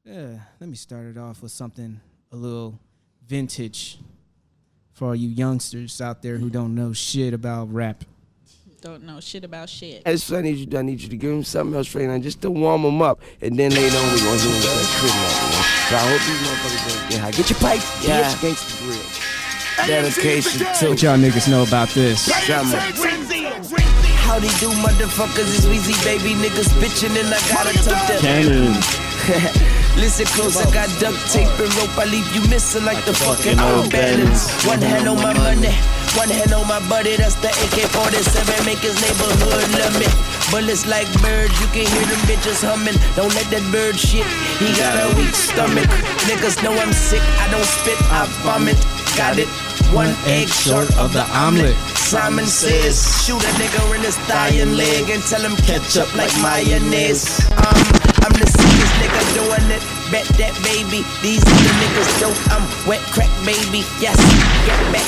Yeah, let me start it off with something a little vintage for all you youngsters out there who don't know shit about rap. Don't know shit about shit. I need you to give him something else right now just to warm him up. And then later on, we're going to do that crib. So I hope these motherfuckers don't get high. Get your pipe. Yeah. Get your gangsta grill. Dedication to What y'all niggas know about this? Howdy do, motherfuckers. It's Weezy, baby. Niggas bitching and I gotta tuck that. Listen close, I got duct tape and rope. I leave you missing like the fucking old balance. One hand on my money, one hand on my buddy. That's the AK-47, make his neighborhood love me. Bullets like birds, you can hear them bitches humming. Don't let that bird shit, he got a weak stomach. Niggas know I'm sick, I don't spit, I vomit. Got it, one egg short of the omelet. Simon says, shoot a nigga in his thigh and leg and tell him catch up like mayonnaise. I'm the sickest nigga doing it. Bet that baby, these other niggas dope. I'm wet crack baby. Yes,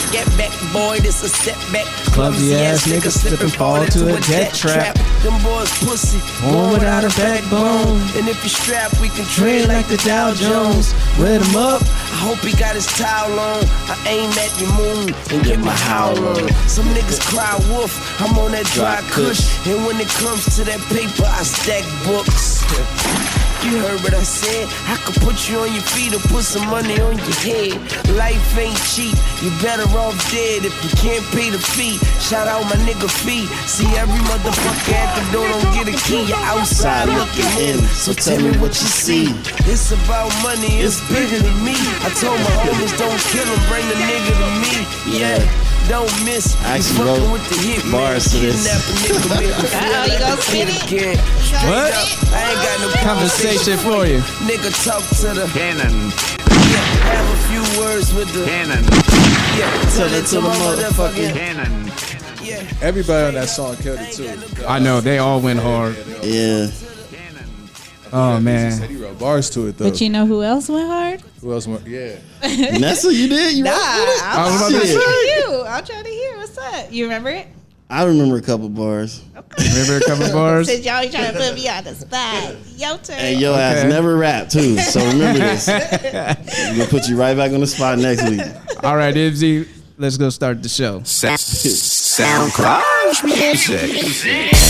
get back, boy. This a setback. Clumsy ass niggas slip and fall into a death trap. Them boys pussy, Born without a backbone. and if you strap, we can trade Trade like the Dow Jones. Wet 'em up. I hope he got his towel on. I aim at your moon and get my howl on. Some niggas cry wolf, I'm on that dry kush. And when it comes to that paper, I stack books. You heard what I said. I could put you on your feet or put some money on your head. Life ain't cheap, you better off dead if you can't pay the fee. Shout out my nigga Fee. See every motherfucker at the door don't get a key. You're outside looking in, so tell me what you see. It's about money, it's bigger than me. I told my homies don't kill him, bring the nigga to me. Yeah. Don't miss. I actually wrote bars to this. You gonna spit it? Again. What? I ain't got no Conversation for you. Nigga, talk to the Cannon, yeah, have a few words with the cannon, yeah. Tell it to my motherfucking cannon. yeah. Everybody on that song killed it too. I know, they all went hard. Yeah. Oh, He man. said he wrote bars to it though. But you know who else went hard? Who else went? Yeah. Nessa, you did? You Nah, wrote it? I'm about trying to to say. hear you. I'm trying to hear what's up. You remember it? I remember a couple bars. Remember a couple bars? Since y'all trying to put me on the spot. Your turn. Hey, your ass never rap too, so remember this. We're gonna put you right back on the spot next week. All right, Ibsy, let's go start the show. SoundCloud music.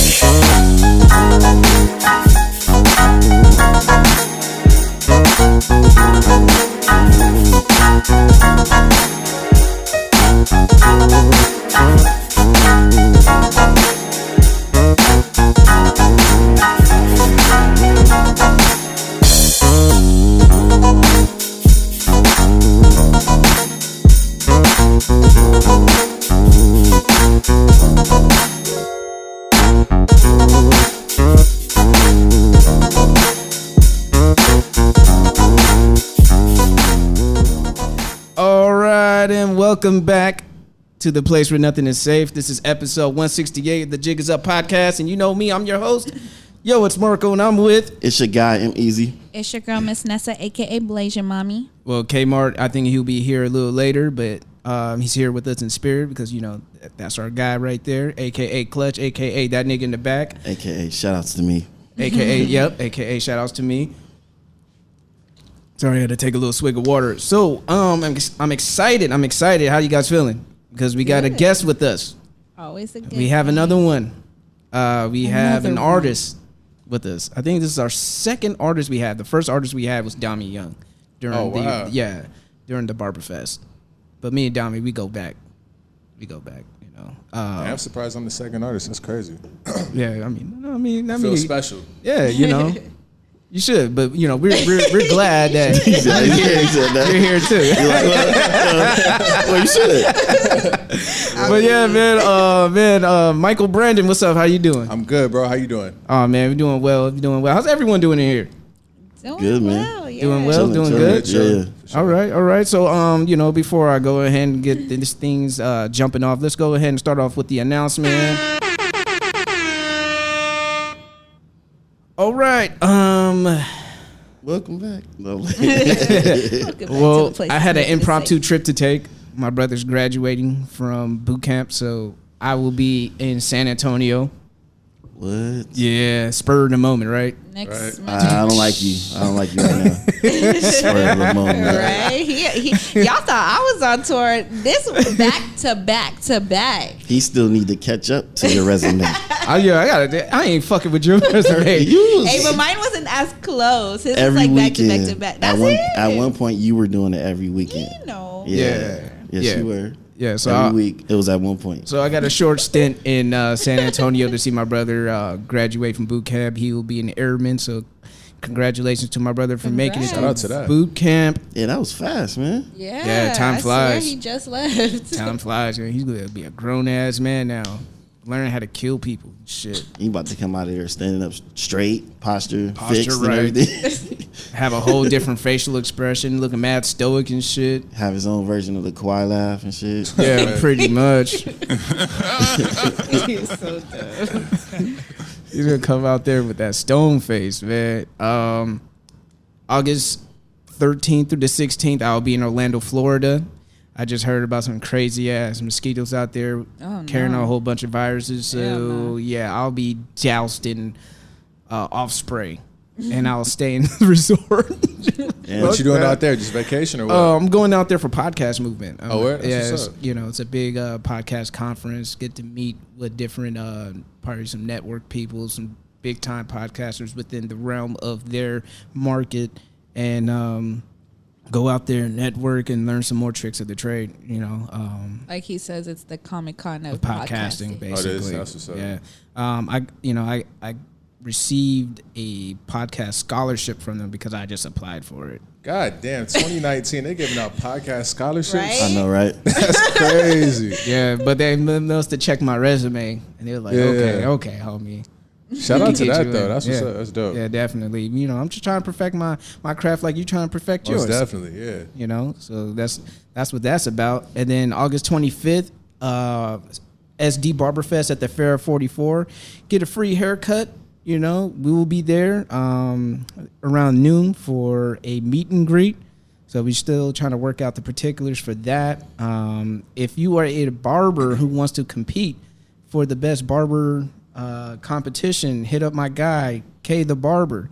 All right, and welcome back to the place where nothing is safe. This is episode 168 of the Jig Is Up podcast, and you know me, I'm your host. Yo, it's Marco, and I'm with... It's your guy, M Easy. It's your girl, Miss Nessa, a.k.a. Blasian Mommy. Well, Kmart, I think he'll be here a little later, but he's here with us in spirit because, you know, that's our guy right there, a.k.a. Clutch, a.k.a. that nigga in the back. AKA shout outs to me. A.k.a. yep, a.k.a. shout outs to me. Sorry, I had to take a little swig of water. So, I'm excited. How you guys feeling? Because we got a guest with us. Always a good We have thing. another one. We have an Another artist with us. I think this is our second artist we had. The first artist we had was Dami Young during during the Barber Fest. But me and Dami, we go back. You know. I'm surprised I'm the second artist. That's crazy. Yeah, I mean, Feel special. yeah, you know. You should, but you know, we're glad that He said that. you're here too. Well, you should. But yeah, man, Michael Brandxn, what's up? How you doing? I'm good, bro. How you doing? Oh man, we're doing well. We're doing well. How's everyone doing in here? Doing Good, man. well, yeah. Doing well, doing Chilling, good. Yeah. All right. So, you know, before I go ahead and get these things jumping off, let's go ahead and start off with the announcement. All right. Welcome back. Welcome back to Well, the place I had an where nothing is impromptu safe. trip to take. My brother's graduating from boot camp, so I will be in San Antonio What? Yeah, spur of the moment, right? Next month. I don't like you. I don't like you right now. Spur of the moment. Right? Y'all thought I was on tour. This was back to back to back. He still need to catch up to your resume. I ain't fucking with your resume. Hey, but mine wasn't as close. His was Every like back to weekend. back to back. That's it. At one point, you were doing it every weekend. You know. Yeah. Yes, Yeah. you were. Yeah, so every week it was at one point. So I got a short stint in San Antonio to see my brother graduate from boot camp. He will be an airman. So congratulations to my brother for making it Shout out to that. boot camp. Yeah, that was fast, man. Yeah. time I flies. swear he just left. Time flies, man. He's gonna be a grown ass man now, learning how to kill people. Shit, You about to come out of there standing up straight, posture fixed right. and everything. have a whole different facial expression, looking mad stoic and shit. Have his own version of the Kawhi laugh and shit. Yeah, pretty much. He's so dumb. He's gonna come out there with that stone face, man. August 13th through the 16th, I'll be in Orlando, Florida. I just heard about some crazy ass mosquitoes out there carrying a whole bunch of viruses. So yeah, I'll be doused in off spray, and I'll stay in the resort. What you doing out there? Just vacation or what? I'm going out there for podcast movement. Where? That's Yeah, what's up. it's a big podcast conference. Get to meet with different, probably some network people, some big time podcasters within the realm of their market, and go out there and network and learn some more tricks of the trade. Like he says, it's the Comic-Con of podcasting, basically. Oh, it is? That's what's up. Yeah. I received a podcast scholarship from them because I just applied for it. God damn, 2019, they giving out podcast scholarships. Right? I know, right? That's crazy. Yeah, but they must have checked my resume, and they were like, Yeah. okay, homie. Shout out to Get that you though. in. That's what's up. That's dope. Yeah, definitely. I'm just trying to perfect my craft like you trying to perfect yours. Most definitely, yeah. So that's what that's about. And then August 25th, SD Barber Fest at the Fair of 44. Get a free haircut. We will be there around noon for a meet and greet. So we're still trying to work out the particulars for that. If you are a barber who wants to compete for the best barber competition, hit up my guy, K the Barber.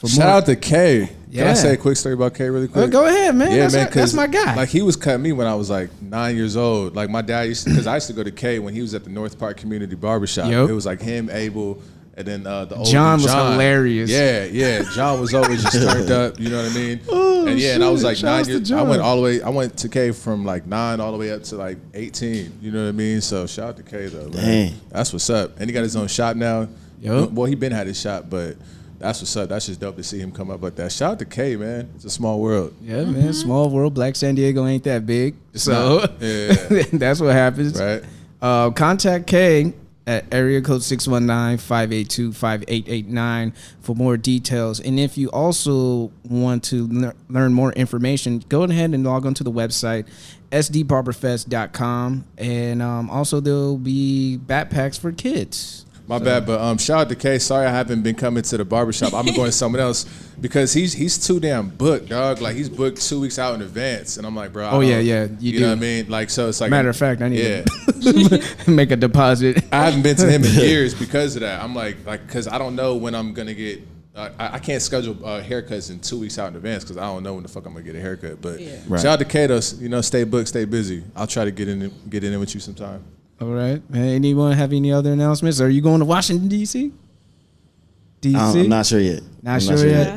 Shout out to K. Can Yeah. I say a quick story about K really quick? Go ahead, man. Yeah, That's my guy. Like he was cutting me when I was like 9 years old. Like my dad because I used to go to K when he was at the North Park Community Barbershop. Yep. It was like him, Abel, and then the older John was hilarious. Yeah. John was always just turned up. You know what I mean? And I was like Shouts 9 to years. John. I went to K from like 9 all the way up to like 18. You know what I mean? So shout out to K though. Man. Dang. That's what's up. And he got his own shop now. Yep. Well, he been had his shop, but that's what's up. That's just dope to see him come up like that. Shout out to K, man. It's a small world. Yeah, man. Small world. Black San Diego ain't that big. So Yeah. that's what happens. Right. Contact K at area code 619-582-5889 for more details. And if you also want to learn more information, go ahead and log on to the website, sdbarberfest.com. And also there'll be backpacks for kids. My bad, but shout out to K. Sorry I haven't been coming to the barbershop. I'm going to someone else because he's too damn booked, dog. Like he's booked 2 weeks out in advance, and I'm like, bro. You You do. know what I mean? Like so, it's like Matter of fact, I need yeah. to make a deposit. I haven't been to him in years because of that. I'm like because I don't know when I'm gonna get. I can't schedule haircuts in 2 weeks out in advance because I don't know when the fuck I'm gonna get a haircut. But Right. shout out to K though. Stay booked, stay busy. I'll try to get in with you sometime. All right. Anyone have any other announcements? Are you going to Washington, D.C.? I'm not sure yet. Not I'm sure yet?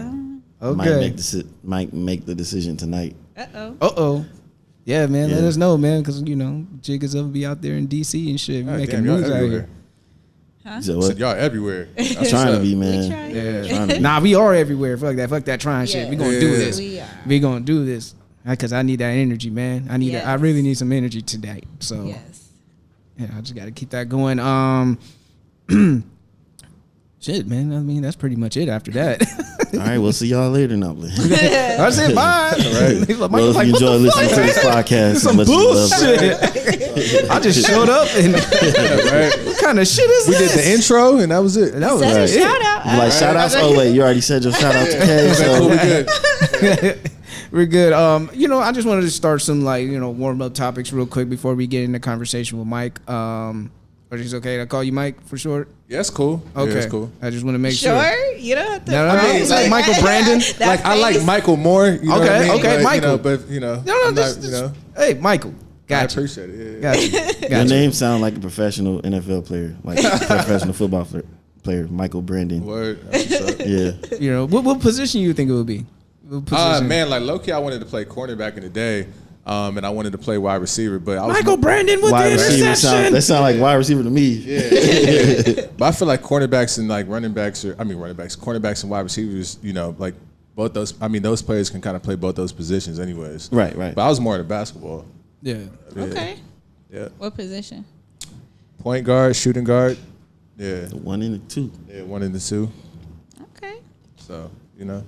Okay. Might make the decision tonight. Uh-oh. Yeah, man. Yeah. Let us know, man, because, Jig is going to be out there in D.C. and shit. We God making damn, y'all moves out everywhere. here. You said I what? said, y'all everywhere. I'm trying to be, man. Yeah. Trying to be. Nah, we are everywhere. Fuck that trying shit. We going to do Yeah. this. We are. We going to do this. Because I need that energy, man. I Yes. really need some energy today. So, Yes. yeah, I just got to keep that going. Shit, man. I mean, that's pretty much it after that. All right, we'll see y'all later now. I said bye. Right. He's like, Well, if Michael's like, you what enjoy the listening fuck, to this man? podcast, Some as much as you love bullshit. I just showed up and Right. what kind of shit is We did this? the intro and that was it. That was Said a it. shout out. You like shout outs? Oh wait, you already said your shout out to K. Cool, So we good. We're good. I just wanted to start some warm up topics real quick before we get into conversation with Mike. Or is it okay to call you Mike for short? Yeah, that's cool. Okay, Yeah, that's cool. I just want to make sure. Sure, you don't have to. No, it's like Michael Brandxn. Like I like Michael more. You know what I mean? Okay, Like, Michael. But No, I'm just, not, you know. Hey, Michael. I Gotcha. appreciate it. Yeah. Gotcha. Your name sounds like a professional NFL player, like a professional football player, Michael Brandxn. Word. That's what's up. Yeah. You know, what position you think it would be? What position? Man, like low key, I wanted to play corner back in the day, and I wanted to play wide receiver, but I was Michael Brandxn with Wide the receiver interception. that sound like wide receiver to me. Yeah. But I feel like cornerbacks and like cornerbacks and wide receivers, you know, like both those. I mean, those players can kind of play both those positions, anyways. Right. But I was more into basketball. Yeah. Okay. Yeah. What position? Point guard, shooting guard. Yeah. 1 and 2. Yeah, 1 and 2. Okay. So, you know.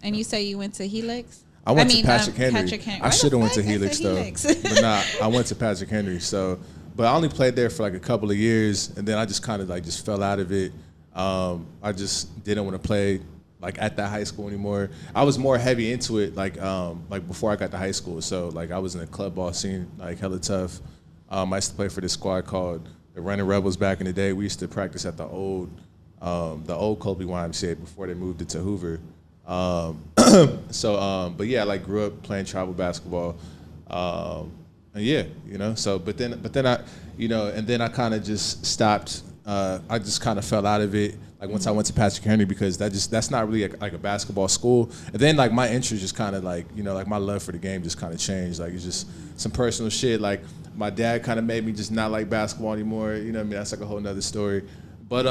And you say you went to Helix? I went to Patrick Henry. Why I should have the went to fuck? I Helix said though. Helix. But nah, I went to Patrick Henry. So, but I only played there for like a couple of years, and then I just kind of like just fell out of it. I just didn't want to play like at that high school anymore. I was more heavy into it like before I got to high school. So like I was in the club ball scene, like hella tough. I used to play for this squad called the Running Rebels back in the day. We used to practice at the old Colby YMCA before they moved it to Hoover. But yeah, I like grew up playing travel basketball. And yeah, you know, so, but then I, you know, and then I kind of just stopped. I just kind of fell out of it. Like once I went to Patrick Henry, because that's not really like a basketball school. And then like my interest just kind of like, you know, like my love for the game just kind of changed. Like it's just some personal shit. Like my dad kind of made me just not like basketball anymore. You know what I mean? That's like a whole nother story. But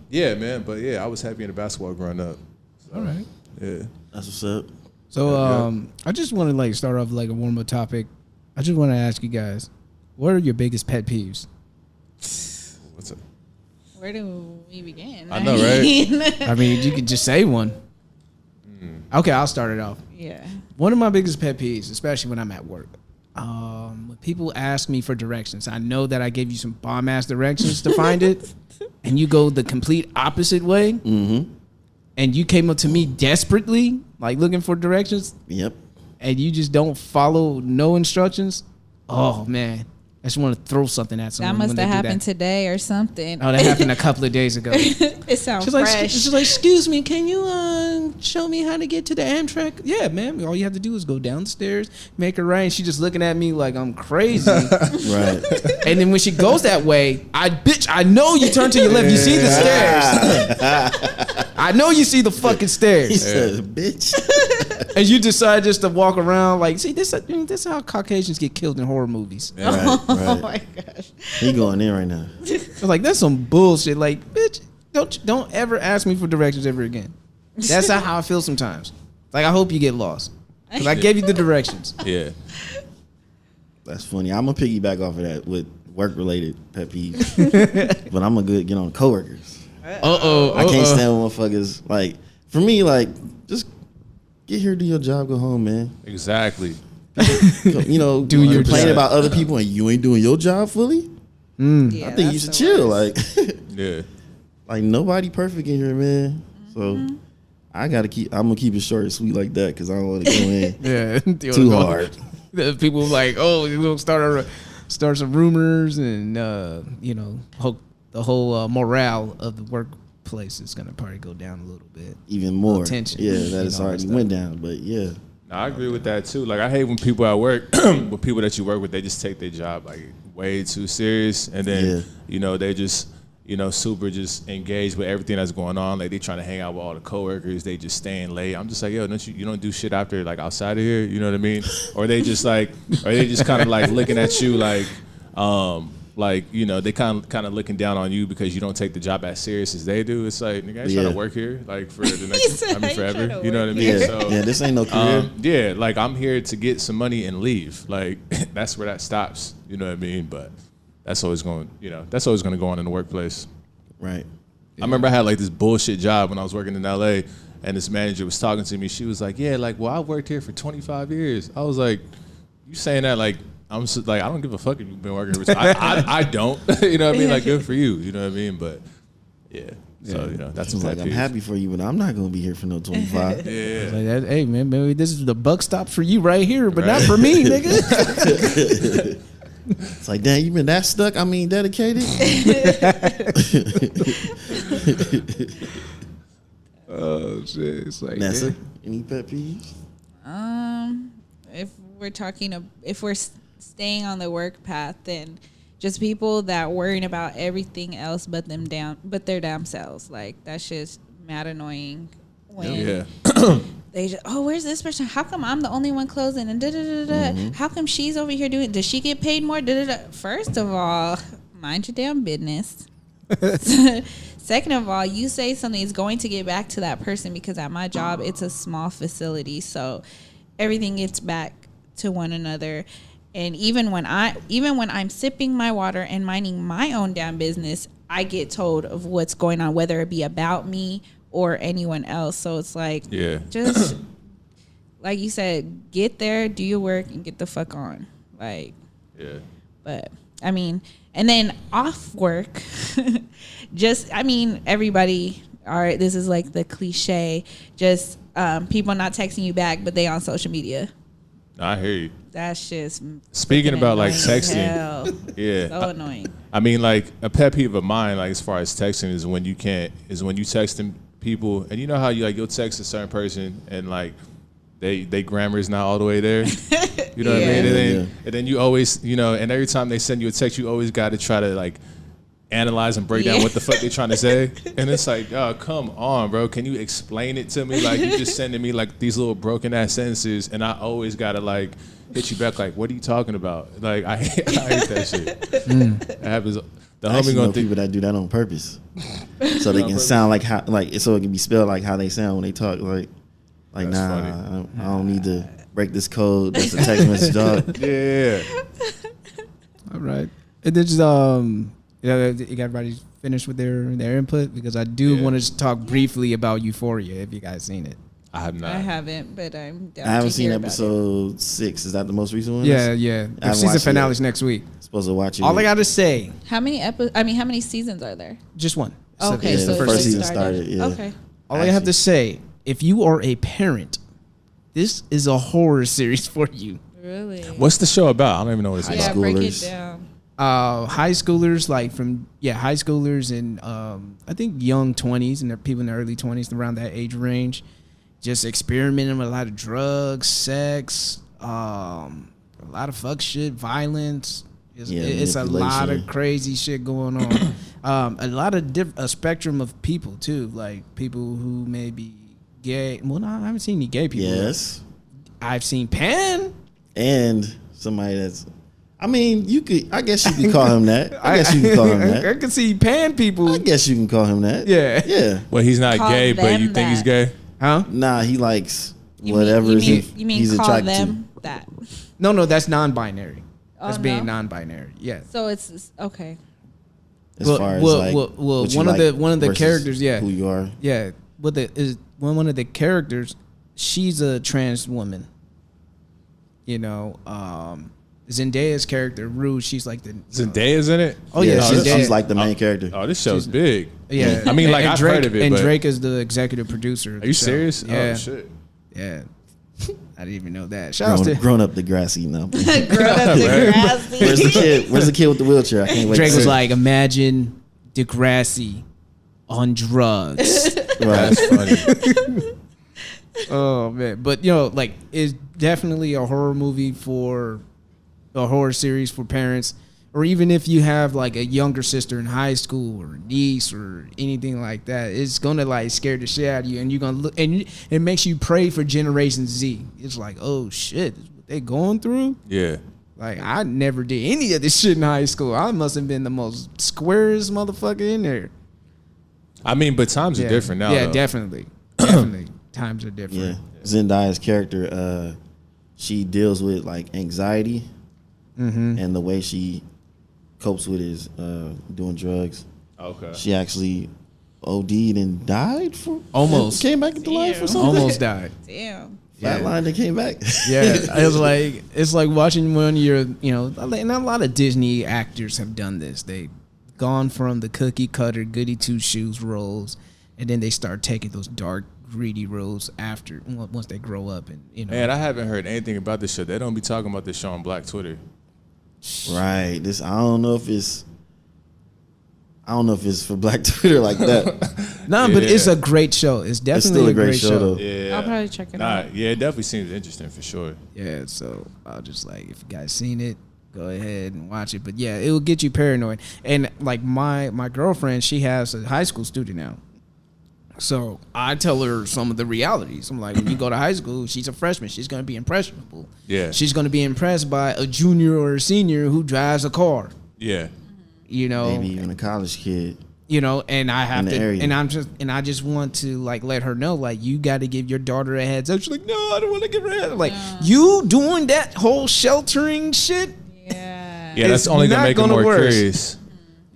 yeah, man. But yeah, I was heavy into basketball growing up. So, All right. Yeah. That's what's up. So I just want to like start off like a warm-up topic. I just want to ask you guys, what are your biggest pet peeves? What's up? Where do we begin? I know, right? I mean, you could just say one. Okay, I'll start it off. Yeah. One of my biggest pet peeves, especially when I'm at work, when people ask me for directions, I know that I gave you some bomb-ass directions to find it, and you go the complete opposite way, and you came up to me desperately, like looking for directions, Yep. and you just don't follow no instructions. Oh, man. I just want to throw something at someone. That must when they have do happened that. today or something. Oh, that happened a couple of days ago. It sounds She's like, fresh. excuse me, can you show me how to get to the Amtrak? Yeah, man. All you have to do is go downstairs, make a right. And she's just looking at me like I'm crazy. Right. And then when she goes that way, I know you turn to your left. You see the stairs. I know you see the fucking He stairs. said, bitch. And you decide just to walk around like, see, this is how Caucasians get killed in horror movies. Right. Oh my gosh. He going in right now. I was like, that's some bullshit. Like, bitch, don't ever ask me for directions ever again. That's not how I feel sometimes. Like, I hope you get lost. Because I gave you the directions. Yeah. That's funny. I'm gonna piggyback off of that with work-related pet peeves, but I'm gonna get on coworkers. I can't stand motherfuckers. Like for me, like just get here, do your job, go home, man. Exactly. You know, Do your complain job. about other people and you ain't doing your job fully. Yeah, I think you that's should the chill. worst. Like, Yeah. like nobody perfect in here, man. So I'm gonna keep it short and sweet like that because I don't want to go in Yeah. too hard. The people like, oh, we'll start some rumors and, you know, the whole morale of the workplace is going to probably go down a little bit. Even more. Tension. Yeah, You that has know, already that went down. But yeah, No, I agree with that too. Like I hate when people at work, with people that you work with, they just take their job like way too serious, and then you know they just super just engaged with everything that's going on. Like they trying to hang out with all the coworkers, they just staying late. I'm just like, yo, you don't do shit after like outside of here, you know what I mean? Or they just kind of like looking at you like you know they kind of looking down on you because you don't take the job as serious as they do. It's like, nigga, I ain't trying to work here like for the next, forever. You know what I mean? yeah, So, yeah. This ain't no career. yeah, like I'm here to get some money and leave. Like that's where that stops. You know what I mean? But that's always going to go on in the workplace. Right. I remember I had like this bullshit job when I was working in LA, and this manager was talking to me. She was like, "Yeah, like, well, I worked here for 25 years." I was like, "You saying that like I'm just, like I don't give a fuck if you've been working here." I don't. You know what I mean? Like, good for you. You know what I mean? But yeah. So you know that's Like, I'm happy for you, but I'm not gonna be here for no 25. Yeah. Like that, hey, man, maybe this is the buck stop for you right here, but not for me, nigga. It's like, damn, you been that stuck? I mean, dedicated. Oh shit! It's like Nessa, any pet peeves? If we're staying on the work path, then just people that worrying about everything else but their damn selves. Like that's just mad annoying. When they just, where's this person? How come I'm the only one closing? And How come she's over here doing? Does she get paid more? First of all, mind your damn business. Second of all, you say something is going to get back to that person because at my job it's a small facility, so everything gets back to one another. And even when I'm sipping my water and minding my own damn business, I get told of what's going on, whether it be about me or anyone else. So it's like, just like you said, get there, do your work, and get the fuck on. Like, but I mean, and then off work, everybody. All right, this is like the cliche. Just people not texting you back, but they on social media. I hear you. That's just speaking about like texting. So annoying. I mean, like a pet peeve of mine, like as far as texting, is when you texting people, and you know how you'll text a certain person and like they grammar is not all the way there. You know what I mean? And then you always, and every time they send you a text, you always got to try to like analyze and break down what the fuck they trying to say. And it's like, oh, come on, bro. Can you explain it to me? Like, you just sending me like these little broken ass sentences, and I always gotta like hit you back like, what are you talking about? Like, I hate that shit. It happens. The homie gonna think people that do that on purpose, so they can sound like how, so it can be spelled like how they sound when they talk. Like nah, I don't need to break this code. That's a text message, dog. Yeah. All right. And then just everybody finished with their input, because I do want to talk briefly about Euphoria. If you guys seen it, I have not. I haven't, but I'm down. I haven't seen episode 6. Is that the most recent one? Yeah. The season finale's next week. Supposed to watch it. All I gotta say. How many seasons are there? Just one. Okay, so the first season started. Yeah. Okay. All I have to say, if you are a parent, this is a horror series for you. Really? What's the show about? I don't even know what it's about. Yeah, break it down. High schoolers, high schoolers and I think young 20s and people in their early 20s, around that age range, just experimenting with a lot of drugs, sex, a lot of fuck shit, violence. It's a lot of crazy shit going on. A lot of a spectrum of people too, like people who may be gay. Well, no, I haven't seen any gay people. Yes, I've seen pan and somebody that's. I mean, I guess you could call him that. I guess you can call him that. I can see pan people. I guess you can call him that. Yeah. Well, he's not gay, but you think he's gay? Huh? Nah, he likes whatever he's attracted to. That? No, that's non-binary. That's being non-binary. Yeah. So it's okay. As far as like one of the characters, who you are. Yeah. One of the characters, she's a trans woman. Zendaya's character, Rue, she's like the... Zendaya's in it? Oh, yeah. She's like the main character. Oh, this show's big. Yeah. I mean, like, I've heard of it, and Drake is the executive producer. Are you serious? Yeah. Oh, shit. Yeah. I didn't even know that. Shout out to... Grown up Degrassi now. Grown up Degrassi. Where's the kid? Where's the kid with the wheelchair? I can't wait. Drake was like, imagine Degrassi on drugs. Right. That's funny. Oh, man. But, it's definitely a horror movie for... a horror series for parents, or even if you have like a younger sister in high school or niece or anything like that, it's gonna like scare the shit out of you, and you're gonna look, and it makes you pray for Generation Z. It's like, oh shit, this is what they going through. Yeah. Like, I never did any of this shit in high school. I must have been the most squarest motherfucker in there. I mean, but times are different now. Yeah, though. definitely. Times are different. Yeah. Zendaya's character, she deals with like anxiety. And the way she copes with is doing drugs. Okay. She actually OD'd and died almost came back into life or something. Almost died. Damn. Flatlined and came back. Yeah, it's like watching one of your, and a lot of Disney actors have done this. They've gone from the cookie cutter goody two shoes roles, and then they start taking those dark, greedy roles once they grow up, and Man, I haven't heard anything about this show. They don't be talking about this show on Black Twitter. Right. This I don't know if it's for Black Twitter like that. But it's a great show. It's definitely still a great show. though. Yeah, I'll probably check it out. Yeah, it definitely seems interesting for sure. Yeah, so I'll just like, if you guys seen it, go ahead and watch it. But yeah, it will get you paranoid. And like my girlfriend, she has a high school student now. So I tell her some of the realities. I'm like, when you go to high school, she's a freshman. She's going to be impressionable. Yeah. She's going to be impressed by a junior or a senior who drives a car. Yeah. You know, Maybe even a college kid. You know, and I have to, area. and I just want to like let her know, like, you got to give your daughter a heads up. She's like, no, I don't want to give her a heads up. Like, you doing that whole sheltering shit. Yeah, that's only gonna make her more curious.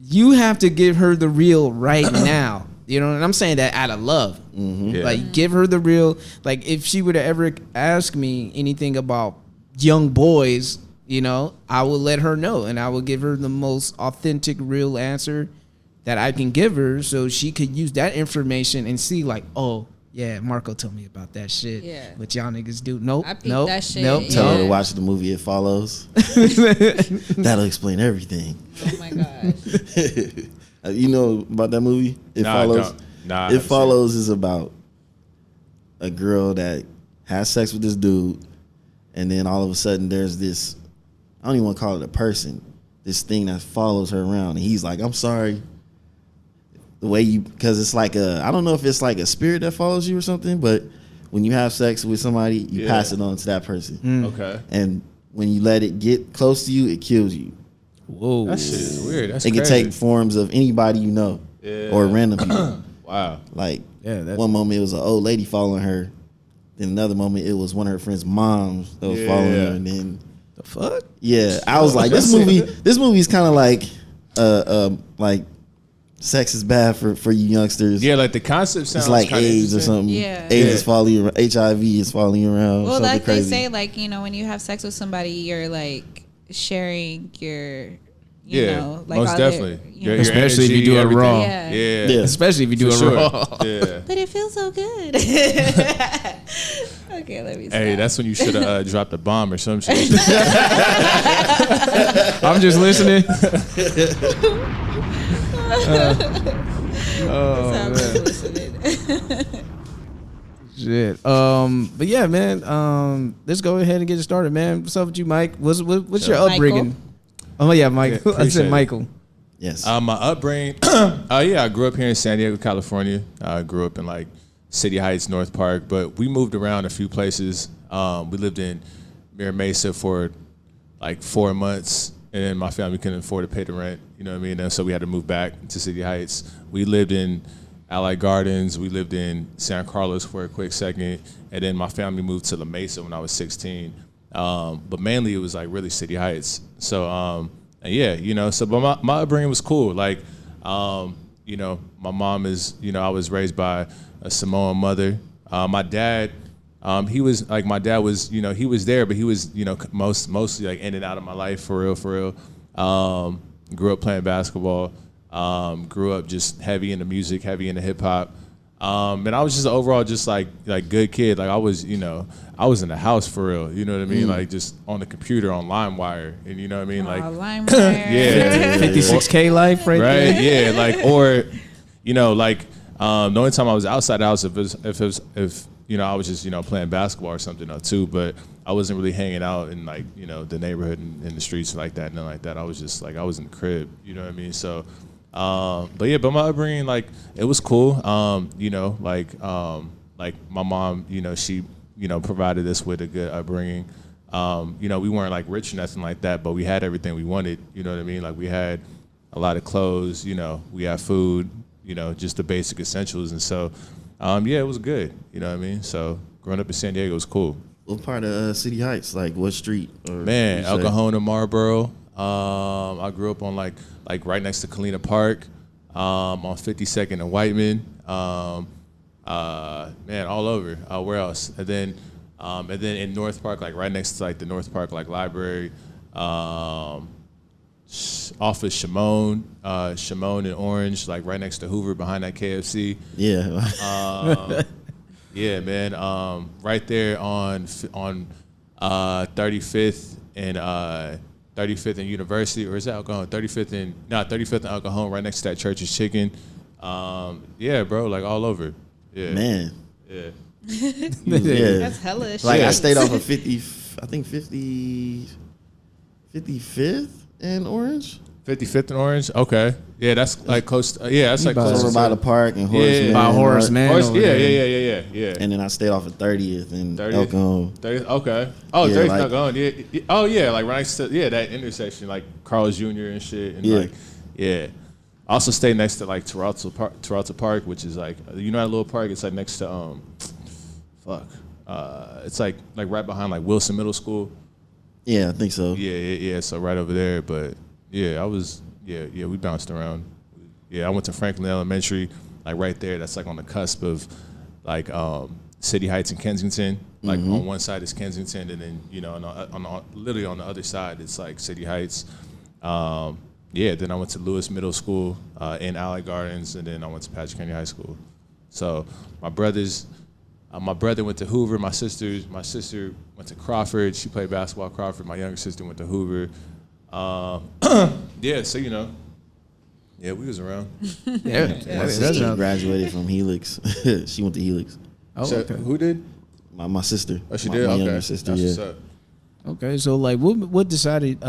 You have to give her the real right now. You know, and I'm saying that out of love. Yeah. Like, give her the real. Like, if she would ever ask me anything about young boys, you know, I will let her know, and I will give her the most authentic, real answer that I can give her, so she could use that information and see, like, oh, yeah, Marco told me about that shit. Yeah. What y'all niggas do. Nope. I peeped Nope. that shit. Nope. Tell her Yeah. to watch the movie It Follows. That'll explain everything. Oh my gosh. You know about that movie? It Nah, I Follows. don't. Nah, I It haven't seen Follows is about a girl that has sex with this dude, and then all of a sudden there's this, I don't even want to call it a person, this thing that follows her around, and he's like, I'm sorry. The way you, because it's like I don't know if it's like a spirit that follows you or something, but when you have sex with somebody, you pass it on to that person. Okay. And when you let it get close to you, it kills you. Whoa. That shit is weird. That's It can crazy. take forms of anybody you know or random people. Wow. Like, Yeah, one moment it was an old lady following her. Then another moment it was one of her friends' moms that was following her. And then, The fuck? yeah, I was like, this movie is kind of like sex is bad for you youngsters. Yeah, like the concept sounds It's like kinda AIDS or interesting. something. Yeah. AIDS is following you around. HIV is following you around. Well, something like crazy. they say, like, you know, when you have sex with somebody, you're like sharing your, you know, like most all their- definitely. you know. Especially if you do it everything. raw. Yeah. Yeah. Yeah. Especially if you do For it sure. raw. Yeah. But it feels so good. Okay, let me stop. Hey, that's when you should have dropped a bomb or some shit. I'm just listening. I'm just listening. Shit. But yeah, man. Let's go ahead and get it started, man. What's up with you, Mike? What's your Michael? upbringing? Oh yeah, Mike. Yeah, I appreciate said it. Michael. Yes. My upbringing, I grew up here in San Diego, California. I grew up in like City Heights, North Park, but we moved around a few places. We lived in Mira Mesa for like 4 months, and then my family couldn't afford to pay the rent. You know what I mean? And so we had to move back to City Heights. We lived in Allied Gardens. We lived in San Carlos for a quick second, and then my family moved to La Mesa when I was 16. But mainly it was like really City Heights. So and yeah, you know, so but my upbringing was cool. Like, you know, my mom is, you know, I was raised by a Samoan mother. My dad, he was like, my dad was, you know, he was there, but he was, you know, mostly like in and out of my life for real. Grew up playing basketball. Grew up just heavy into music, heavy into hip hop. And I was just overall just like good kid. Like I was, you know, I was in the house for real. You know what I mean? Like just on the computer on LimeWire, and you know what I mean? Like LimeWire. yeah, 56K life right there. right, yeah, like or you know, like the only time I was outside the house if you know I was just, you know, playing basketball or something too, but I wasn't really hanging out in like, you know, the neighborhood and in the streets like that, nothing like that. I was just like, I was in the crib, you know what I mean? So but my upbringing, like, it was cool. You know, like my mom, you know, she, you know, provided us with a good upbringing. You know, we weren't like rich or nothing like that, but we had everything we wanted, you know what I mean? Like we had a lot of clothes, you know, we had food, you know, just the basic essentials. And so, yeah, it was good, you know what I mean? So growing up in San Diego was cool. What part of City Heights? Like what street? Or Man, El what you say? Cajon and Marlboro. I grew up on like right next to Kalina Park, on 52nd and Whiteman. Man, all over. Where else? And then in North Park, like right next to like the North Park like library, off of Shimon and Orange, like right next to Hoover, behind that KFC. Yeah. Yeah, man. Right there on 35th and 35th and University, or is that El Cajon? 35th and El Cajon, right next to that Church's Chicken. Yeah, bro, like all over. Yeah, man. Yeah. Yeah. That's hellish. Like I stayed off of 55th and Orange. 55th and Orange. Okay. Yeah, that's like close. That's like close Over by the park and Horace Yeah. Man. By Horace Man. Yeah. And then I stayed off at 30th and 30th. El Cajon. 30th. Okay. Oh, Yeah, 30th like- not going. Yeah. Oh, yeah. Like right next to that intersection, like Carl's Jr. and shit. And Yeah. like, yeah. I also stay next to like Toronto Park, which is like that little park. It's like next to it's like right behind like Wilson Middle School. Yeah, I think so. Yeah. So right over there, but yeah, we bounced around. Yeah, I went to Franklin Elementary, like right there. That's like on the cusp of like City Heights and Kensington. Like on one side is Kensington, and then literally on the other side it's like City Heights. Then I went to Lewis Middle School in Alley Gardens, and then I went to Patrick Henry High School. So my brother went to Hoover. My sister went to Crawford. She played basketball at Crawford. My younger sister went to Hoover. So we was around. My sister graduated from Helix. She went to Helix. Oh, So, okay. who did? My sister. Oh, she my, did. My Okay, younger sister. that's what's Yeah. up. Okay, so like, what decided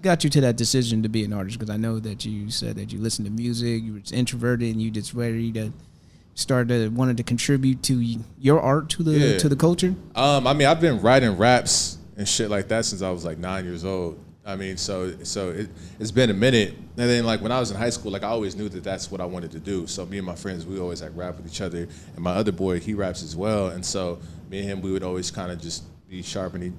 got you to that decision to be an artist? Because I know that you said that you listened to music, you were just introverted, and you just ready to wanted to contribute to your art to the culture. I mean, I've been writing raps and shit like that since I was like 9 years old. I mean, so it's been a minute. And then like when I was in high school, like I always knew that that's what I wanted to do. So me and my friends, we always like rap with each other. And my other boy, he raps as well. And so me and him, we would always kind of just be sharpening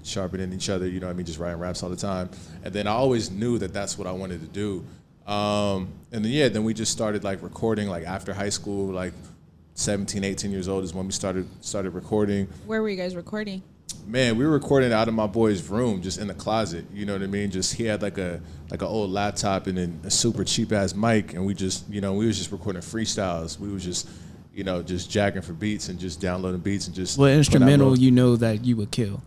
each other. You know what I mean? Just writing raps all the time. And then I always knew that that's what I wanted to do. And then we just started like recording like after high school, like 17, 18 years old is when we started recording. Where were you guys recording? Man, we were recording out of my boy's room, just in the closet. You know what I mean? Just he had like an old laptop and then a super cheap ass mic, and we was just recording freestyles. We was just, just jacking for beats and just downloading beats and just. What instrumental that you would kill?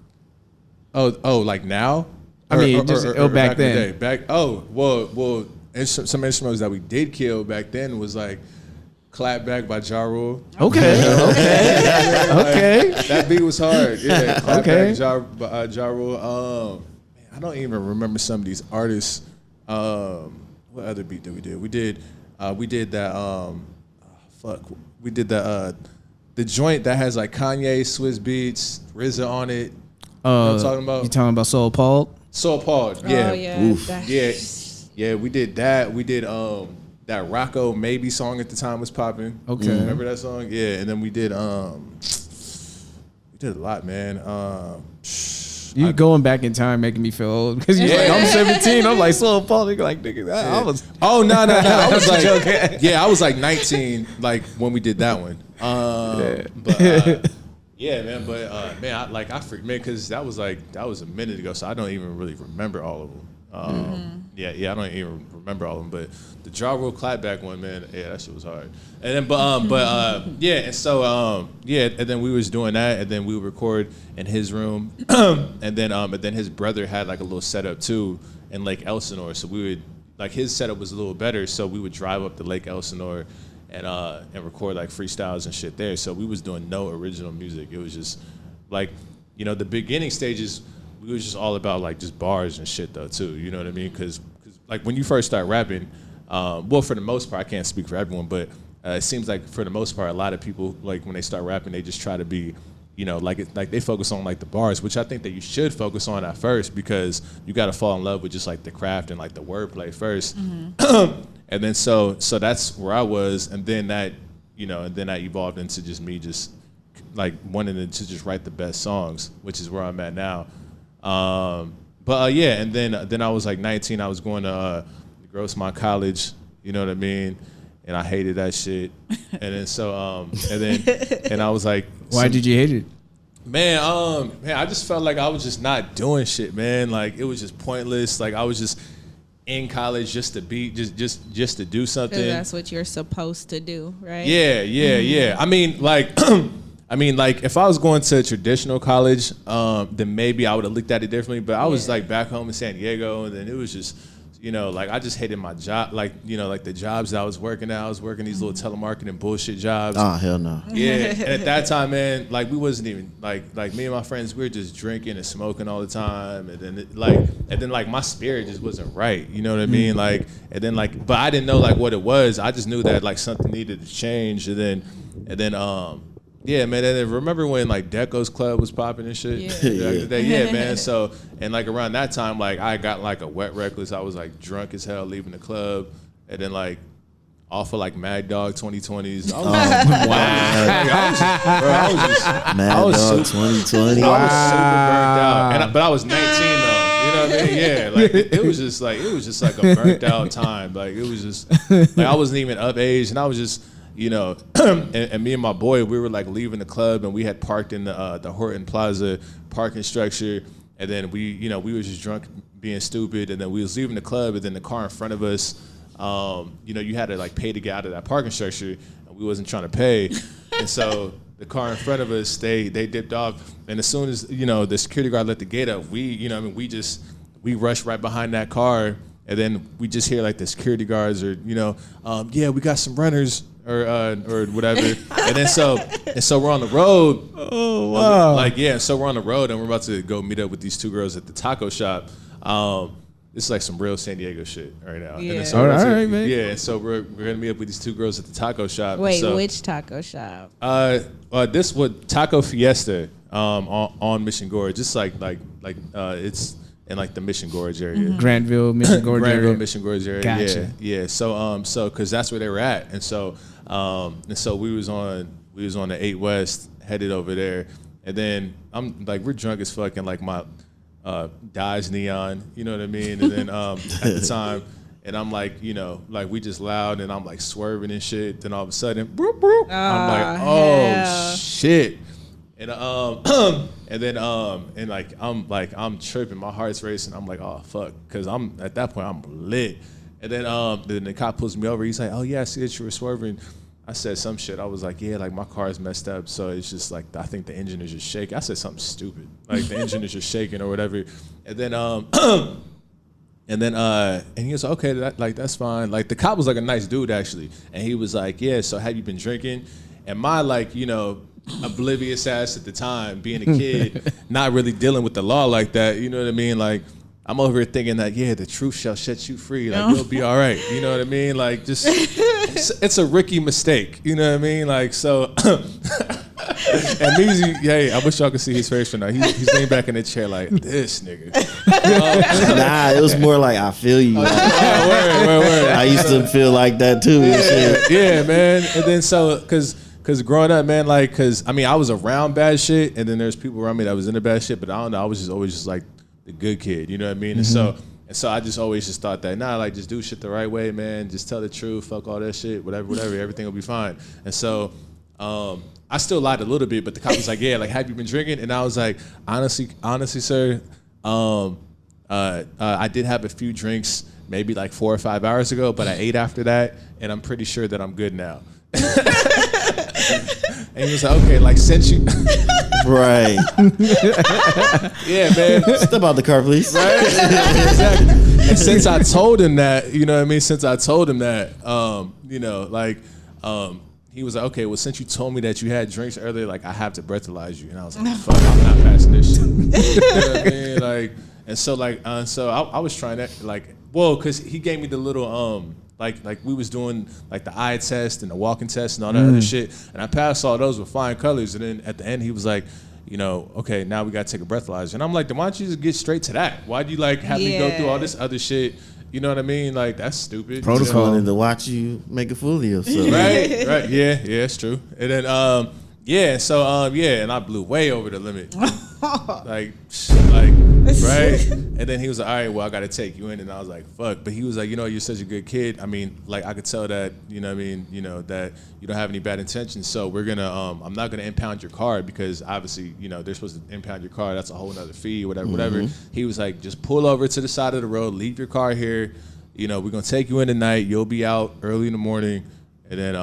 Oh, like now? I mean, or back then. In the day. Some instruments that we did kill back then was like Clap Back by Ja Rule. Okay. That beat was hard. Yeah, Clap Okay. Back by Ja Rule. I don't even remember some of these artists. What other beat did we do? We did that. We did the joint that has like Kanye, Swiss Beats, RZA on it. You know what I'm talking about? You talking about Soul Paul? Soul Paul. Yeah. Oh, yeah. Oof. Yeah. We did that. We did that Rocco Maybe song at the time was popping. Okay. Remember that song? Yeah. And then we did a lot, man. You going back in time making me feel old because you're like, I'm 17. I'm like Soul Paul. They're like, nigga, I was. Oh no! I was like, I was like 19, like when we did that one. Man. I freaked, man, because that was a minute ago, so I don't even really remember all of them. I don't even remember all of them. But the Ja Rule Clapback one, man, yeah, that shit was hard. And then, and then we was doing that, and then we would record in his room, and then his brother had like a little setup too in Lake Elsinore, so we would like his setup was a little better, so we would drive up to Lake Elsinore and record like freestyles and shit there. So we was doing no original music. It was just like, the beginning stages, we was just all about like just bars and shit though too. You know what I mean? Because like when you first start rapping, for the most part, I can't speak for everyone, but it seems like for the most part, a lot of people like when they start rapping, they just try to be, like they focus on like the bars, which I think that you should focus on at first because you got to fall in love with just like the craft and like the wordplay first. Mm-hmm. And then so that's where I was, and then that evolved into just me just like wanting to just write the best songs, which is where I'm at now. And then I was like 19. I was going to Grossmont College, you know what I mean, and I hated that shit. And then and I was like, why did you hate it? Man, I just felt like I was just not doing shit, man. Like it was just pointless. Like I was just in college just to be just to do something. That's what you're supposed to do, right? Yeah. I mean, like I mean, like, if I was going to a traditional college, then maybe I would have looked at it differently. But I was like back home in San Diego, and then it was just, you know, like I just hated my job. Like, you know, like the jobs that I was working at. I was working these little telemarketing bullshit jobs. Oh, hell no. Yeah, and at that time, man, like we wasn't even like me and my friends, we were just drinking and smoking all the time, and then my spirit just wasn't right. You know what I mean? Like, and then like, but I didn't know like what it was. I just knew that like something needed to change, and then. Yeah, man. And then remember when like Deco's Club was popping and shit? Yeah, man. So, and like around that time, like I got like a wet reckless. I was like drunk as hell leaving the club, and then like off of like Mad Dog 2020s. I was super burnt out. But I was 19 though. You know what I mean? Yeah, like it was just like a burnt out time. Like it was just like I wasn't even of age, and I was just. You know, and me and my boy, we were like leaving the club, and we had parked in the Horton Plaza parking structure, and then we were just drunk, being stupid, and then we was leaving the club, and then the car in front of us, you had to like pay to get out of that parking structure, and we wasn't trying to pay, and so the car in front of us, they dipped off, and as soon as the security guard let the gate up, we rushed right behind that car, and then we just hear like the security guards are, we got some runners. Or whatever, and then so we're on the road. Oh wow! So we're on the road, and we're about to go meet up with these two girls at the taco shop. This is like some real San Diego shit right now. Yeah. And then so all right, man. Yeah, and so we're gonna meet up with these two girls at the taco shop. Wait, so, which taco shop? This was Taco Fiesta on Mission Gorge. Just like it's in like the Mission Gorge area. Granville, Mission Gorge area. Granville, Mission Gorge area. Gotcha. Yeah. So because that's where they were at, and so we was on the 8 West, headed over there, and then I'm like, we're drunk as fuck, and like my Dodge Neon, you know what I mean, and then at the time, and I'm like, like we just loud, and I'm like swerving and shit, then all of a sudden, boop, boop, I'm like, oh shit. And and then and like I'm tripping, my heart's racing. I'm like, oh fuck, because I'm at that point I'm lit. And then the cop pulls me over. He's like, oh yeah, I see that you were swerving. I said some shit. I was like, yeah, like my car's messed up, so it's just like I think the engine is just shaking. I said something stupid, like the engine is just shaking or whatever. And then and he was like, okay, that's fine. Like the cop was like a nice dude actually, and he was like, yeah, so have you been drinking? And my oblivious ass at the time, being a kid, not really dealing with the law like that, you know what I mean? Like, I'm over here thinking that, yeah, the truth shall set you free. Like, you'll be all right. You know what I mean? Like, just, it's a rookie mistake. You know what I mean? Like, so, and Measy, hey, I wish y'all could see his face right now. He's laying back in the chair like, this nigga. Nah, it was more like, I feel you. Word. I used to feel like that too. Yeah, man. And then so, Cause growing up, man, like, I mean, I was around bad shit, and then there's people around me that was into bad shit, but I don't know, I was just always just like the good kid, you know what I mean? Mm-hmm. And so I just always just thought that, like, just do shit the right way, man. Just tell the truth, fuck all that shit, whatever, everything will be fine. And so I still lied a little bit, but the cop was like, yeah, like, have you been drinking? And I was like, honestly, sir, I did have a few drinks maybe like 4 or 5 hours ago, but I ate after that, and I'm pretty sure that I'm good now. And he was like, okay, like since you right. Yeah, man. Step out the car, please. Right? Exactly. And since I told him that, you know what I mean? He was like, okay, well, since you told me that you had drinks earlier, like I have to breathalyze you. And I was like, fuck, I'm not passing this shit. You know what I mean? Like, and so like, so I was trying to like, well, cause he gave me the little, like we was doing like the eye test and the walking test and all that other shit, and I passed all those with flying colors. And then at the end, he was like, okay, now we gotta take a breathalyzer. And I'm like, then why don't you just get straight to that? Why'd you like have me go through all this other shit? You know what I mean? Like that's stupid. Protocol. Wanted to watch you make a fool of yourself. Right. Yeah, it's true. And then and I blew way over the limit. like right. And then he was like, all right, well, I gotta take you in. And I was like, fuck. But he was like, you're such a good kid. I mean, like I could tell that, you know what I mean, that you don't have any bad intentions. So we're gonna I'm not gonna impound your car because obviously, they're supposed to impound your car. That's a whole nother fee, whatever. He was like, just pull over to the side of the road, leave your car here. We're gonna take you in tonight. You'll be out early in the morning, and then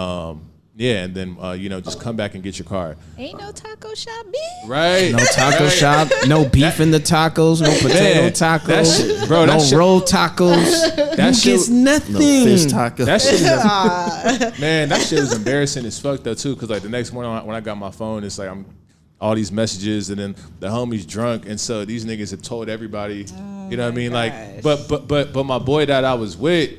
and then just come back and get your car. Ain't no taco shop, bitch. Right. No taco shop. No beef in the tacos. No potato tacos. That shit, bro. No That roll tacos. That shit's nothing. No fish tacos. That shit man, that shit was embarrassing as fuck though too. Cause like the next morning when I got my phone, it's like I'm all these messages, and then the homie's drunk, and so these niggas have told everybody. You know what I mean? Gosh. Like, but my boy that I was with,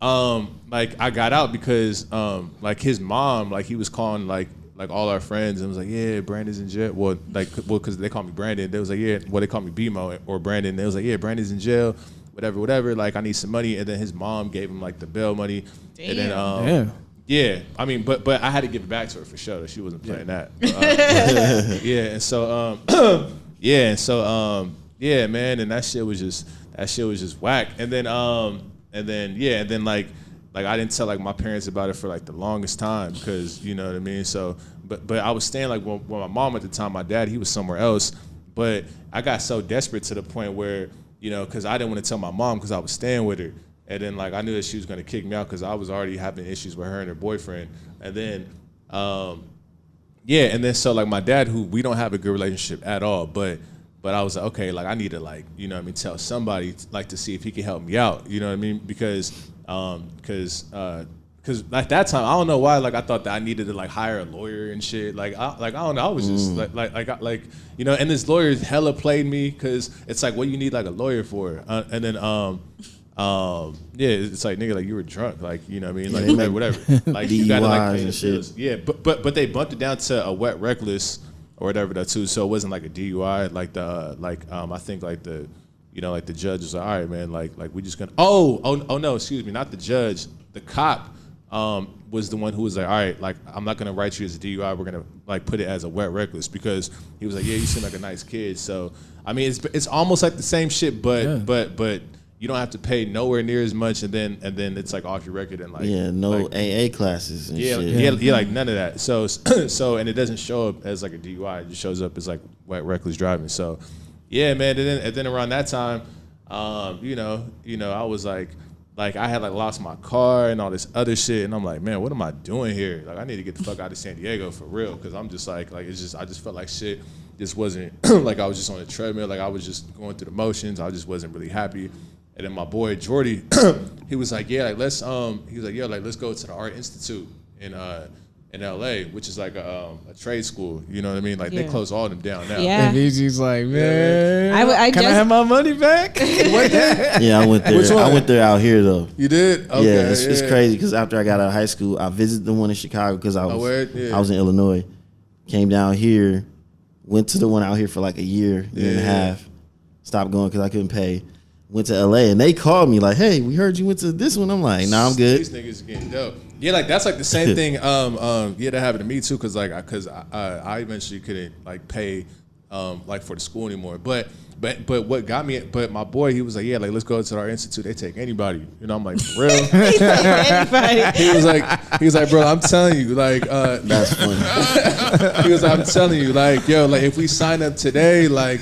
like I got out because like his mom, like he was calling like all our friends and was like, yeah, Brandon's in jail. Well, because they call me Brandon. They was like, yeah, they call me BMO or Brandon. They was like, yeah, Brandon's in jail. Whatever. Like I need some money, and then his mom gave him like the bail money. Damn. And then Yeah. yeah, I mean, but I had to give it back to her for sure. She wasn't playing that. Yeah, man, and that shit was just whack. And then like I didn't tell like my parents about it for like the longest time because you know what I mean. So, but I was staying like with my mom at the time. My dad, he was somewhere else, but I got so desperate to the point where because I didn't want to tell my mom because I was staying with her. And then, like, I knew that she was going to kick me out because I was already having issues with her and her boyfriend. And then, so, like, my dad, who we don't have a good relationship at all, but I was like, okay, like, I need to, like, tell somebody, like, to see if he can help me out. You know what I mean? Because at that time, I don't know why, like, I thought that I needed to, like, hire a lawyer and shit. Like, I don't know. I was just, and this lawyer hella played me because it's like, what do you need, like, a lawyer for? And then, it's like nigga, like you were drunk, like you know what I mean, like whatever. Like you gotta like pay the bills. Yeah, but they bumped it down to a wet reckless or whatever that too. So it wasn't like a DUI. Like I think like the like the judge was like, all right, man, like we just gonna oh no, excuse me, not the judge, the cop was the one who was like, all right, like I'm not gonna write you as a DUI. We're gonna like put it as a wet reckless because he was like, yeah, you seem like a nice kid. So I mean, it's almost like the same shit, but you don't have to pay nowhere near as much, and then it's like off your record and like no AA classes and shit. Yeah, like none of that. So and it doesn't show up as like a DUI. It just shows up as like reckless driving. So yeah, man. And then around that time, I was like I had like lost my car and all this other shit, and I'm like, man, what am I doing here? Like I need to get the fuck out of San Diego for real, because I'm just like I just felt like shit. This wasn't like I was just on a treadmill. Like I was just going through the motions. I just wasn't really happy. And then my boy Jordy, he was like, yeah, like let's let's go to the Art Institute in LA, which is like a trade school. You know what I mean? Like they close all of them down now. Yeah. And he's like, man, can I just have my money back? Yeah, I went there. I went there out here though. You did? Okay, yeah, it's crazy because after I got out of high school, I visited the one in Chicago because I was in Illinois. Came down here, went to the one out here for like a year and a half. Stopped going because I couldn't pay. Went to LA and they called me like, hey, we heard you went to this one. I'm like, nah, I'm good. These niggas getting dope. Yeah, like that's like the same thing. That happened to me too, because I eventually couldn't like pay like for the school anymore. But what got me? But my boy, he was like, yeah, like let's go to our institute. They take anybody. I'm like, for real? Anybody. He was like, bro, I'm telling you, like, that's funny. He was like, I'm telling you, like, yo, like if we sign up today, like.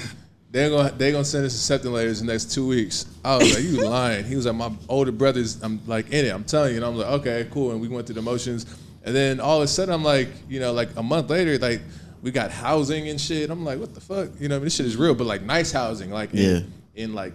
They're gonna send us acceptance letters in the next 2 weeks. I was like, you lying. He was like, my older brother's, I'm like in it. I'm telling you. And I'm like, okay, cool. And we went through the motions. And then all of a sudden, I'm like, like a month later, like we got housing and shit. I'm like, what the fuck? This shit is real, but like nice housing, like in like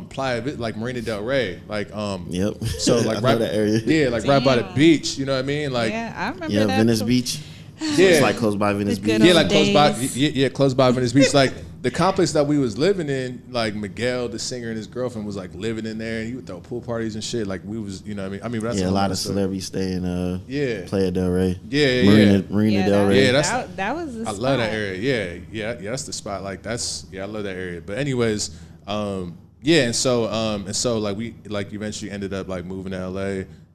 Playa, like Marina Del Rey, like Yep. So like right that area. Yeah, like right by the beach. You know what I mean? Like I remember that. Venice Beach. Yeah, it's like close by Venice Beach. Yeah, like close by. Yeah, close by Venice Beach. Like the complex that we was living in, like Miguel, the singer, and his girlfriend was like living in there, and he would throw pool parties and shit. Like we was, what I mean, that's a lot of celebrities stay in Playa Del Rey. Marina Del Rey. Yeah, that was the spot. I love that area. Yeah, that's the spot. Like I love that area. But anyways, and so like we like eventually ended up like moving to LA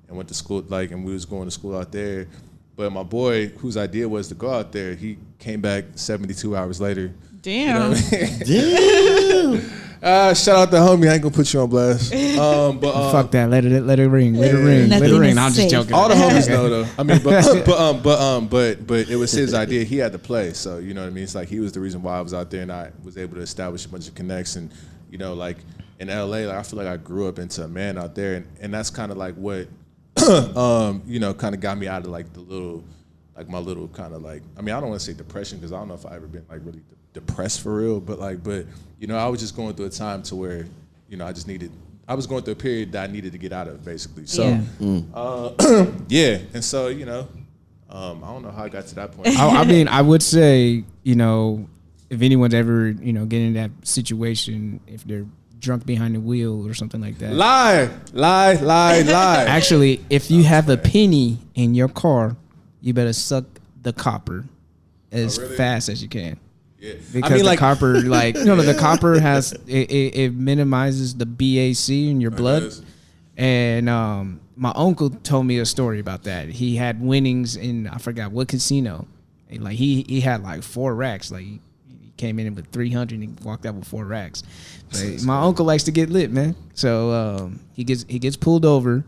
and went to school, like, and we was going to school out there. But my boy, whose idea was to go out there, he came back 72 hours later. Damn. You know what I mean? Damn. Shout out to homie. I ain't gonna put you on blast. But fuck that. Let it ring. Let it ring. Let it ring. I'm just joking. All the homies know though. I mean, but it was his idea. He had to play. So you know what I mean. It's like he was the reason why I was out there, and I was able to establish a bunch of connects. And like in LA, like I feel like I grew up into a man out there, and that's kind of like what you know, kind of got me out of like the little, like my little kind of like, I mean, I don't want to say depression because I don't know if I ever been like really depressed for real, but you know, I was just going through a time to where, you know, I was going through a period that I needed to get out of, basically. So, yeah. And so, you know, I don't know how I got to that point. I mean, I would say, you know, if anyone's ever, you know, get in that situation, if they're drunk behind the wheel or something like that. Lie. Actually, if you have a penny in your car, you better suck the copper as fast as you can. Yeah. Because I mean, the copper, like, the copper has, it minimizes the BAC in your blood. And my uncle told me a story about that. He had winnings in, I forgot what casino. And like he had like 4 racks. Like he came in with 300 and walked out with 4 racks. But my uncle likes to get lit, man. So he gets pulled over.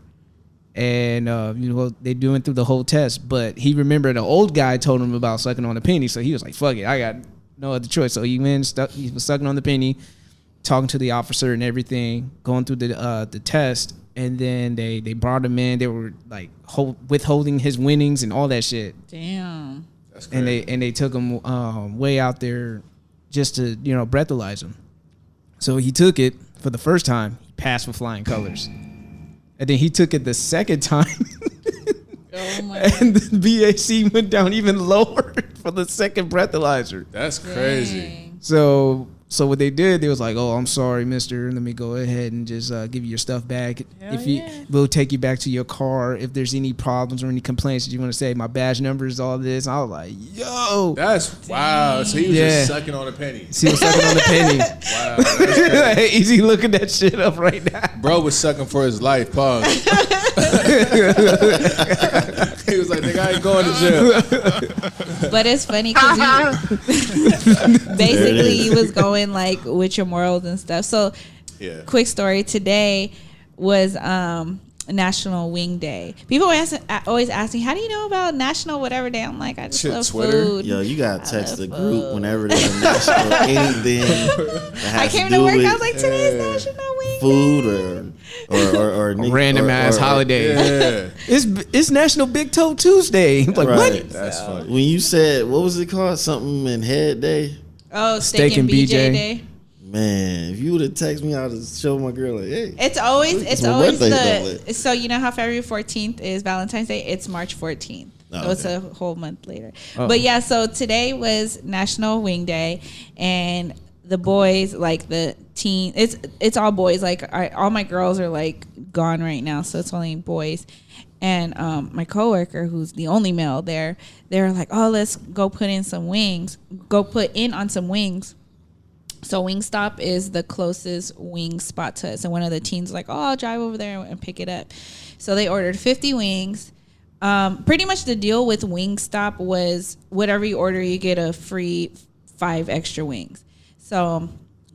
And, you know, they doing through the whole test. But he remembered an old guy told him about sucking on a penny. So he was like, fuck it, I got no other choice. So he he was sucking on the penny, talking to the officer and everything, going through the test. And then they brought him in. They were like withholding his winnings and all that shit. Damn. That's crazy. And they took him way out there just to, you know, breathalyze him. So he took it for the first time. He passed with flying colors. And then he took it the second time. Oh my and the BAC went down even lower for the second breathalyzer. That's crazy. Dang. So what they did, they was like, "Oh, I'm sorry, mister. Let me go ahead and just give you your stuff back. We'll take you back to your car. If there's any problems or any complaints that you want to say, my badge number is all this." I was like, "Yo, that's wow." So he was just sucking on a penny. He was sucking on the penny. Wow, that's crazy. Easy looking that shit up right now. Bro was sucking for his life. Pause. He was like, "Nigga, I ain't going to jail." But it's funny because basically you was going like with your morals and stuff. So, quick story. Today was National Wing Day. People always ask me, how do you know about National whatever day? I'm like, I just love Twitter. food. Yo, you gotta text the group whenever there's a national anything that has I came to to do work. with I was like, today's National Wing food or random ass holiday. Yeah. It's National Big Toe Tuesday. I'm like, what? That's funny. When you said, what was it called? Something in Head Day? Oh, Steak and BJ Day. Man, if you would have texted me, I would have showed my girl like, hey. It's always birthday, so you know how February 14th is Valentine's Day? It's March 14th. So it's a whole month later. Oh. But yeah, so today was National Wing Day, and the boys, like the teen, it's all boys. Like all my girls are like gone right now, so it's only boys. And my coworker, who's the only male there, they're like, oh, let's go put in some wings. Go put in on some wings. So Wingstop is the closest wing spot to us. And one of the teens was like, oh, I'll drive over there and pick it up. So they ordered 50 wings. Pretty much the deal with Wingstop was whatever you order, you get a free 5 extra wings. So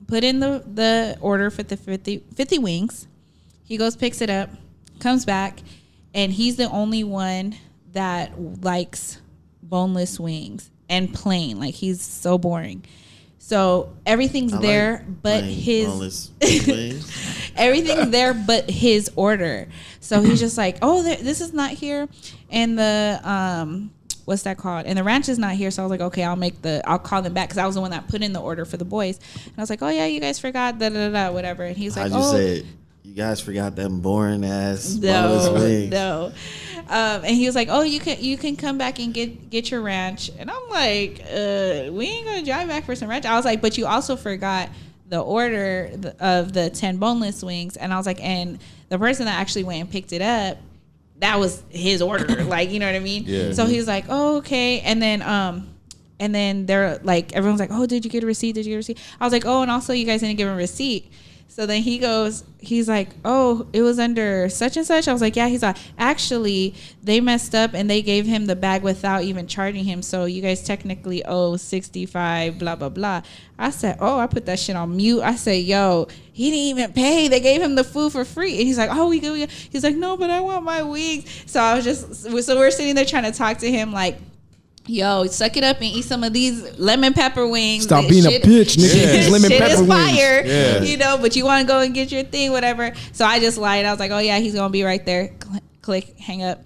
put in the order for the 50 wings. He goes, picks it up, comes back, and he's the only one that likes boneless wings and plain. Like, he's so boring. So everything's there, but his everything's there, but his order. So he's just like, oh, this is not here, and the what's that called? And the ranch is not here. So I was like, okay, I'll call them back because I was the one that put in the order for the boys. And I was like, oh yeah, you guys forgot whatever. And he's like, how'd you say it? You guys forgot them boring ass boneless wings. No. And he was like, oh, you can come back and get your ranch. And I'm like, we ain't gonna drive back for some ranch. I was like, but you also forgot the order of the 10 boneless wings. And I was like, and the person that actually went and picked it up, that was his order. Like, you know what I mean? Yeah. So he was like, oh, okay. And then they're like, everyone's like, oh, did you get a receipt? I was like, oh, and also you guys didn't give him a receipt. So then he's like, oh, it was under such and such. I was like, yeah. He's like, actually, they messed up and they gave him the bag without even charging him. So you guys technically owe $65, blah, blah, blah. I said, oh, I put that shit on mute. I said, yo, he didn't even pay. They gave him the food for free. And he's like, oh, we go. He's like, no, but I want my wings. So we're sitting there trying to talk to him like, yo, suck it up and eat some of these lemon pepper wings. Stop being a bitch, nigga. This Lemon shit pepper is fire, wings. you know. But you want to go and get your thing, whatever. So I just lied. I was like, oh yeah, he's gonna be right there. click, hang up.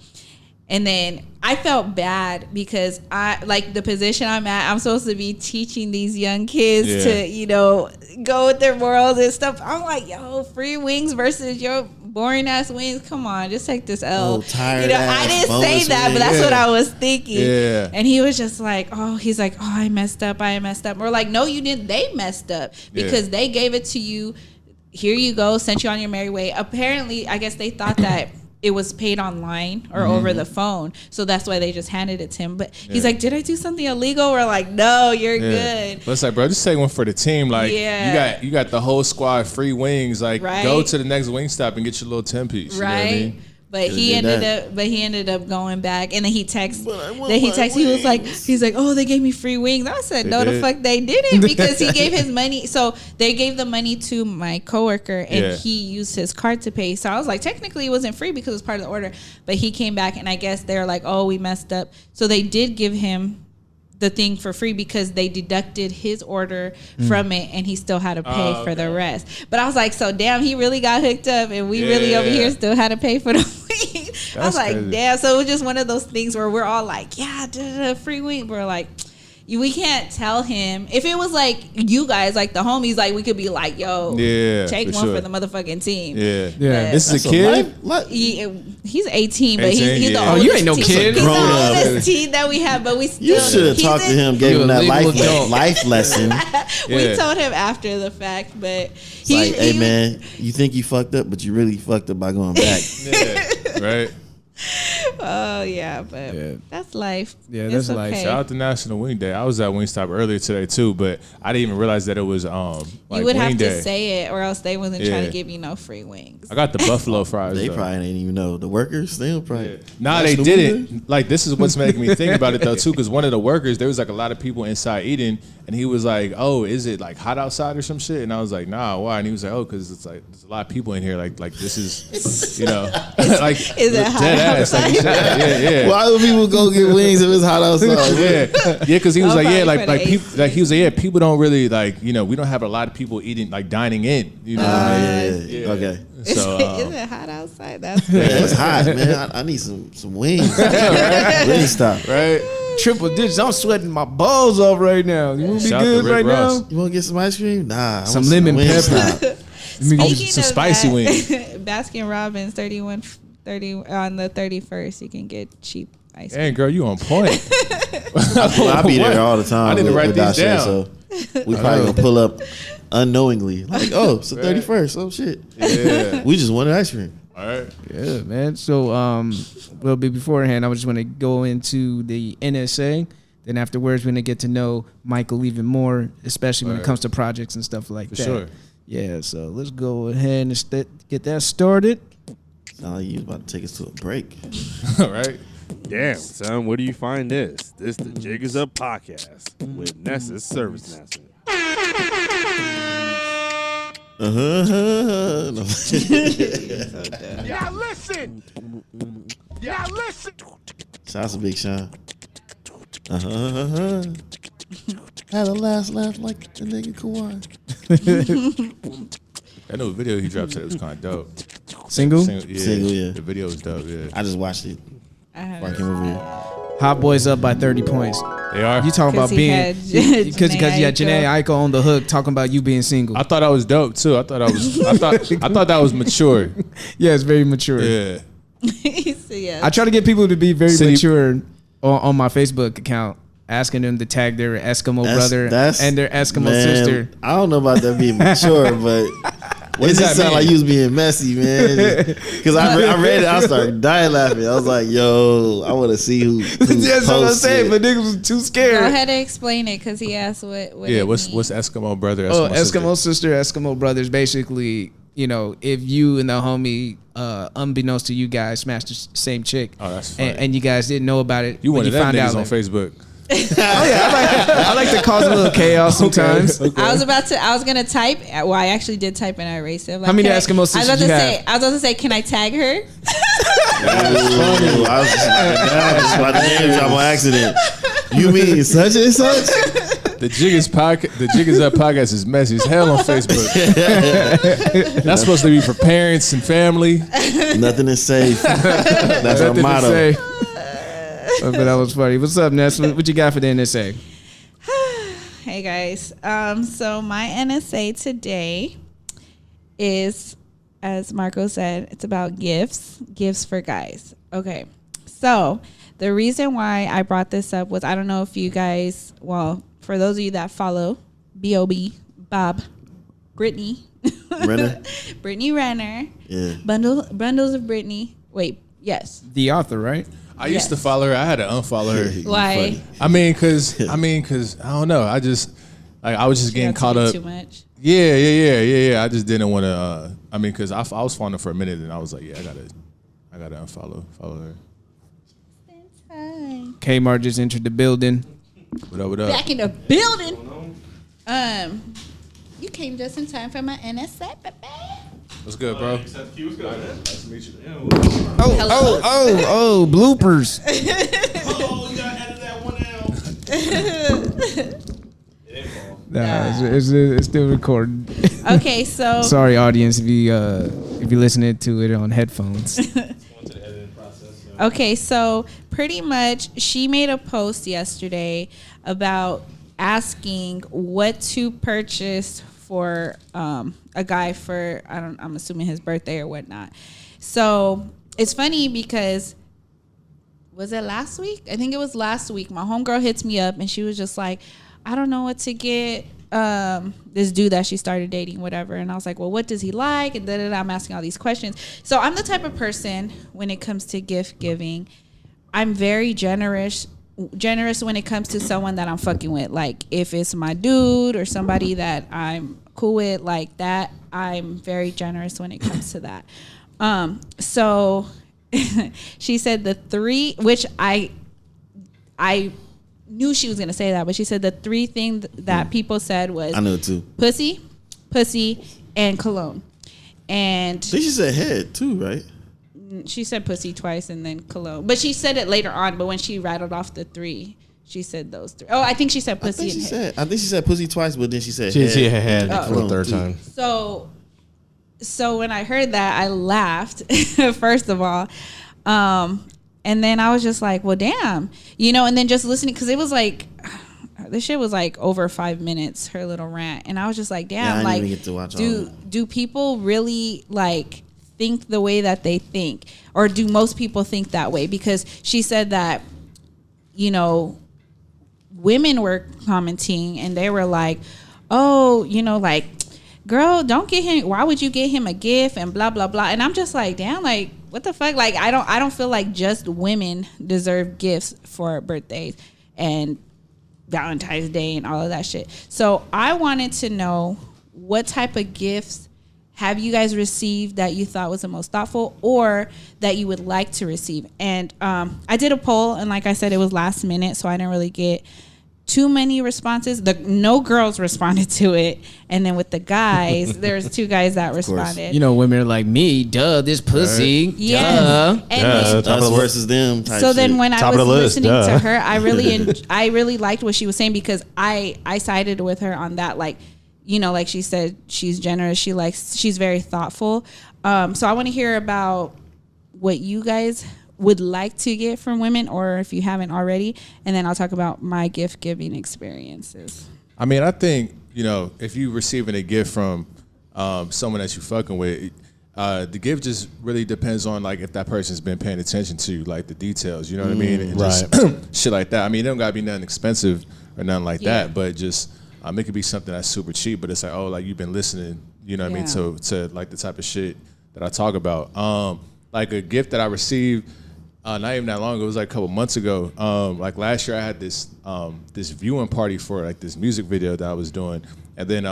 And then I felt bad because I like the position I'm at. I'm supposed to be teaching these young kids to, you know, go with their morals and stuff. I'm like, yo, free wings versus your boring ass wings. Come on, just take this L. Oh, tired you know, ass I didn't say that, wings. but that's what I was thinking. Yeah. And he was just like, he's like, I messed up. We're like, no, you didn't. They messed up because they gave it to you. Here you go, sent you on your merry way. Apparently, I guess they thought that it was paid online or over the phone, so that's why they just handed it to him. But he's like, did I do something illegal? We're like, no, you're good. But it's like, bro, just take one for the team. Like, you got the whole squad free wings. Like, go to the next wing stop and get your little 10-piece. You know what I mean? But he ended up going back, and then he texted. He's like, oh, they gave me free wings. I said, no, the fuck they didn't, because he gave his money. So they gave the money to my coworker, and he used his card to pay. So I was like, technically it wasn't free because it was part of the order. But he came back, and I guess they're like, oh, we messed up. So they did give him the thing for free because they deducted his order from it, and he still had to pay for the rest. But I was like, so damn, he really got hooked up, and we really over here still had to pay for the wings. I was like, crazy. Damn. So it was just one of those things where we're all like, free wing. We're like, we can't tell him. If it was like you guys, like the homies, like we could be like, yo, take one for the motherfucking team. Yeah. But This is a kid? He's 18, but he's the oldest. You ain't no kid. He's the oldest teen that we have, but we still. You should have talked to him, gave him that life lesson. We told him after the fact, but he's like, hey man, you think you fucked up, but you really fucked up by going back. Right. Oh yeah, but that's life. Yeah, that's life. Shout out to National Wing Day. I was at Wingstop earlier today too, but I didn't even realize that it was like you would Wing have Day. to say it, or else they wasn't trying to give you no free wings. I got the buffalo fries. They though. probably didn't even know. The workers, they don't probably. Nah, they didn't. Like, this is what's making me think about it though too, because one of the workers, there was like a lot of people inside eating, and he was like, "Oh, is it like hot outside or some shit?" And I was like, "Nah, why?" And he was like, "Oh, because it's like there's a lot of people in here. Like this is, you know, like is it hot dead ass. Like, yeah. Why would people go get wings if it's hot outside? Yeah, because he was like, he was like, people don't really like, you know, we don't have a lot of people eating like dining in, you know. Yeah. Okay. So is it hot outside? That's it's hot, man. I need some wings. Wing stop. Right. Triple digits. I'm sweating my balls off right now. You want to be Shout good right Ross. now? You want to get some ice cream? Nah. Some lemon pepper. Some spicy wings. Baskin Robbins 30 on the 31st. You can get cheap ice cream. Hey, girl, you on point. I'll be there all the time. I need to write these down. So we probably gonna pull up unknowingly. Like, oh, it's the 31st. Oh shit. Yeah. We just wanted ice cream. All right. Yeah, man. So, well, beforehand, I was just want to go into the NSA. Then afterwards, we're gonna get to know Michael even more, especially when it comes to projects and stuff like that. For sure. Yeah. So let's go ahead and get that started. Sound like you was about to take us to a break. All right. Damn, son, where do you find this? This the Jig Is Up podcast with Nessa's Service Nessa. No. Yeah, listen. Yeah, listen. Shout out to Big Sean. Had a last laugh like the nigga Kawhi. That new video he dropped today was kind of dope. Single? Yeah. The video was dope, yeah. I just watched it. I haven't Before I came over here. Hot Boys up by 30 points. They are? You talking about being because you had Janae Aiko on the hook talking about you being single. I thought that was dope too. I thought that was mature. Yeah, it's very mature. Yeah. I try to get people to be very mature on my Facebook account, asking them to tag their Eskimo brother and their Eskimo sister. I don't know about that being mature, but it just sound like you was being messy, man. Because I read it, I started dying laughing. I was like, yo, I want to see who That's what I'm saying, but niggas was too scared. Go ahead and explain it, because he asked what what's Eskimo brother, Eskimo sister, Eskimo brothers. Basically, you know, if you and the homie, unbeknownst to you guys, smashed the same chick, that's funny. and you guys didn't know about it. You one of them niggas on like, Facebook. Oh yeah, I like to cause a little chaos sometimes. Okay. I was gonna type. Well, I actually did type and I erased it. Like, how many Eskimo sisters you have? I was about to say, can I tag her? I was just about to name drop on accident. You mean such and such? The Jig is Up podcast is messy as hell on Facebook. That's supposed to be for parents and family. Nothing is safe. That's our motto. But that was funny. What's up, Ness? What you got for the NSA? Hey guys. So my NSA today is, as Marco said, it's about gifts for guys. Okay. So the reason why I brought this up was, I don't know if you guys, well, for those of you that follow Bob, Brittany Renner. Brittany Renner. Yeah. Bundles of Brittany. Wait, yes. The author, right? I used to follow her. I had to unfollow her. Why? I mean, cause I don't know. I was just getting caught up. Too much. Yeah. I just didn't want to. Cause I was following her for a minute, and I was like, yeah, I gotta follow her. Kmart just entered the building. What up? Back in the building. You came just in time for my NSA, baby. What's good, bro? Nice to meet you. Oh, bloopers. Oh, you gotta edit that one out. Nah, it's still recording. Okay, so Sorry, audience, if you're listening to it on headphones. Okay, so pretty much she made a post yesterday about asking what to purchase for a guy for, I'm assuming his birthday or whatnot. So it's funny because, was it last week? I think it was last week. My homegirl hits me up and she was just like, I don't know what to get this dude that she started dating, whatever. And I was like, well, what does he like? And then I'm asking all these questions. So I'm the type of person, when it comes to gift giving, I'm very generous when it comes to someone that I'm fucking with. Like, if it's my dude or somebody that I'm cool with, like that, I'm very generous when it comes to that. So she said the three, which I knew she was going to say that, but she said the three things that people said was, I know it too. Pussy, and cologne. And I think she said head too, right? she said pussy twice and then cologne. But she said it later on, but when she rattled off the three, she said those three. Oh, I think she said pussy and head. I think she said pussy twice, but then she said She head. had for the third time. So when I heard that, I laughed, first of all. And then I was just like, well, damn. And then just listening, because it was like, this shit was like over 5 minutes, her little rant. And I was just like, damn, I didn't even get to watch all of it. Do people really like think the way that they think? Or do most people think that way? Because she said that, women were commenting and they were like, oh, like, girl, don't get him, why would you get him a gift and blah, blah, blah. And I'm just like, damn, like, what the fuck? Like, I don't feel like just women deserve gifts for birthdays and Valentine's Day and all of that shit. So I wanted to know, what type of gifts have you guys received that you thought was the most thoughtful or that you would like to receive? And I did a poll, and like I said, it was last minute, so I didn't really get too many responses. No girls responded to it, and then with the guys, there's 2 guys that responded. Women are like, me, duh, this pussy, right. Yeah, duh. And us versus them. Type so then shit. when I was listening to her, I really liked what she was saying, because I sided with her on that. Like, like she said, she's generous. She's very thoughtful. So I want to hear about what you guys would like to get from women, or if you haven't already, and then I'll talk about my gift giving experiences. I mean, I think, if you receiving a gift from someone that you fucking with, the gift just really depends on, like, if that person's been paying attention to, like, the details, you know what I mean? And right. Just shit like that. I mean, it don't gotta be nothing expensive or nothing like that, but just it could be something that's super cheap, but it's like, oh, like, you've been listening, you know what I mean, to like the type of shit that I talk about. Like a gift that I received not even that long ago, it was like a couple months ago. Like last year, I had this this viewing party for like this music video that I was doing, and then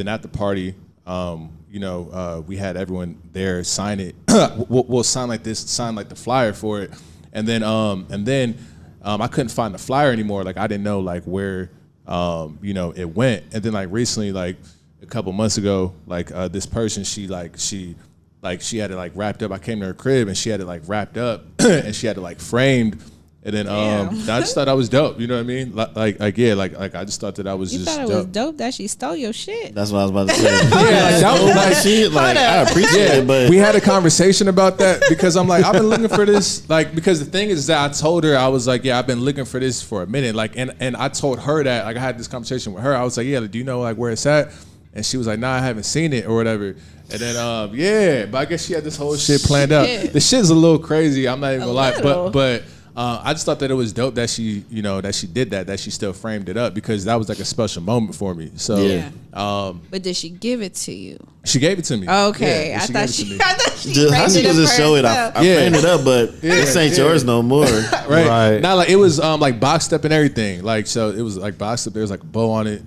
at the party, we had everyone there sign it. we'll sign like the flyer for it, and then I couldn't find the flyer anymore. Like I didn't know like where it went, and then like recently, like a couple months ago, like this person, she had it like wrapped up. I came to her crib and she had it like wrapped up and she had it like framed And then I just thought I was dope. You know what I mean? Like I just thought that I was You just thought it dope. was dope that she stole your shit. That's what I was about to say. That was like shit. Like I appreciate it, but we had a conversation about that because I'm like, I've been looking for this. Like, because the thing is that I told her, I was like, yeah, I've been looking for this for a minute. Like, and I told her that, like, I had this conversation with her. I was like, yeah, do you know like where it's at? And she was like, nah, I haven't seen it or whatever. And then but I guess she had this whole shit planned out. The shit's a little crazy. I'm not even gonna lie, but. I just thought that it was dope that she, that she did that she still framed it up because that was like a special moment for me. So, but did she give it to you? She gave it to me. Okay, Yeah, I thought she Just, how she framed it just show it? I framed it up, but this ain't yours no more. Right. Not like it was like boxed up and everything. Like, so it was like boxed up. There was like a bow on it,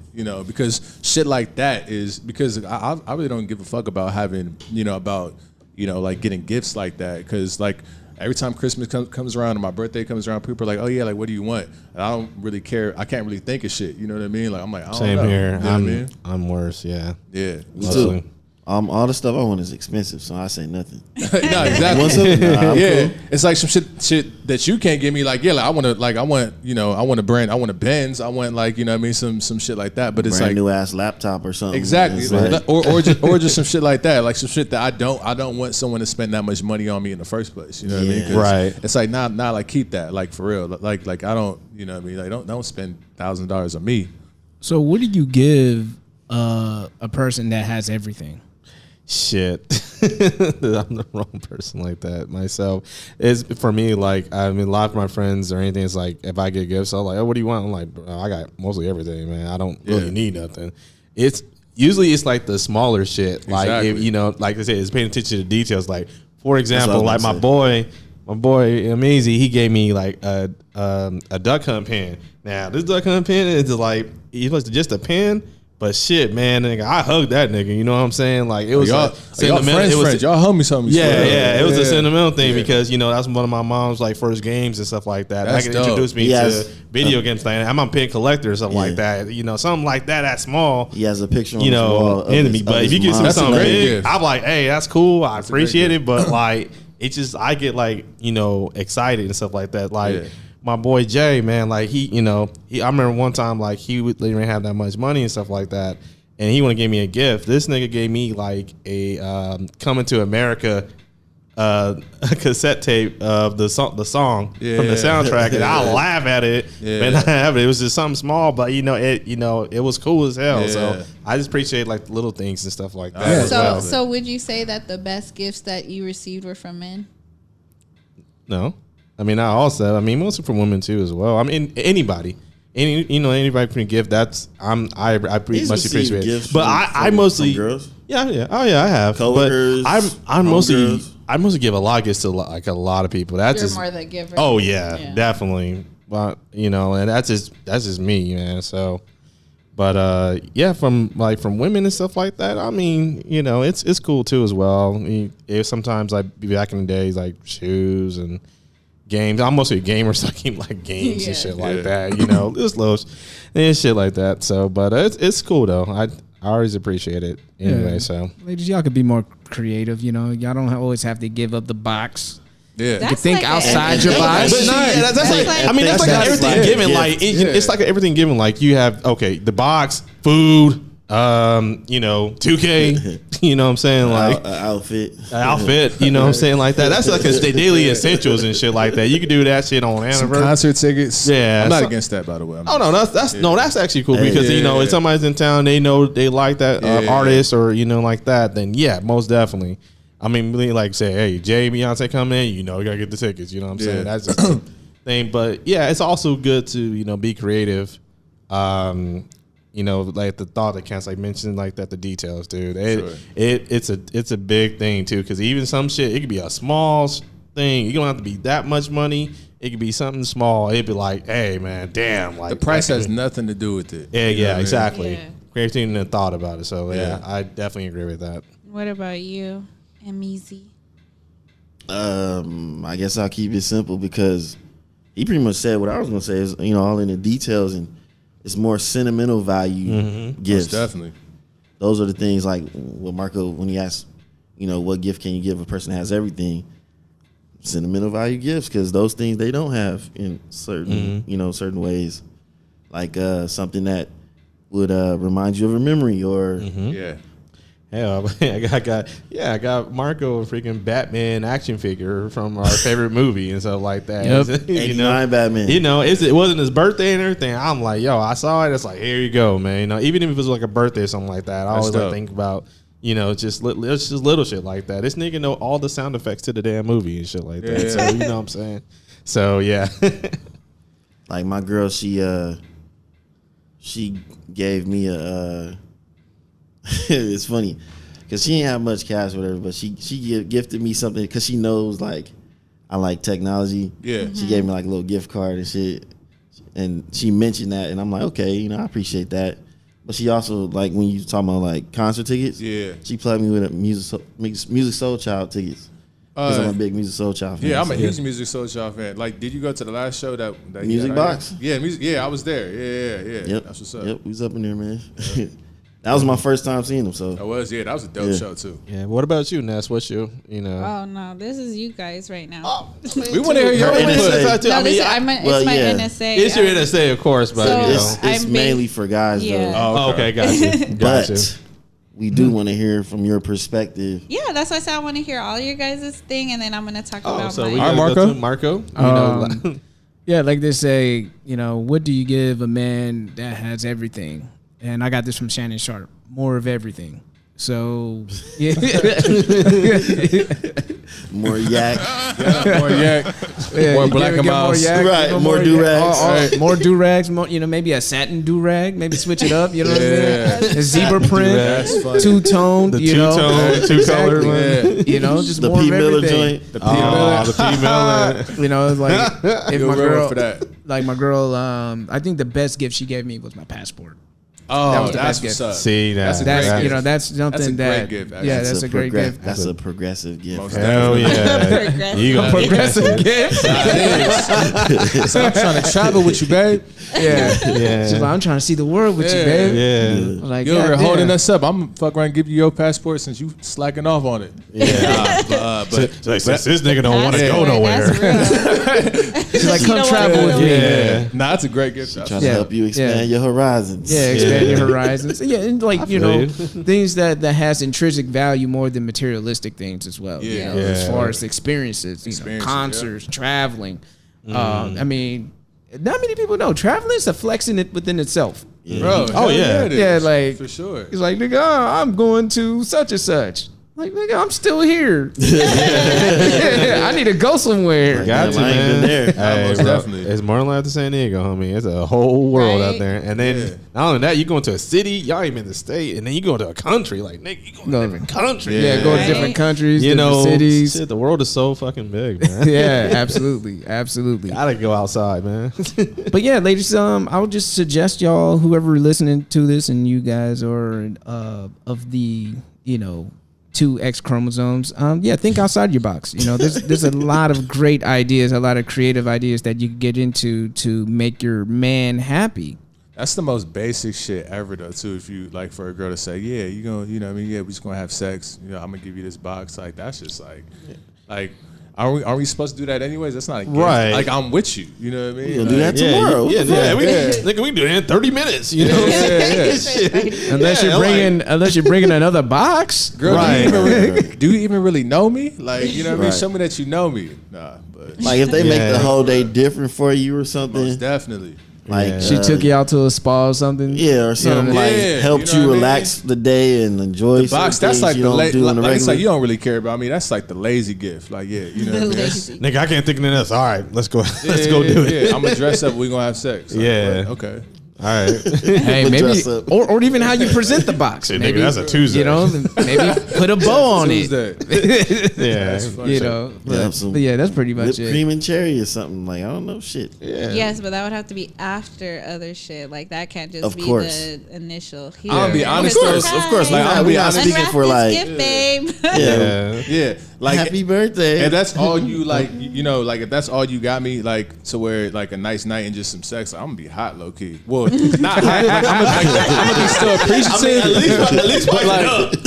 because shit like that is because I really don't give a fuck about having, like getting gifts like that because like. Every time Christmas comes around and my birthday comes around, people are like, "Oh yeah, like what do you want?" And I don't really care. I can't really think of shit. You know what I mean? Like I'm like, I don't know. Same here. You know what I mean? I'm worse. Yeah. Yeah. Me too. All the stuff I want is expensive, so I say nothing. No, exactly. Nah, yeah, cool. It's like some shit that you can't give me. Like, yeah, like I want a brand, I want a Benz, I want like, some shit like that. But it's brand like new ass laptop or something. exactly, Like, or just some shit like that, like some shit that I don't want someone to spend that much money on me in the first place. You know what I mean? 'Cause right. It's like nah, like keep that, like for real, like I don't, you know what I mean? Like don't spend $1,000 on me. So what do you give a person that has everything? Shit. I'm the wrong person like that myself. It's for me, like, I mean, a lot of my friends or anything, it's like, if I get gifts, I'm like, oh, what do you want? I'm like, bro, I got mostly everything, man. I don't really need nothing. It's usually like the smaller shit. Like, Exactly. if, like I said, it's paying attention to the details. Like, for example, like my boy Amazy, he gave me like a duck hunt pen. Now, this duck hunt pen is like, it was just a pen. But shit, man, nigga, I hugged that nigga. You know what I'm saying? Like it was y'all sentimental. friends. Y'all hug me something. It was a sentimental thing because that's one of my mom's like first games and stuff like that. That's That dope. introduced me to video games. Like I'm a pen collector or something like that. Something like that small. he has a picture on his wall of enemy. his, But of if you his get mom. something a great big, gift. I'm like, hey, that's cool. I appreciate great it. But like, it's just I get like excited and stuff like that. Like. Yeah. My boy Jay, man, like he, I remember one time like he didn't have that much money and stuff like that. And he want to give me a gift. This nigga gave me like a Coming to America a cassette tape of the song from the soundtrack, and I laugh at it. Man, I have it. It was just something small, but it was cool as hell. Yeah. So I just appreciate like the little things and stuff like that. As well. So would you say that the best gifts that you received were from men? No, I mean not all said. I mean mostly from women too as well. I mean anybody. Anybody can give. I pretty much appreciate it. But I mostly girls. Yeah. Oh yeah, I have. Coworkers, but I'm mostly homegirls. I mostly give a lot of gifts to like a lot of people. That's You're just more the giver. oh yeah, definitely. But and that's just me, man. So, but from women and stuff like that. I mean, it's cool too as well. I mean, sometimes like back in the days like shoes and games. I'm mostly a gamer, so I keep like games and shit like that. Just little and shit like that. So, but it's cool though. I always appreciate it anyway. Yeah. So, Ladies, y'all could be more creative. Y'all don't always have to give up the box. Yeah, You can think outside your box. But that's like I mean, that's like everything given. Like it's like everything given. Like you have the box, food. 2K, you know what I'm saying? Like outfit, you know what I'm saying? Like that. That's like a daily essentials and shit like that. You can do that shit on some anniversary. concert tickets. Yeah, I'm not against that, by the way. That's actually cool because if somebody's in town, they know they like that artist or like that, then yeah, most definitely. I mean, really like say, hey, Jay, Beyonce come in, you gotta get the tickets. You know what I'm saying? That's just the thing. But yeah, it's also good to be creative. Like the thought that counts, like mentioning like that, the details, dude. It's a big thing too, because even some shit, it could be a small thing. You don't have to be that much money. It could be something small. It'd be like, hey man, damn, like the price has nothing to do with it. Yeah, exactly. Yeah. Creating and thought about it. So yeah, I definitely agree with that. What about you, Amazy? I guess I'll keep it simple because he pretty much said what I was gonna say is all in the details, and it's more sentimental value gifts. Most definitely. Those are the things like what Marco, when he asked, what gift can you give a person that has everything? sentimental value gifts, because those things they don't have in certain certain ways, like something that would remind you of a memory or Hell, I got Marco a freaking Batman action figure from our favorite movie and stuff like that. Yep. 89 Batman. It wasn't his birthday and everything. I'm like, yo, I saw it. It's like, here you go, man. Even if it was like a birthday or something like that, I always think about, just little shit like that. This nigga know all the sound effects to the damn movie and shit like that. So you know what I'm saying? So yeah. Like my girl, she gave me a. It's funny because she didn't have much cash or whatever, but she gifted me something because she knows like I like technology. Yeah, she gave me like a little gift card and shit, and she mentioned that, and I'm like, okay, I appreciate that. But she also, like, when you talking about like concert tickets, she plugged me with a Music Soul Child tickets. Because I'm a big Music Soul Child fan. Yeah, I'm a huge Music Soul Child fan. Like, did you go to the last show that Music Box? Yeah, I was there. Yeah. Yep. That's what's up. Yep, we was up in there, man. Yeah. That was my first time seeing them. So that was a dope show too. Yeah. What about you, Ness? What's your, Oh no, this is you guys right now. We want to hear your input. NSA. No, it's my NSA. It's your NSA, of course, but it's mainly for guys though. Oh, okay, gotcha. But we do want to hear from your perspective. Yeah, that's why I said I want to hear all your guys' thing, and then I'm going to talk about so mine. Marco. Yeah, like they say, what do you give a man that has everything? And I got this from Shannon Sharp. More of everything. So, yeah. More yak. More yak. Yeah, more black and mouse. Right. More do-rags. More do-rags. More, maybe a satin do-rag. Maybe switch it up. You know what I'm saying? A zebra print. Two-tone. The two-tone. Two-color one. Just the more P. of Miller everything. joint. The P. Miller. The P. Miller. It's like, if my girl, for that. like my girl, I think the best gift she gave me was my passport. Oh, that was the that's best what's gift. up. See, that's something that's a great gift. Yeah, that's a great gift. That's a progressive gift. Most Hell yeah. You got progressive gift. So I'm trying to travel with you, babe. Yeah. She's like, I'm trying to see the world with you, babe. Yeah. Like, you're over holding us up. I'm fuck around and give you your passport since you slacking off on it. Yeah. But this nigga don't want to go nowhere. She's like, come travel with me. Yeah. Nah, that's a great gift. Trying to help you expand your horizons. Yeah, expand your horizons. Yeah, and like, things that has intrinsic value more than materialistic things as well. Yeah. As far as experiences, concerts, traveling. I mean, not many people know traveling is a flex in it within itself. Yeah. Bro, yeah, like for sure. It's like, nigga, I'm going to such and such. Like, nigga, I'm still here. I need to go somewhere. Got to, I ain't been there. Hey, most definitely. It's more like the San Diego, homie. It's a whole world out there. And then not only that, you go into a city, y'all ain't in the state, and then you go to a country. Like, nigga, you go to a different country. Yeah, go to different countries, different cities. Shit, the world is so fucking big, man. Yeah, absolutely. Gotta go outside, man. But yeah, ladies, I would just suggest y'all, whoever listening to this, and you guys are of the, 2 X chromosomes. Think outside your box. There's a lot of great ideas, a lot of creative ideas that you can get into to make your man happy. That's the most basic shit ever, though. Too, if you like for a girl to say, "Yeah, you gonna, we just gonna have sex. I'm gonna give you this box." Like that's just like. Are we supposed to do that anyways? That's not a gift. Right. Like I'm with you. You know what I mean? We'll do that tomorrow. Nigga, we do that in 30 minutes. You know? Unless you're bringing another box, girl. Do you even really know me? Like, you know what I mean? Show me that you know me. Nah, but like if they make the whole day different for you or something. Most definitely. Like she took you out to a spa or something. Yeah, or something helped you relax the day and enjoy. The box, that's like it's like you don't really care about me. That's like the lazy gift. Like nigga, I can't think of anything else. All right, let's go. Let's go do it. Yeah, I'm gonna dress up. We're gonna have sex. Like, okay. All right. Hey, maybe, or even how you present the box. Shit, maybe nigga, that's a Tuesday. Maybe put a bow on it. Yeah, that's pretty much it. Cream and cherry or something, like, I don't know, shit. Yeah. Yes, but that would have to be after other shit. Like that can't just be the initial. I'll be honest. Of course. Like, we're not speaking for like. Gift, babe. Yeah. Like, happy birthday. And that's all you like, you know, like if that's all you got me, like to where like a nice night and just some sex, I'm gonna be hot low key. Well, not hot. Like, I'm gonna be still appreciative. I mean, at least but like,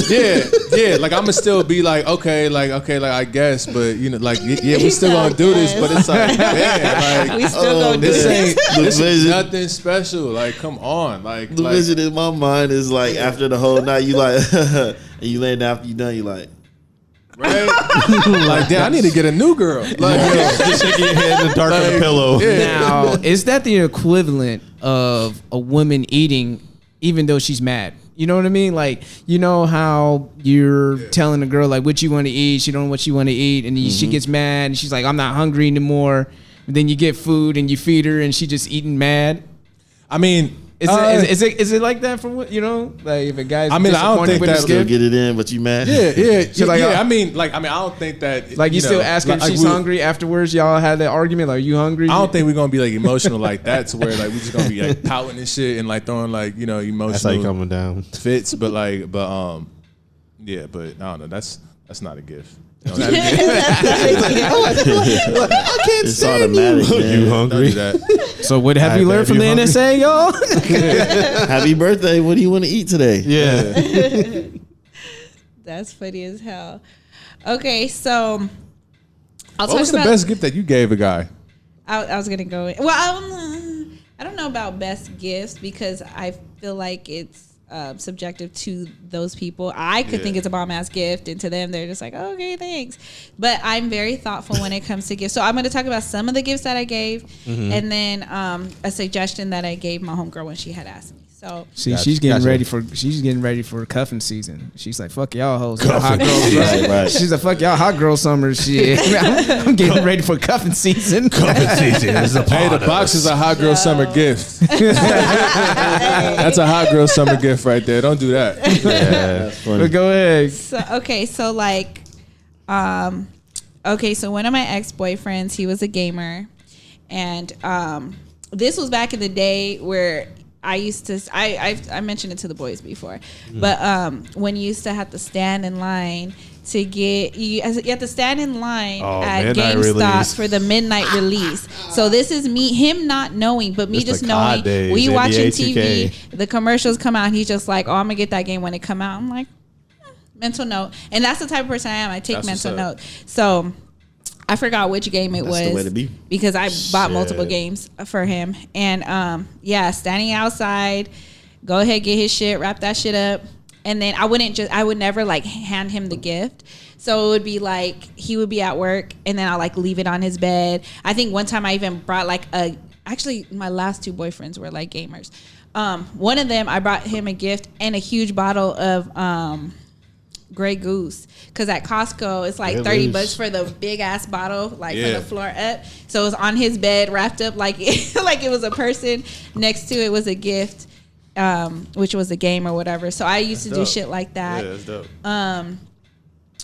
yeah, like I'm gonna still be like, okay, like I guess, but you know, like yeah, we still gonna do this, but it's like, man, like we still gonna do this. This is nothing special. Like, come on, like the vision in my mind is like after the whole night, you like, and you laying down after you done, you like. Right? Like, damn, I need to get a new girl. Like, just shaking your head in the dark on the pillow. Yeah. Now, is that the equivalent of a woman eating even though she's mad? You know what I mean? Like, you know how you're telling a girl like what you want to eat, she don't know what she want to eat, and she gets mad and she's like, I'm not hungry anymore. And then you get food and you feed her and she just eating mad. I mean, is it like that for what, you know, like if a guy's I mean, I don't think that still get it in, but you mad. Yeah. I mean, I don't think that like you still ask her if she's hungry afterwards. Y'all had that argument like, are you hungry? I don't think we're gonna be like emotional like that to where like we just gonna be like pouting and shit and like throwing like, you know, emotional. That's how you coming down fits, but yeah, but I don't know. That's not a gift. I can't it's automatic, man. You hungry? Don't do that. So what have you learned from the NSA, y'all? Happy birthday. What do you want to eat today? Yeah. That's funny as hell. Okay, so what was the best gift that you gave a guy? I was gonna go. Well, I don't know about best gifts because I feel like it's subjective to those people. I could think it's a bomb ass gift, and to them they're just like, oh, okay, thanks. But I'm very thoughtful when it comes to gifts. So I'm going to talk about some of the gifts that I gave, and then a suggestion that I gave my homegirl when she had asked me. So see, she's getting ready for cuffing season. She's like, fuck y'all hoes, hot girls. Right. She's like, fuck y'all hot girl summer shit. I'm getting ready for cuffing season. Cuffing season is upon Hey, the box is a hot girl summer gift. That's a hot girl summer gift right there. Don't do that. Yeah, that's funny. But go ahead. So one of my ex-boyfriends, he was a gamer, and this was back in the day where I used to, I mentioned it to the boys before, but when you used to have to stand in line to get, you have to stand in line at GameStop for the midnight release. So this is him not knowing, but me just knowing. We watching TV, the commercials come out, and he's just like, oh, I'm gonna get that game when it come out. I'm like, mental note. And that's the type of person I am. I take mental note. So I forgot which game it was. That's the way to be. Because I bought multiple games for him. And standing outside, go ahead, get his shit, wrap that shit up. And then I would never like hand him the gift. So it would be like, he would be at work and then I'll like leave it on his bed. I think one time I even brought like actually my last two boyfriends were like gamers. One of them, I brought him a gift and a huge bottle of Grey Goose, because at Costco it's like $30 for the big ass bottle, like from the floor up. So it was on his bed, wrapped up like like it was a person. Next to it was a gift, which was a game or whatever. So I used to do shit like that. Yeah, that's dope.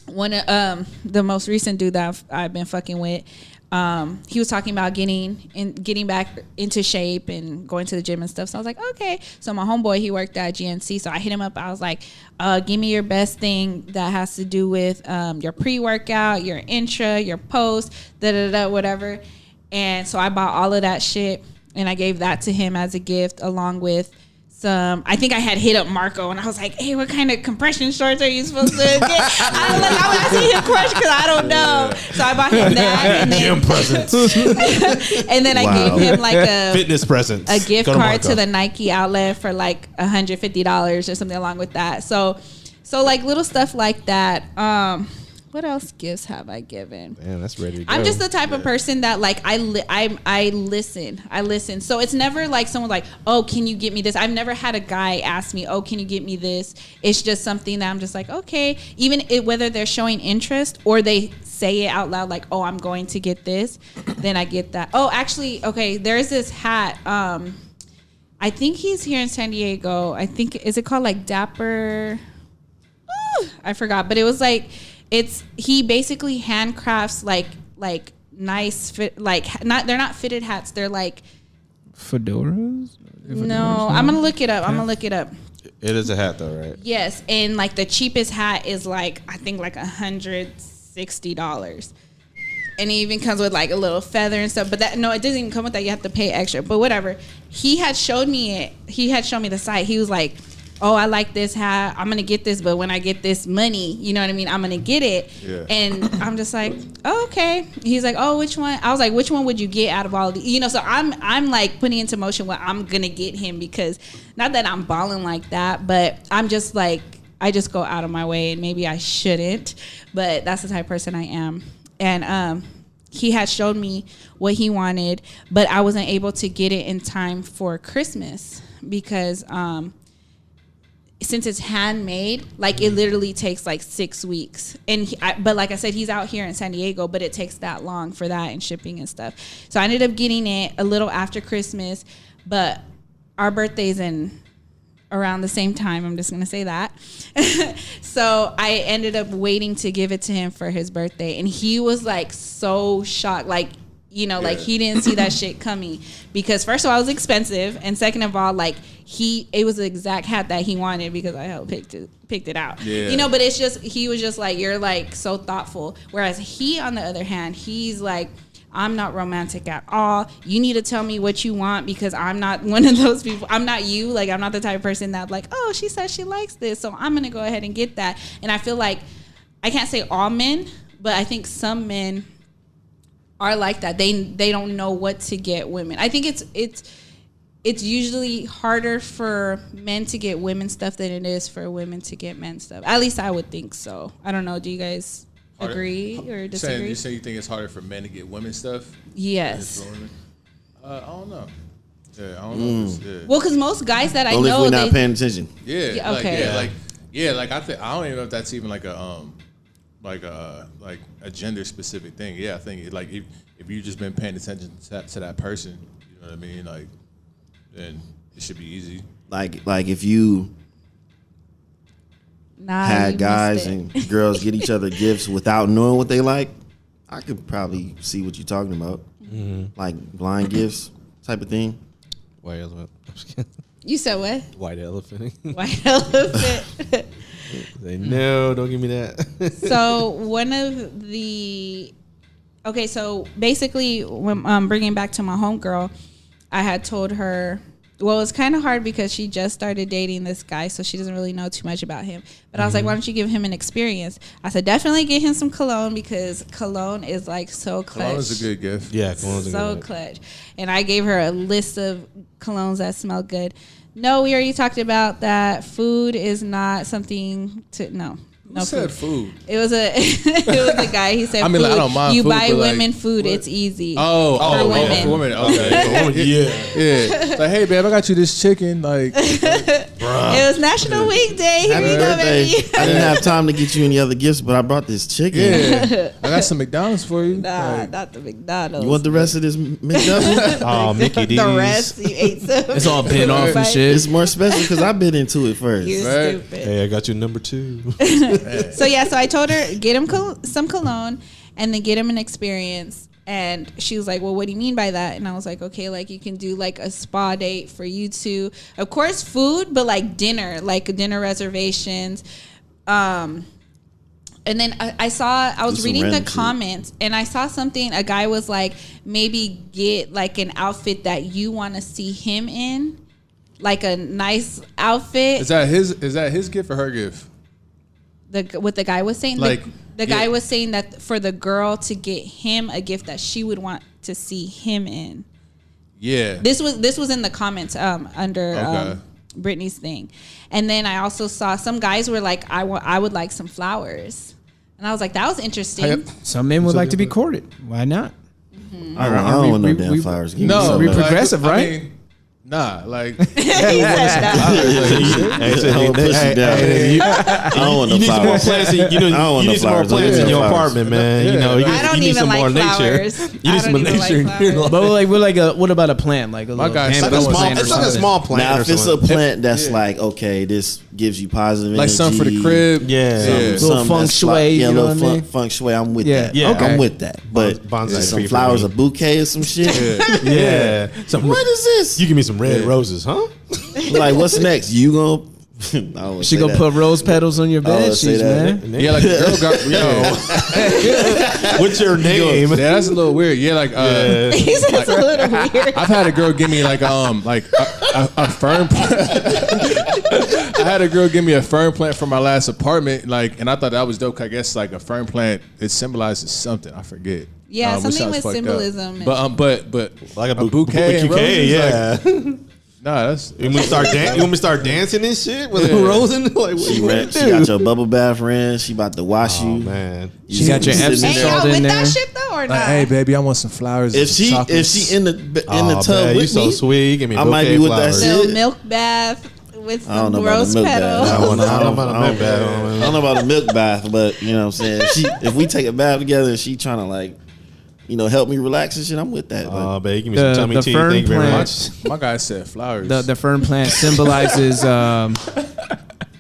One of the most recent dude that I've been fucking with, he was talking about getting back into shape and going to the gym and stuff. So I was like, okay. So my homeboy, he worked at GNC. So I hit him up. I was like, give me your best thing that has to do with your pre-workout, your intra, your post, whatever. And so I bought all of that shit and I gave that to him as a gift, along with I think I had hit up Marco and I was like, hey, what kind of compression shorts are you supposed to get? I was asking him questions because I don't know. So I bought him that. And then, gym presents. And then I gave him like a fitness presents, a gift card to the Nike outlet for like $150 or something along with that. So like little stuff like that. What else gifts have I given? Man, that's ready to go. I'm just the type of person that like I listen. So it's never like someone like, oh, can you get me this? I've never had a guy ask me, oh, can you get me this? It's just something that I'm just like, okay. Even whether they're showing interest or they say it out loud like, oh, I'm going to get this, then I get that. Oh, actually, okay, there's this hat. I think he's here in San Diego. I think, is it called like Dapper? I forgot, but it was like, he basically handcrafts like nice fit, like they're not fitted hats, they're like fedoras. No, I'm gonna look it up. It is a hat though, right? Yes, and like the cheapest hat is like I think like $160 $60. And it even comes with like a little feather and stuff. But it doesn't even come with that. You have to pay extra. But whatever. He had showed me it. He had shown me the site. He was like, oh, I like this hat. I'm going to get this. But when I get this money, you know what I mean? I'm going to get it. Yeah. And I'm just like, oh, okay. He's like, oh, which one? I was like, which one would you get out of all of these? You know, so I'm like putting into motion what I'm going to get him, because not that I'm balling like that, but I'm just like, I just go out of my way, and maybe I shouldn't, but that's the type of person I am. And he had showed me what he wanted, but I wasn't able to get it in time for Christmas because since it's handmade, like it literally takes like 6 weeks. And but like I said, he's out here in San Diego, but it takes that long for that and shipping and stuff. So I ended up getting it a little after Christmas, but our birthday's in around the same time. I'm just going to say that. So I ended up waiting to give it to him for his birthday. And he was like so shocked. Like, you know, like he didn't see that shit coming, because first of all, it was expensive. And second of all, like it was the exact hat that he wanted, because I helped picked it out, you know, but it's just, he was just like, you're like so thoughtful. Whereas he, on the other hand, he's like, I'm not romantic at all. You need to tell me what you want, because I'm not one of those people. I'm not you. Like, I'm not the type of person that like, oh, she says she likes this, so I'm going to go ahead and get that. And I feel like, I can't say all men, but I think some men are like that. They don't know what to get women. I think it's usually harder for men to get women stuff than it is for women to get men stuff. At least I would think so. I don't know. Do you guys agree or disagree? You say you think it's harder for men to get women stuff? Yes. I don't know. Yeah, I don't know. Well, because most guys that I know, only if we're not paying attention. Yeah. Okay. Like I don't even know if that's even like a gender specific thing. Yeah, I think like if you've just been paying attention to that person, you know what I mean, like, then it should be easy. Like if you had guys and girls get each other gifts without knowing what they like, I could probably see what you're talking about. Mm-hmm. Like blind gifts type of thing. White elephant. You said what? White elephant. White elephant. Say no, don't give me that. So so basically, when bringing back to my homegirl, I had told her, well, it's kind of hard because she just started dating this guy, so she doesn't really know too much about him. But I was like, why don't you give him an experience? I said, definitely get him some cologne, because cologne is like so clutch. Cologne is a good gift. Yeah, cologne's so good clutch. And I gave her a list of colognes that smell good. No, we already talked about that. Food is not something to Who said food? It was a guy. He said, I mean, food. I don't mind you food, buy women like, food. What? It's easy. For women. Okay. Yeah. Like, hey, babe, I got you this chicken. Like, it was National Weekday. Here we go, baby. I didn't have time to get you any other gifts, but I brought this chicken. Yeah. I got some McDonald's for you. Nah, not the McDonald's. You want the rest of this McDonald's? Oh, Mickey D's. The rest, you ate some. It's all bit off and shit. It's more special because I bit into it first. You're stupid. Hey, I got you number 2. So I told her, get him some cologne and then get him an experience. And she was like, well, what do you mean by that? And I was like, okay, like you can do like a spa date for you two. Of course, food, but like dinner reservations. And then I was reading the comments and I saw something. A guy was like, maybe get like an outfit that you want to see him in, like a nice outfit. Is that his gift or her gift? What the guy was saying, like the guy was saying that for the girl to get him a gift that she would want to see him in. Yeah, this was in the comments under Brittany's thing, and then I also saw some guys were like, I would like some flowers, and I was like, that was interesting. Some men would like to be courted. Why not? Mm-hmm. I don't want no damn flowers. No, we progressive, right? I mean, nah, like he said that. I don't want no flowers. You need some more plants in your apartment, man. You know, I need some more nature. You need some more nature in your life. But what about a plant? Like my guy, it's like a small plant. Now, if it's a plant that's like, okay, this gives you positive energy, like something for the crib, little feng shui, you know what I mean? Feng shui, I'm with that. Yeah, okay. I'm with that. But some flowers, a bouquet or some shit. Yeah. What is this? You give me some red roses, huh? Like, what's next? You gonna She gonna put rose petals on your bed sheets, man. Yeah, like the girl got What's your name? Yeah, that's a little weird. Yeah, like He says it's a little weird. I've had a girl give me like a fern. I had a girl give me a fern plant from my last apartment, like, and I thought that was dope. I guess like a fern plant, it symbolizes something. I forget. Yeah, which something sounds with fucked symbolism. But Like a bouquet, and roses, yeah. Like, nah, that's You want me to start dancing and shit with rose in? Like, what She you got your bubble bath rinse. She about to wash Oh you. man. She got your Epsom Hey, y'all salt with in there. that shit though or like, not? hey baby, I want some flowers. If and some she chocolates. in the tub man, with you so me, sweet. Give me a I might bouquet be with of that flowers. shit. Little milk bath with I don't know some about rose the milk petals. bath. I don't know about a milk bath. I don't know about a milk bath, but you know what I'm saying. If we take a bath together, and she trying to like, help me relax and shit, I'm with that. Oh, babe, give me some tummy the tea. fern Thank you very plant- much. My guy said flowers. The fern plant symbolizes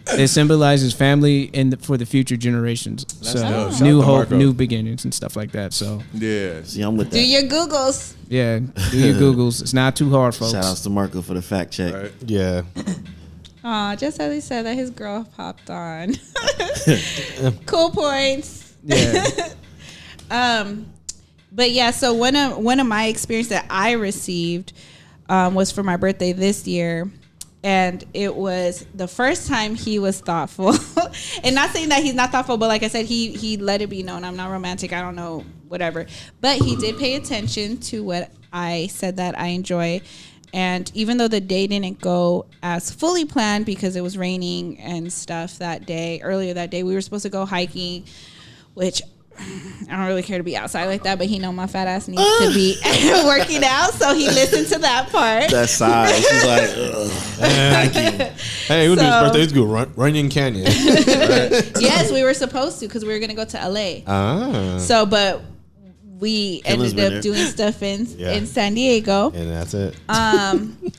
it symbolizes family for the future generations. So dope. Shout new out to hope, Marco. new beginnings, and stuff like that. So yeah. See, I'm with Do that. your Googles. yeah, do your Googles. It's not too hard, folks. Shout outs to Marco for the fact check. Right. Yeah. Aw, just as he said that his girl popped on. Cool points. Yeah. But yeah, so one of my experiences that I received was for my birthday this year. And it was the first time he was thoughtful. And not saying that he's not thoughtful, but like I said, he let it be known. I'm not romantic. I don't know, whatever. But he did pay attention to what I said that I enjoy. And even though the day didn't go as fully planned because it was raining and stuff earlier that day, we were supposed to go hiking, which I don't really care to be outside like that, but he know my fat ass needs to be working out, so he listened to that part. That side, she's like, Hey, we'll do his So- birthday. Let's go Runyon Canyon. Yes, we were supposed to because we were gonna go to LA. Ah. So, but we Killen's ended been up there. doing stuff in Yeah. San Diego. And that's it.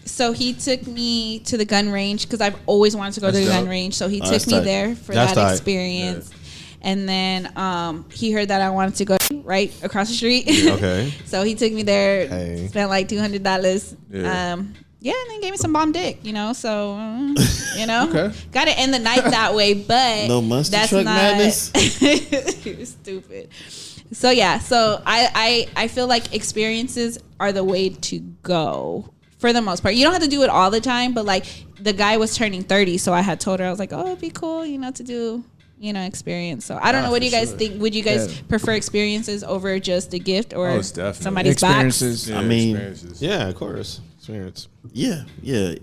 So he took me to the gun range because I've always wanted to go to the gun range. So he took that's me tight. there for That's that tight. experience. And then he heard that I wanted to go right across the street. Okay. So he took me there, Hey. spent like $200. Yeah. And then gave me some bomb dick, So, Okay. got to end the night that way. But No monster that's truck not madness? You're stupid. So yeah, so I feel like experiences are the way to go for the most part. You don't have to do it all the time, but like the guy was turning 30, so I had told her, I was like, oh, it'd be cool, to do. Experience. So I don't know. What do you guys think? Would you guys prefer experiences over just a gift or Most definitely. somebody's box? Experiences. Yeah, I mean, experiences. Yeah, of course. Experience. yeah.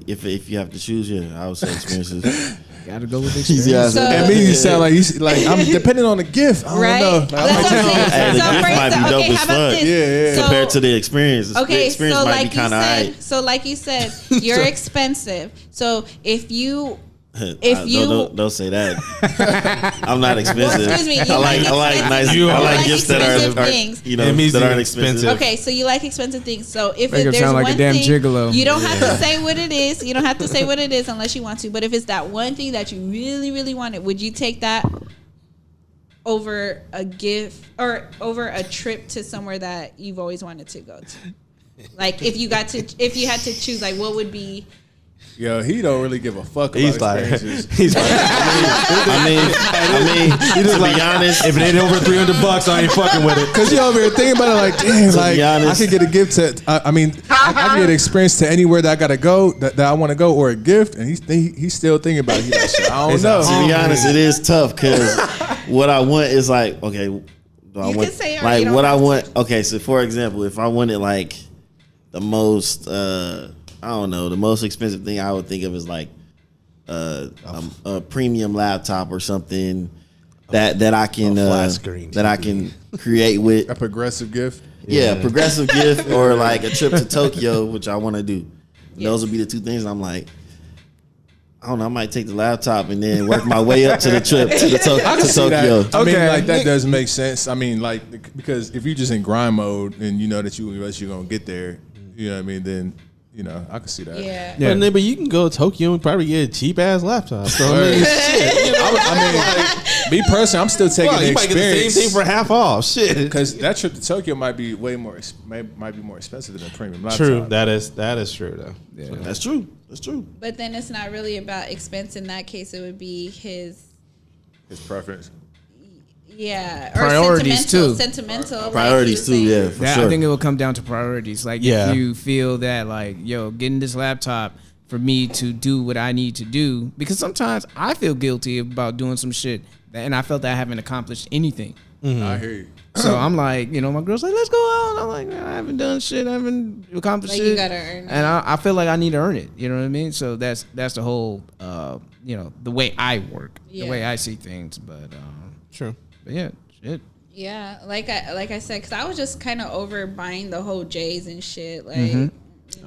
If you have to choose, I would say experiences. Gotta go with Easy experience. ass. So- And me, you sound like I'm depending on the gift. I don't Right? know. That's what I'm saying. Hey, the So gift for might be instance- dope okay, as how about fuck. this? Yeah. So- Compared to the experience. The Okay, experience so might like be you kind of said, alright. so like you said, you're expensive. So if you Don't say that. I'm not expensive. Excuse me, you I like expensive- nice. you I like like gifts that expensive are things. It means that you're aren't expensive. expensive. Okay, so you like expensive things. So if Make her there's sound like a one damn thing, gigolo. you don't have to say what it is. You don't have to say what it is unless you want to. But if it's that one thing that you really, really wanted, would you take that over a gift or over a trip to somewhere that you've always wanted to go to? Like if you had to choose, like what would be? Yo, he don't really give a fuck about He's like, experiences. I mean, to be honest, if it ain't over $300, I ain't fucking with it. Cause you over here thinking about it like, damn, To like be I honest. could get a gift to. I can get an experience to anywhere that I gotta go, that I want to go, or a gift, and he's still thinking about it. He's like, shit, I don't know. to be honest, it is tough because what I want is like, okay, do I You want can say it or like you don't what I have want? Okay, so for example, if I wanted like the most, I don't know, the most expensive thing I would think of is like a premium laptop or something that I can flat screen that I can create with. A progressive gift. Yeah, progressive gift or like a trip to Tokyo, which I want to do. Those would be the two things. And I'm like, I don't know. I might take the laptop and then work my way up to the trip to Tokyo. I mean, Okay. like that does make sense. I mean, like because if you're just in grind mode and you know that you're gonna get there, you know what I mean, then I can see that. Yeah. Yeah. But you can go to Tokyo and probably get a cheap ass laptop. So I mean, shit. I mean, me personally, I'm still taking Well, the you might get the same experience thing for half off. Shit. because that trip to Tokyo might be way more might be more expensive than a premium laptop. True. That is true though. Yeah. That's true. That's true. But then it's not really about expense. In that case, it would be his preference. Yeah, priorities or sentimental priorities too. Yeah, for sure. I think it will come down to priorities. Like if you feel that like, yo, getting this laptop for me to do what I need to do, because sometimes I feel guilty about doing some shit and I felt that I haven't accomplished anything. I hear you. So I'm like, my girl's like, let's go out. I'm like, I haven't done shit. I haven't accomplished shit. You gotta earn it. And I feel like I need to earn it. You know what I mean? So that's the whole, the way I work, the way I see things. But true. But yeah, shit. Yeah, like I said, because I was just kind of over buying the whole J's and shit. Like,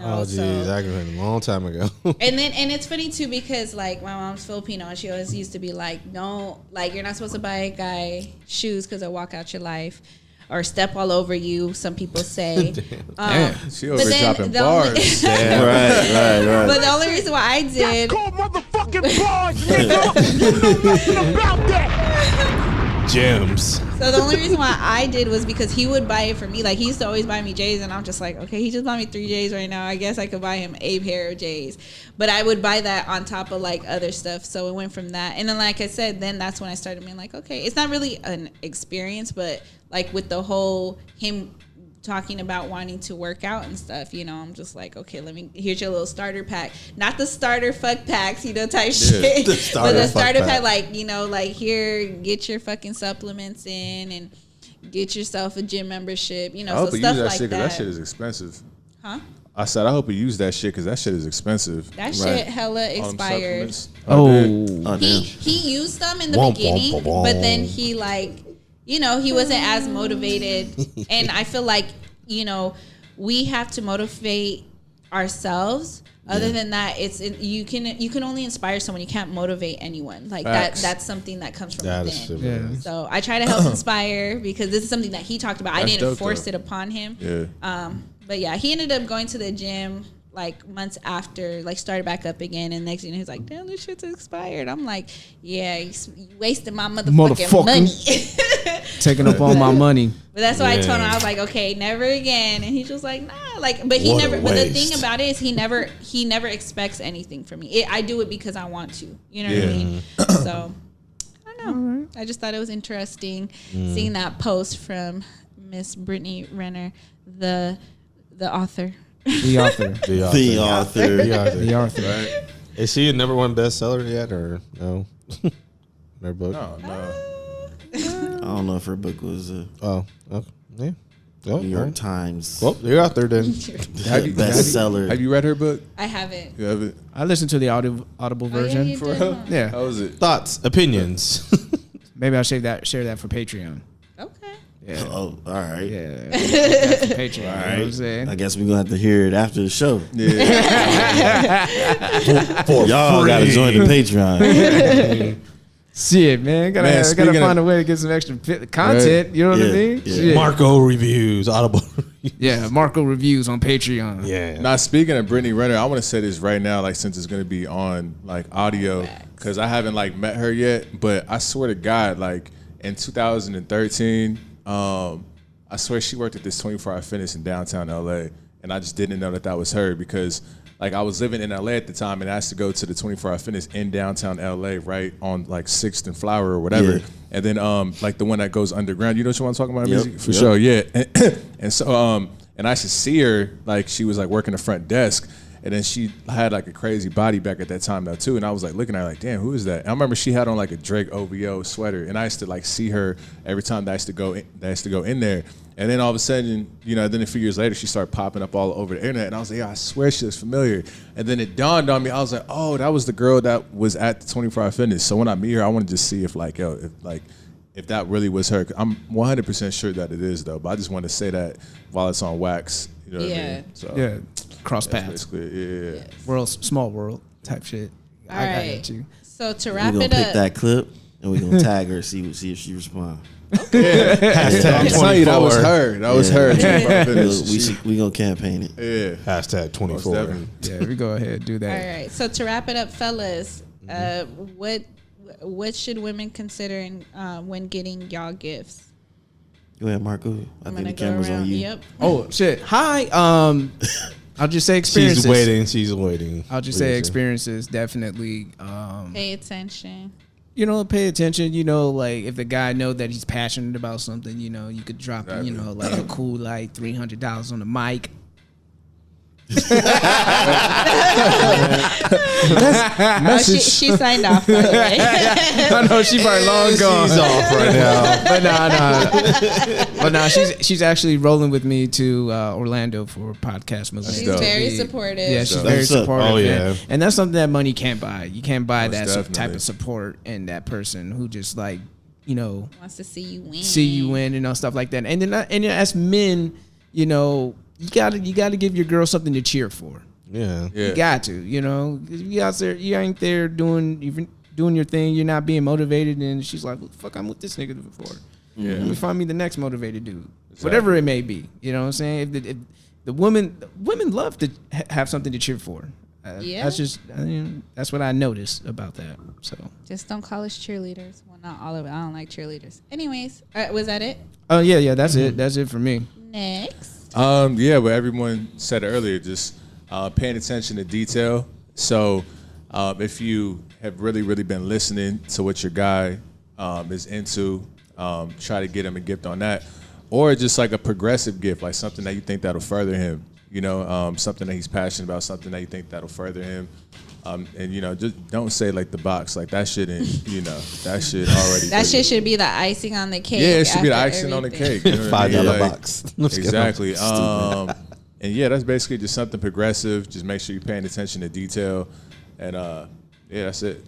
oh, geez, that was a long time ago. and it's funny too because like my mom's Filipino and she always used to be like, no, like you're not supposed to buy a guy shoes because they'll walk out your life or step all over you. Some people say. Damn, she over dropping bars. Right. But the only reason why I did. That's called motherfucking bars, nigga. You know nothing about that. Gems. So the only reason why I did was because he would buy it for me. Like he used to always buy me J's, and I'm just like, okay, he just bought me 3 J's right now. I guess I could buy him a pair of J's. But I would buy that on top of like other stuff. So it went from that, and then like I said, then that's when I started being like, okay, it's not really an experience, but like with the whole him talking about wanting to work out and stuff, I'm just like, okay, here's your little starter pack, not the starter fuck packs, type shit, but the starter pack, like, like here, get your fucking supplements in and get yourself a gym membership, I hope so you stuff use that like shit because that. that shit is expensive. Huh? I said I hope you use that shit because that shit is expensive. That shit hella expired. He used them in the beginning, but then he like, he wasn't as motivated. And I feel like, we have to motivate ourselves. Other than that, you can only inspire someone. You can't motivate anyone. Like that's something that comes from within. So I try to help inspire because this is something that he talked about. I didn't force it upon him. Yeah. But yeah, he ended up going to the gym like months after, like started back up again, and next thing he's like, damn, this shit's expired. I'm like, yeah, you wasting my motherfucking money. Taking up all my money. But that's why I told him, I was like, okay, never again. And he's just like, nah, like, but he What never, a but the waste. thing about it is he never expects anything from me. I do it because I want to, you know what I mean? So I don't know. I just thought it was interesting seeing that post from Miss Brittany Renner, the author. The author. The author. Right? Is she a number one bestseller yet, or no? Her book? No. I don't know if her book was a Yeah. Oh, New York Times Well, you're out there then. bestseller. Have you read her book? I haven't. You have it? I listened to the audible version. you For did, real? huh? Yeah. How was it? Thoughts, opinions. Maybe I'll share that for Patreon. Okay. Yeah. Oh, all right. Yeah. That's for Patreon. You know what I'm I saying? guess we're gonna have to hear it after the show. Yeah. Y'all gotta join the Patreon. Shit, man. Gotta find a way to get some extra content. You know what I mean? Yeah. Shit. Marco reviews, Audible. Yeah, Marco reviews on Patreon. Yeah. Now, speaking of Brittany Renner, I want to say this right now, like since it's going to be on like audio, because I haven't like met her yet, but I swear to God, like in 2013, I swear she worked at this 24-hour fitness in downtown LA, and I just didn't know that was her because like I was living in LA at the time and I used to go to the 24-hour fitness in downtown LA, right on like 6th and Flower or whatever. Yeah. And then like the one that goes underground. You know what I'm talking about? Yep, Music? For yep. sure, yeah. And so and I should see her like she was like working the front desk. And then she had like a crazy body back at that time though too. And I was like looking at her like, damn, who is that? And I remember she had on like a Drake OVO sweater. And I used to like see her every time that I used to go in there. And then all of a sudden, then a few years later, she started popping up all over the internet. And I was like, yeah, I swear she looks familiar. And then it dawned on me, I was like, oh, that was the girl that was at the 24-hour fitness. So when I meet her, I want to just see if like, if that really was her. I'm 100% sure that it is though. But I just want to say that while it's on wax. You know what I mean? So Yeah. Cross paths. basically, yeah. World, small world type shit. All I right. got you. So to We're wrap gonna it pick up, that clip and we're gonna tag her, see if she responds. Hashtag I'm telling you, that was her. That was her. We gonna campaign it. Yeah. Hashtag 24. definitely. Yeah, we go ahead do all that. right. So to wrap it up, fellas, what should women consider when getting y'all gifts? Go ahead, Marco. I I'm think gonna the go camera's around. on you. Yep. Oh shit! Hi. I'll just say experiences. She's waiting. I'll just say experiences definitely. Pay attention. Pay attention. Like if the guy know that he's passionate about something, you could drop, like a cool like $300 on the mic. She signed off, by the way. I know she probably long gone. She's off right now. But no, she's actually rolling with me to Orlando for a podcast movie. She's very supportive. Yeah, she's very supportive. Oh yeah, and that's something that money can't buy. You can't buy Most that definitely. type of support and that person who just like wants to see you win, stuff like that. And then as men, you gotta give your girl something to cheer for. Yeah. You got to, you out there, you ain't there doing your thing. You're not being motivated, and she's like, "What the fuck, I'm with this nigga for." Yeah. Let me find me the next motivated dude, whatever it may be. You know what I'm saying? If the women love to have something to cheer for. That's just that's what I noticed about that. So just don't call us cheerleaders. Well, not all of it. I don't like cheerleaders. Anyways, was that it? Oh yeah, that's it. That's it for me. Next. But everyone said earlier, just paying attention to detail. So if you have really, really been listening to what your guy is into, try to get him a gift on that. Or just like a progressive gift, like something that you think that'll further him. Something that he's passionate about, something that you think that'll further him. And just don't say like the box, like that shouldn't, that should already. That shit should be the icing on the cake. Yeah, it should be the icing on the cake. You know what I mean? $5 box. Exactly. And that's basically just something progressive. Just make sure you're paying attention to detail, and that's it.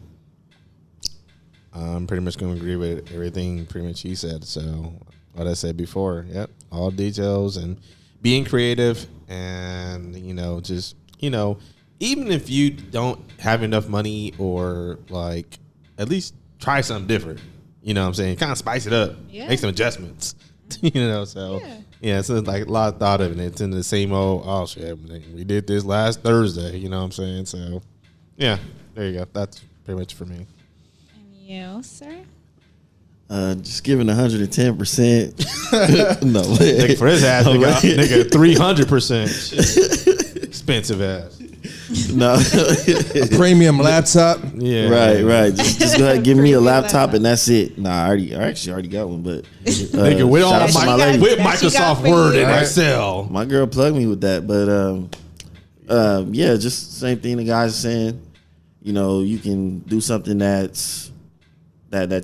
I'm pretty much going to agree with everything pretty much he said. So what I said before, all details and being creative, and just even if you don't have enough money, or like at least try something different. You know what I'm saying? Kind of spice it up, make some adjustments. So it's like a lot of thought of it. It's in the same old, oh shit, we did this last Thursday. You know what I'm saying? So there you go. That's pretty much for me. And you, sir? Just giving 110%. No, nigga, for his ass, nigga 300%. Expensive ass. No, a premium laptop. Yeah, right. Just go ahead and give me a laptop and that's it. Nah, I actually already got one, but nigga, with all with Microsoft Word and Excel. My girl plugged me with that, but just same thing the guys are saying. You can do something that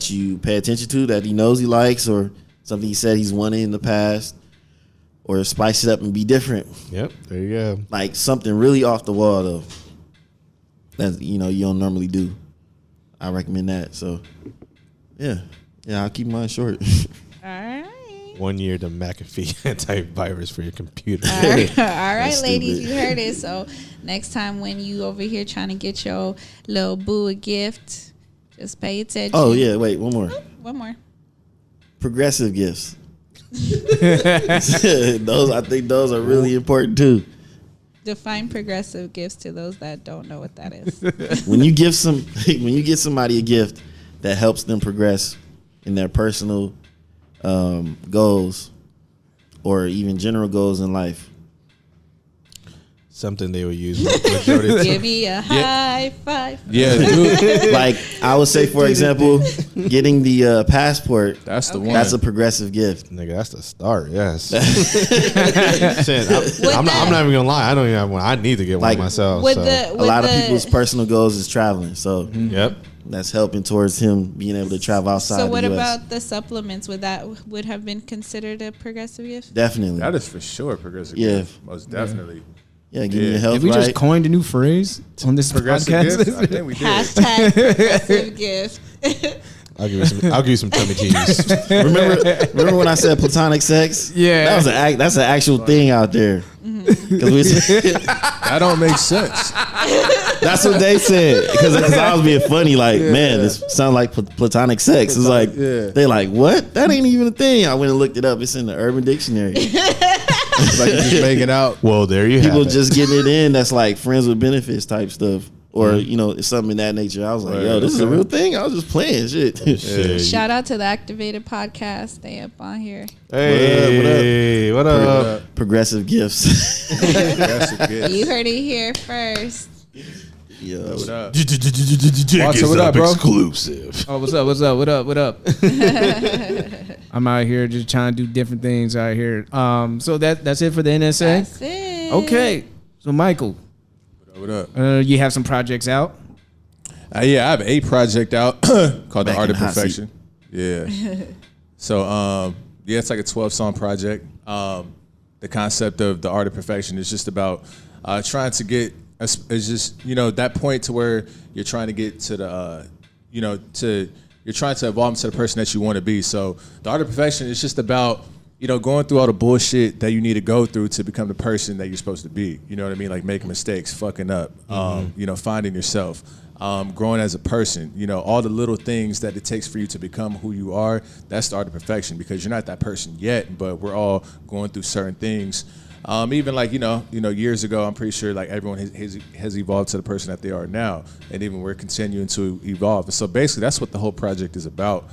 you pay attention to, that he knows he likes, or something he said he's wanted in the past, or spice it up and be different. Yep, there you go. Like something really off the wall though, that you don't normally do. I recommend that. So I'll keep mine short. All right. 1 year to McAfee antivirus for your computer. All right, ladies, you heard it. So next time when you over here trying to get your little boo a gift, just pay attention. Oh yeah, wait, one more. One more. Progressive gifts. I think those are really important too. Define progressive gifts to those that don't know what that is. When you give somebody a gift that helps them progress in their personal goals, or even general goals in life. Something they would use. Give me a high five. Yeah, dude. Like I would say, for example, getting the passport. That's the one. That's a progressive gift. Nigga, that's the start. Yes. Shit, I'm not even gonna lie. I don't even have one. I need to get one myself. A lot of people's personal goals is traveling. So yep. That's helping towards him being able to travel outside. So what the US. about the supplements? Would have been considered a progressive gift? Definitely. That is for sure progressive Yeah. gift. Most definitely. Yeah, give me your health. Did we right. just coined a new phrase on this Progressive podcast? gift? I think we did. Hashtag progressive gift. I'll give you some tummy teas. Remember when I said platonic sex? Yeah. That's an actual thing out there. That don't make sense. That's what they said, because I was being funny. Like, man, this sounds like platonic sex. It's like they like, what? That ain't even a thing. I went and looked it up. It's in the Urban Dictionary. It's like you just making out. Well, there you have it. People just getting it in. That's like friends with benefits type stuff, or it's something in that nature. I was like, yo, this is a real thing. I was just playing shit. Shout out to the Activated Podcast. They up on here. Hey, what up? Progressive gifts. You heard it here first. Yo, what up? What up, bro? Exclusive. Oh, what's up? What up? I'm out here just trying to do different things out here. So that's it for the NSA. That's it. Okay. So Michael, What up? you have some projects out. Yeah, I have a project out called The Back Art in of the hot Perfection. Yeah. So it's like a 12-song project. The concept of The Art of Perfection is just about trying to get. It's just that point to where you're trying to get to the you're trying to evolve into the person that you want to be. So The Art of Perfection is just about going through all the bullshit that you need to go through to become the person that you're supposed to be. You know what I mean? Like making mistakes, fucking up, finding yourself, growing as a person. All the little things that it takes for you to become who you are. That's The Art of Perfection, because you're not that person yet, but we're all going through certain things. Even like years ago, I'm pretty sure like everyone has evolved to the person that they are now, and even we're continuing to evolve. And so basically, that's what the whole project is about.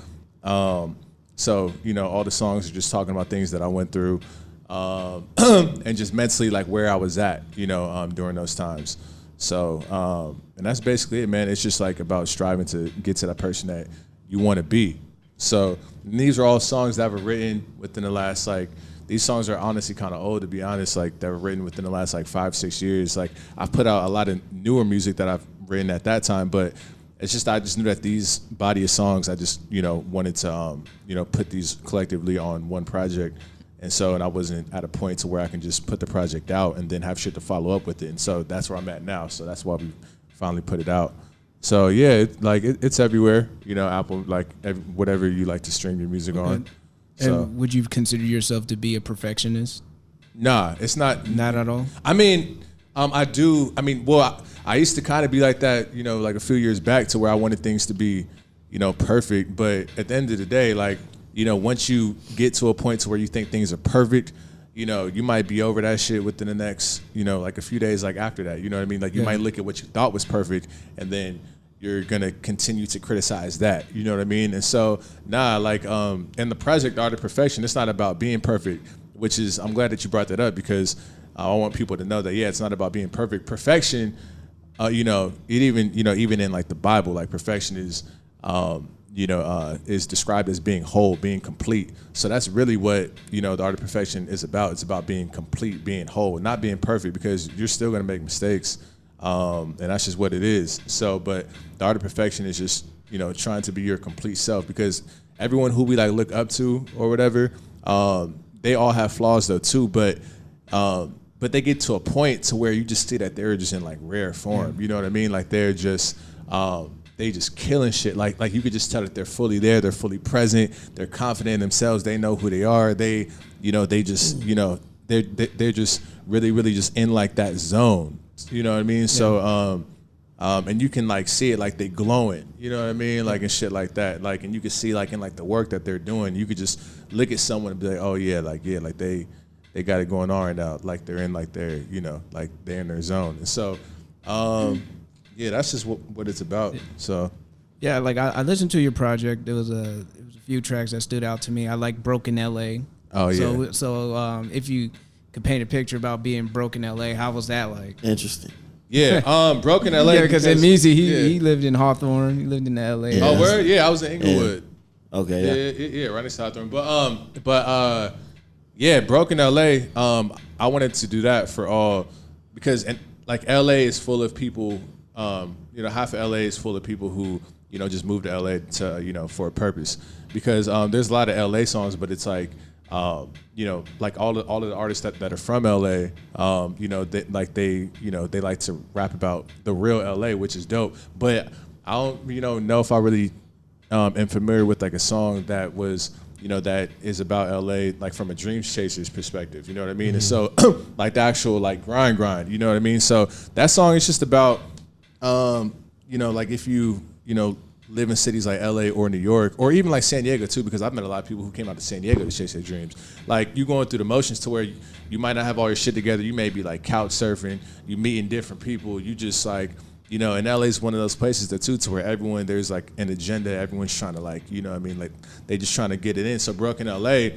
So all the songs are just talking about things that I went through, and just mentally like where I was at, during those times. So and that's basically it, man. It's just like about striving to get to that person that you want to be. So these are all songs that were written within the last these songs are honestly kind of old, to be honest, like that were written within the last 5-6 years. Like I've put out a lot of newer music that I've written at that time, but it's just I just knew that these body of songs I just wanted to put these collectively on one project. And I wasn't at a point to where I can just put the project out and then have shit to follow up with it. And so that's where I'm at now. So that's why we finally put it out. So yeah, it's everywhere, Apple, whatever you like to stream your music on. So. And would you consider yourself to be a perfectionist? Nah, it's not. Not at all? I mean, I do. I mean, I used to kind of be like that, like a few years back, to where I wanted things to be, perfect. But at the end of the day, once you get to a point to where you think things are perfect, you might be over that shit within the next, a few days, after that. You know what I mean? You might look at what you thought was perfect, and then you're gonna continue to criticize that. You know what I mean? And so, in the project Art of Perfection, it's not about being perfect, which is, I'm glad that you brought that up, because I want people to know that, it's not about being perfect. Perfection, it even in the Bible, perfection is, is described as being whole, being complete. So that's really what, the Art of Perfection is about. It's about being complete, being whole, not being perfect, because you're still gonna make mistakes. And that's just what it is. So, but The Art of Perfection is just, trying to be your complete self, because everyone who we look up to or whatever, they all have flaws though too, but they get to a point to where you just see that they're just in rare form. You know what I mean? They're just, they just killing shit. Like you could just tell that they're fully there, they're fully present, they're confident in themselves, they know who they are, they just, they're just really, really just in that zone. You know what I mean? Yeah. So, and you can see it they glowing. You know what I mean? And shit like that. And you can see in the work that they're doing. You could just look at someone and be like, oh yeah, they got it going on right now. They're in they're they're in their zone. And so, yeah, that's just what it's about. So, yeah, I listened to your project. There was a few tracks that stood out to me. I like Broken LA. Oh yeah. So if you could paint a picture about being broke in LA, how was that like? Interesting. Yeah, broken LA. Yeah, because in Measy, he lived in Hawthorne. He lived in LA. Yeah. Oh, word? Yeah, I was in Inglewood. Yeah. Okay. Yeah, right next to Hawthorne. But yeah, broken LA. I wanted to do that for all, because LA is full of people. Half of LA is full of people who just moved to LA to for a purpose. Because there's a lot of LA songs, but it's all of the artists that are from LA, they like to rap about the real LA, which is dope. But I don't, know if I really am familiar with a song that was, that is about LA, if from a dream chaser's perspective. You know what I mean? Mm-hmm. And so, the actual grind. You know what I mean? So that song is just about, if you live in cities like LA or New York, or even San Diego too, because I've met a lot of people who came out to San Diego to chase their dreams. You going through the motions to where you might not have all your shit together. You may be couch surfing, you meeting different people. You just you know, and LA is one of those places that too, to where everyone, there's like an agenda. Everyone's trying to like, you know what I mean? Like they just trying to get it in. So Broken LA,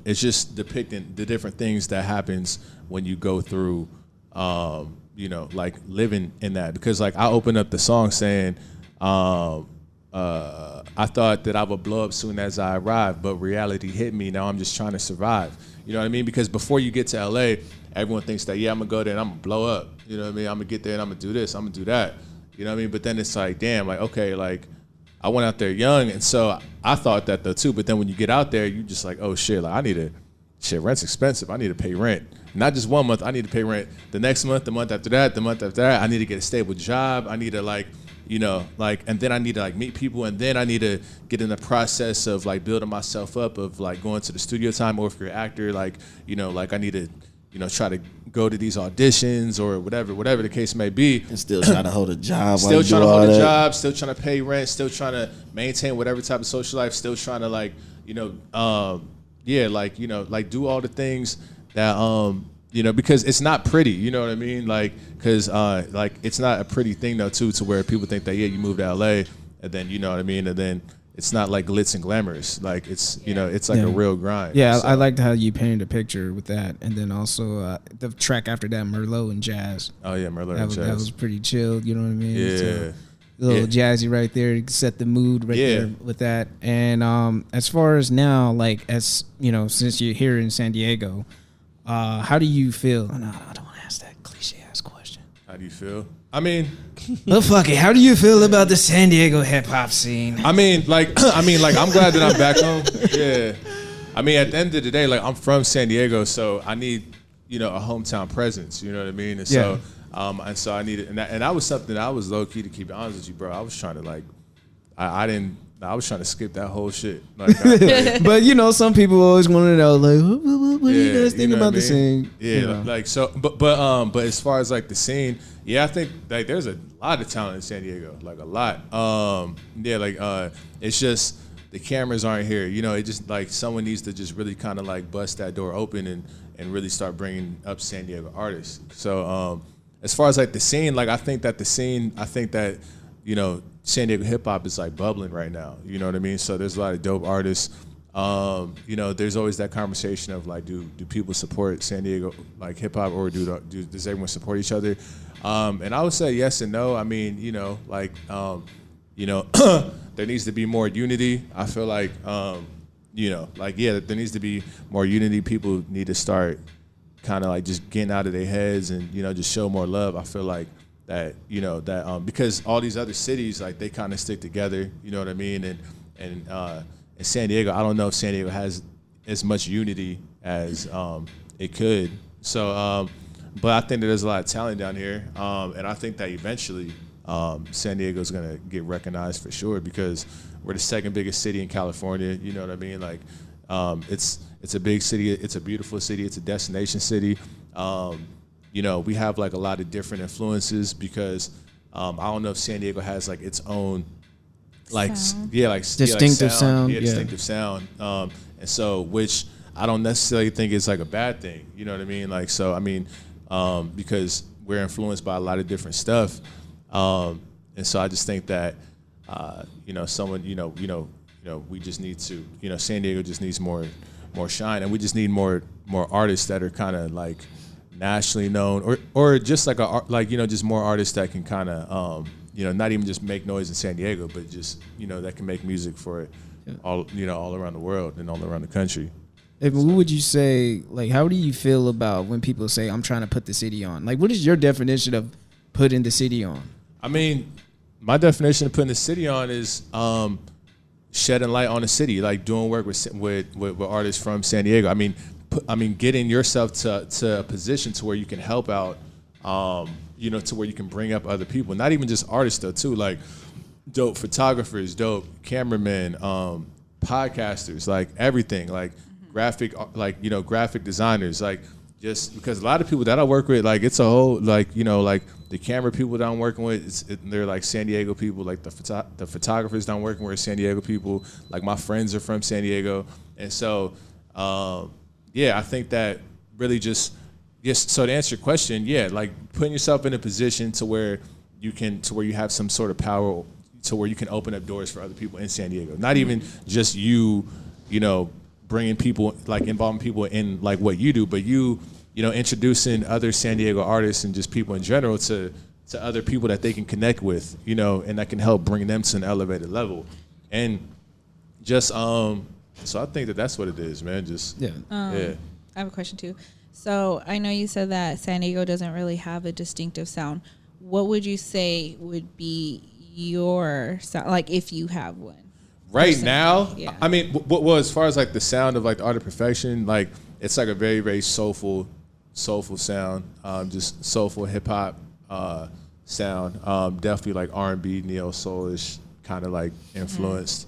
it's just depicting the different things that happens when you go through, you know, like living in that. Because like I opened up the song saying, I thought that I would blow up soon as I arrived, but reality hit me. Now I'm just trying to survive. You know what I mean? Because before you get to LA, everyone thinks that, yeah, I'm gonna go there and I'm gonna blow up. You know what I mean? I'm gonna get there and I'm gonna do this, I'm gonna do that. You know what I mean? But then it's like, damn, like, okay, like I went out there young, and so I thought that though too. But then when you get out there, you just like, oh shit, like I need to, rent's expensive. I need to pay rent. Not just 1 month, I need to pay rent. The next month, the month after that, the month after that, I need to get a stable job. I need to like, you know, like, and then I need to like meet people, and then I need to get in the process of like building myself up, of like going to the studio time, or if you're an actor, like, you know, like I need to, you know, try to go to these auditions or whatever the case may be. And still trying to hold a job. Still trying to hold a job, still trying to pay rent, still trying to maintain whatever type of social life, still trying to like, you know, yeah, like, you know, like do all the things that, you know, because it's not pretty, you know what I mean? Like, because like it's not a pretty thing though too, to where people think that, yeah, you moved to LA and then, you know what I mean, and then it's not like glitz and glamorous. Like it's, you know, it's like a real grind. Yeah, so. I liked how you painted a picture with that, and then also the track after that, Merlot and Jazz. Oh yeah, Merlot and Jazz. That was pretty chill. You know what I mean? Yeah. So, a little jazzy right there to set the mood right there with that. And as far as now, like as you know, since you're here in San Diego, how do you feel? Oh, no, I don't want to ask that cliche ass question. How do you feel? I mean, well, fuck it. How do you feel about the San Diego hip hop scene? I mean, like, I'm glad that I'm back home. Yeah. I mean, at the end of the day, like, I'm from San Diego, so I need, you know, a hometown presence. You know what I mean? And so, and so I needed, and that was something that I was low key, to keep it honest with you, bro. I was trying to like, I was trying to skip that whole shit. Like, but you know, some people always want to know, like, what do you guys think about the scene? Yeah, you know? Like so, but as far as like the scene, yeah, I think like there's a lot of talent in San Diego, like a lot. Yeah, like it's just the cameras aren't here. You know, it just like someone needs to just really kind of like bust that door open and really start bringing up San Diego artists. So as far as like the scene, like I think that you know, San Diego hip hop is like bubbling right now. You know what I mean? So there's a lot of dope artists. You know, there's always that conversation of like, do people support San Diego like hip hop, or does everyone support each other? And I would say yes and no. I mean, you know, like, you know, there needs to be more unity. I feel like, you know, like, yeah, there needs to be more unity. People need to start kind of like just getting out of their heads and, you know, just show more love. I feel like that, you know, that because all these other cities, like, they kind of stick together, you know what I mean? And in San Diego, I don't know if San Diego has as much unity as it could. So, but I think that there's a lot of talent down here, and I think that eventually San Diego is gonna get recognized for sure, because we're the second biggest city in California. You know what I mean? Like, it's a big city. It's a beautiful city. It's a destination city. You know, we have like a lot of different influences, because I don't know if San Diego has like its own like sound. Distinctive sound. Distinctive sound. And so, which I don't necessarily think is like a bad thing. You know what I mean? Like, so I mean, because we're influenced by a lot of different stuff, and so I just think that you know, someone, you know, we just need to, you know, San Diego just needs more shine, and we just need more artists that are kind of like nationally known, or just like you know, just more artists that can kind of you know, not even just make noise in San Diego, but just, you know, that can make music for all, you know, all around the world and all around the country. What would you say, like, how do you feel about when people say, I'm trying to put the city on? Like, what is your definition of putting the city on? I mean, my definition of putting the city on is shedding light on the city, like doing work with artists from San Diego. I mean, getting yourself to a position to where you can help out, you know, to where you can bring up other people, not even just artists though, too, like dope photographers, dope cameramen, podcasters, like everything, like graphic, like, you know, graphic designers, like, just because a lot of people that I work with, like, it's a whole, like, you know, like the camera people that I'm working with, they're like San Diego people, like the photographers that I'm working with are San Diego people, like my friends are from San Diego, and so yeah, I think that really just yes. So to answer your question, yeah, like putting yourself in a position to where you have some sort of power, to where you can open up doors for other people in San Diego. Not even just you know, bringing people, like involving people in like what you do, but you know, introducing other San Diego artists and just people in general to other people that they can connect with, you know, and that can help bring them to an elevated level. And just so I think that's what it is, man. Just yeah. I have a question too. So I know you said that San Diego doesn't really have a distinctive sound. What would you say would be your sound, like if you have one? Right now, yeah. I mean, well, as far as like the sound of like the Art of Perfection, like it's like a very, very soulful sound, just soulful hip hop sound. Definitely like R&B, neo soulish kind of like influenced.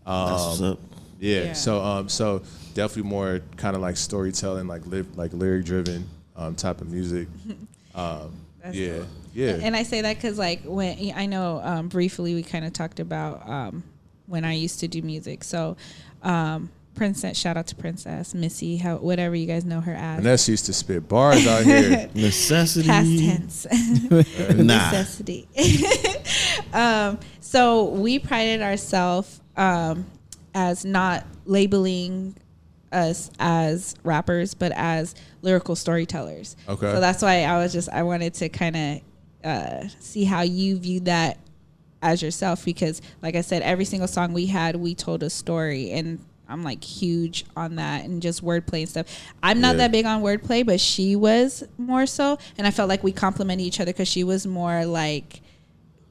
That's what's up. Yeah. So definitely more kind of like storytelling, like lyric driven type of music. Yeah. Cool. Yeah. And I say that because like when I know briefly we kind of talked about when I used to do music. So Princess, shout out to Princess Missy, whatever you guys know her as. Nessa used to spit bars out here. Necessity. Past tense. Necessity. So we prided ourselves as not labeling us as rappers, but as lyrical storytellers. Okay. So that's why I wanted to kind of see how you view that as yourself, because like I said, every single song we told a story, and I'm like huge on that and just wordplay and stuff. I'm not that big on wordplay, but she was more so, and I felt like we complemented each other because she was more like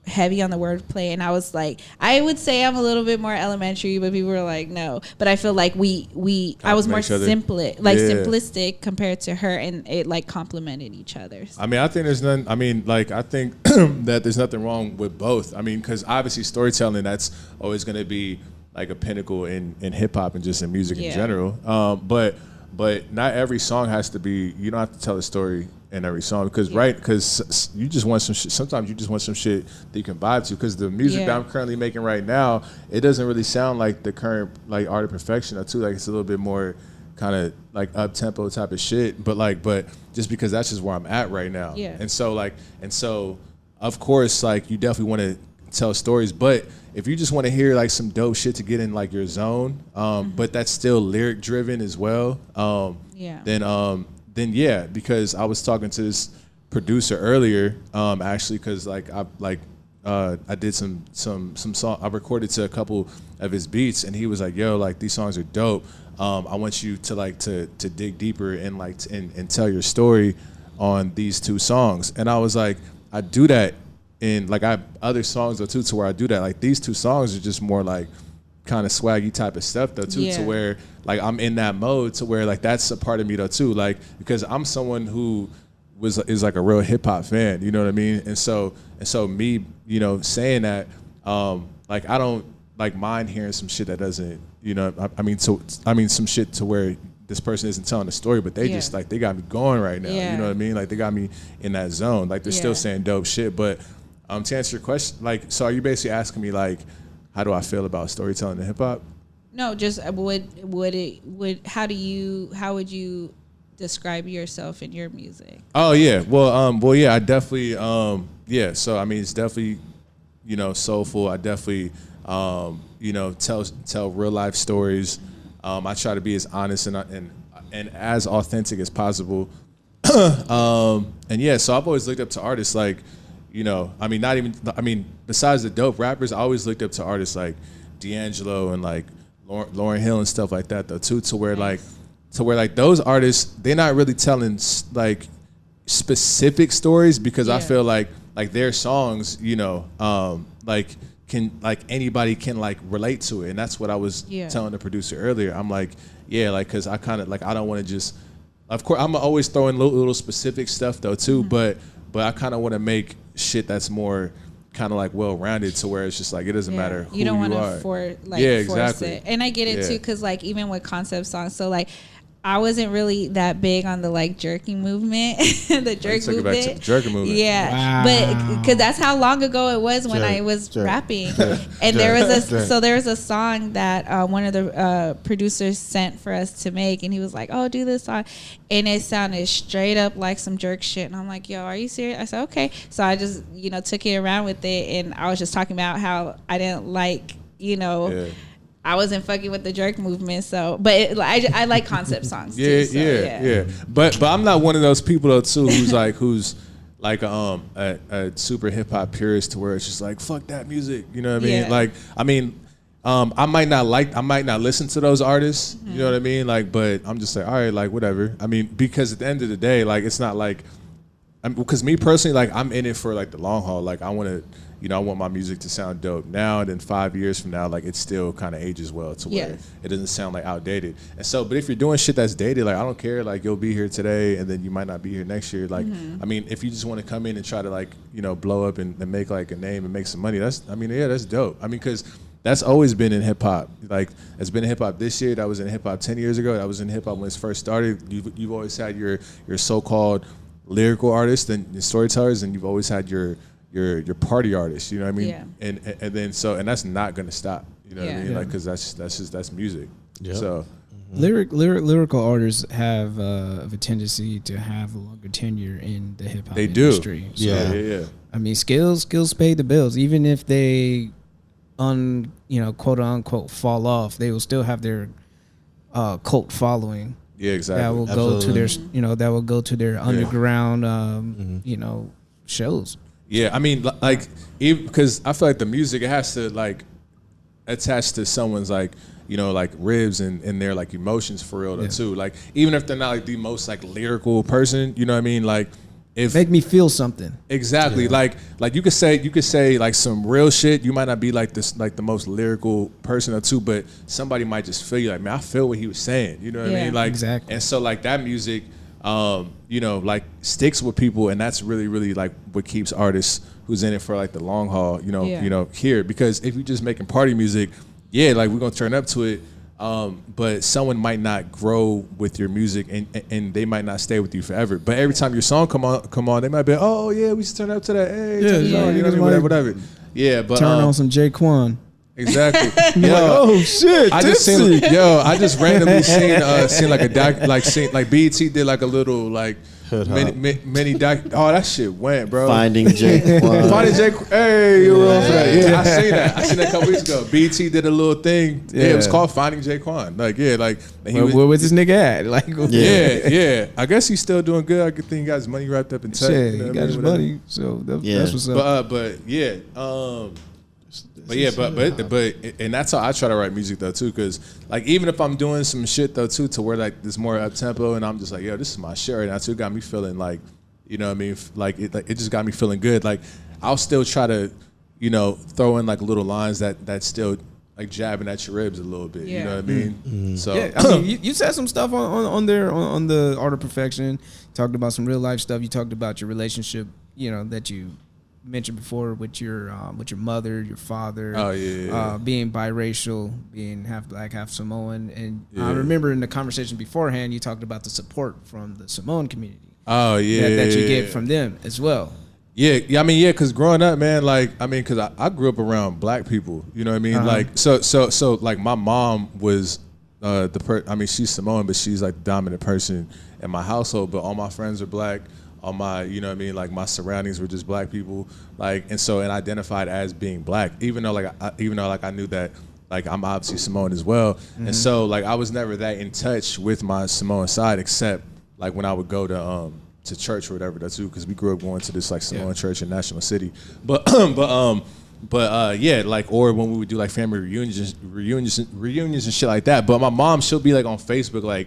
heavy on the wordplay, and I was like, I would say I'm a little bit more elementary, but people were like, no. But I feel like I was more simplistic compared to her, and it like complemented each other. I mean, I think there's none. I mean, like I think that there's nothing wrong with both. I mean, because obviously storytelling, that's always going to be like a pinnacle in hip hop and just in music in general. But not every song has to be. You don't have to tell a story in every song because you just want some shit. Sometimes you just want some shit that you can vibe to, because the music that I'm currently making right now, it doesn't really sound like the current like Art of Perfection or too. Like it's a little bit more kind of like up tempo type of shit, but just because that's just where I'm at right now. And so of course like you definitely want to tell stories, but if you just want to hear like some dope shit to get in like your zone, but that's still lyric driven as well, then yeah, because I was talking to this producer earlier, actually, because like I did some song, I recorded to a couple of his beats, and he was like, yo, like these songs are dope. I want you to dig deeper and like and tell your story on these two songs. And I was like, I do that in like I have other songs though too, to where I do that. Like these two songs are just more like kind of swaggy type of stuff though too, to where like I'm in that mode to where like that's a part of me though too, like because I'm someone who is like a real hip hop fan, you know what I mean? And so me, you know, saying that, like I don't like mind hearing some shit that doesn't, you know, I mean some shit to where this person isn't telling the story, but they just like they got me going right now, you know what I mean? Like they got me in that zone, like they're still saying dope shit. But to answer your question, like, so are you basically asking me like, how do I feel about storytelling in hip hop? No, just how would you describe yourself in your music? Oh yeah, well yeah, I definitely So I mean, it's definitely, you know, soulful. I definitely you know, tell real life stories. I try to be as honest and as authentic as possible. And yeah, so I've always looked up to artists like, you know, I mean, besides the dope rappers, I always looked up to artists like D'Angelo and like Lauryn Hill and stuff like that though too, to where like those artists, they're not really telling like specific stories, because I feel like their songs, you know, like anybody can like relate to it. And that's what I was telling the producer earlier. I'm like, yeah, like, cause I kind of like, I don't want to just, of course I'm always throwing little specific stuff though too, but I kind of want to make shit that's more kind of like well-rounded, to where it's just like it doesn't matter who you are. Force it. And I get it too, because like even with concept songs, so like I wasn't really that big on the like jerking movement, the jerk movement. Back to the jerking movement. Yeah, Wow. but because that's how long ago it was when I was rapping. And there was a song that one of the producers sent for us to make, and he was like, "Oh, do this song," and it sounded straight up like some jerk shit. And I'm like, "Yo, are you serious?" I said, "Okay." So I just took it around with it, and I was just talking about how I didn't like I wasn't fucking with the jerk movement, so I like concept songs. Too, yeah. But I'm not one of those people though too who's like a super hip hop purist to where it's just like fuck that music. You know what I mean? Yeah. Like I might not listen to those artists. Mm-hmm. You know what I mean? Like, but I'm just like all right, like whatever. I mean, because at the end of the day, like it's not like because me personally, like I'm in it for like the long haul. Like I want to. I want my music to sound dope now, and then 5 years from now, like it still kind of ages well to where it doesn't sound like outdated. And so, but if you're doing shit that's dated, like I don't care, like you'll be here today, and then you might not be here next year. Like, I mean, if you just want to come in and try to like, blow up and make like a name and make some money, that's dope. I mean, because that's always been in hip hop. Like, it's been in hip hop this year. That was in hip hop 10 years ago. That was in hip hop when it first started. You've always had your so-called lyrical artists and storytellers, and you've always had your party artist, you know what I mean? Yeah. And then that's not gonna stop, you know what I mean? Like, cause that's music. Yeah. So lyrical artists have a tendency to have a longer tenure in the hip hop industry. So, yeah. I mean, skills pay the bills. Even if they quote unquote fall off, they will still have their cult follling. Yeah, exactly. That will go to their underground shows. Yeah, I mean, like, even because I feel like the music, it has to like attach to someone's like, like ribs and their like emotions for real too. Like, even if they're not like the most like lyrical person, you know what I mean? Like, if make me feel something. Exactly. Yeah. Like you could say like some real shit. You might not be like this like the most lyrical person or two, but somebody might just feel you like, man, I feel what he was saying. You know what I mean? Like, exactly. And so like that music. Like sticks with people, and that's really, really like what keeps artists who's in it for like the long haul, here. Because if you're just making party music, like we're gonna turn up to it, but someone might not grow with your music, and they might not stay with you forever. But every time your song come on, they might be, oh yeah, we should turn up to that, hey, whatever. Yeah, but turn on some J-Quan. Exactly. Oh shit! I just randomly seen like a doc, like BET did like a little like mini doc. Oh, that shit went, bro. Finding J-Quan. Hey, you were for that. Yeah, I seen that a couple weeks ago. BET did a little thing. Yeah, it was called Finding J-Quan. Like, where was this nigga at? Like, yeah. I guess he's still doing good. I think he got his money wrapped up in tech. Shit, he got his money. So that's what's up. But and that's how I try to write music though too, because like even if I'm doing some shit though too, to where like there's more up tempo, and I'm just like, yo, this is my shit right now too. It got me feeling like, you know what I mean? Like it just got me feeling good. Like I'll still try to, throw in like little lines that still like jabbing at your ribs a little bit. You know what I mean? Mm-hmm. So I mean, you said some stuff on there on the Art of Perfection. Talked about some real life stuff. You talked about your relationship, that you mentioned before with your mother, your father, being biracial, being half black, half Samoan, and I remember in the conversation beforehand you talked about the support from the Samoan community. That you get from them as well. Yeah, I mean, because growing up, man, because I grew up around black people, you know what I mean? Uh-huh. Like, so like my mom was she's Samoan, but she's like the dominant person in my household, but all my friends are black. All my, like my surroundings were just black people, like, and identified as being black, even though I knew that, like, I'm obviously Samoan as well, mm-hmm. And so like I was never that in touch with my Samoan side, except like when I would go to church or whatever that's too, because we grew up going to this like Samoan church in National City, but like, or when we would do like family reunions and shit like that. But my mom, she'll be like on Facebook like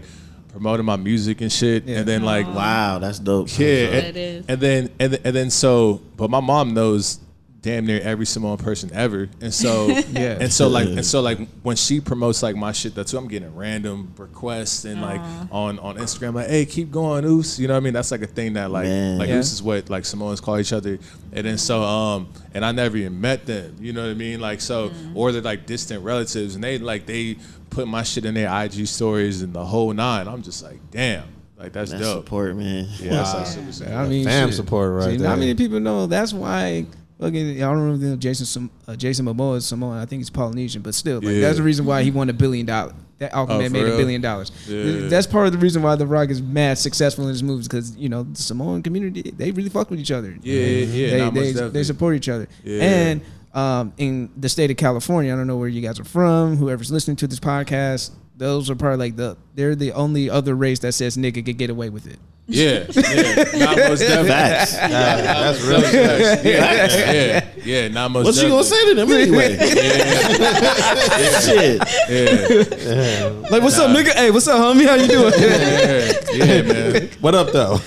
promoting my music and shit, and then like, wow, that's dope. Yeah, and then so, but my mom knows damn near every Samoan person ever, and so and so like when she promotes like my shit, that's I'm getting random requests and like on Instagram, like, hey, keep going, Oos. You know what I mean? That's like a thing that Oos is what like Samoans call each other, and then so and I never even met them. You know what I mean? Like so, or they're like distant relatives, and they put my shit in their IG stories and the whole nine. I'm just like, damn. Like that's dope. Support, man. Yeah, that's like super support. I mean, fam support right there. Not many people know. That's why. Again, I don't remember Jason Momoa is Samoan. I think he's Polynesian, but still, like, that's the reason why he won $1 billion. That Aquaman made $1 billion. Yeah. That's part of the reason why The Rock is mad successful in his movies, because the Samoan community, they really fuck with each other. They support each other. And in the state of California, I don't know where you guys are from. Whoever's listening to this podcast, those are probably like they're the only other race that says nigga could get away with it. Yeah. Not most definitely. That's really facts. Yeah. Not most. What you gonna say to them anyway? Shit. Yeah. Like, what's up, nigga? Hey, what's up, homie? How you doing? Yeah, man. What up, though?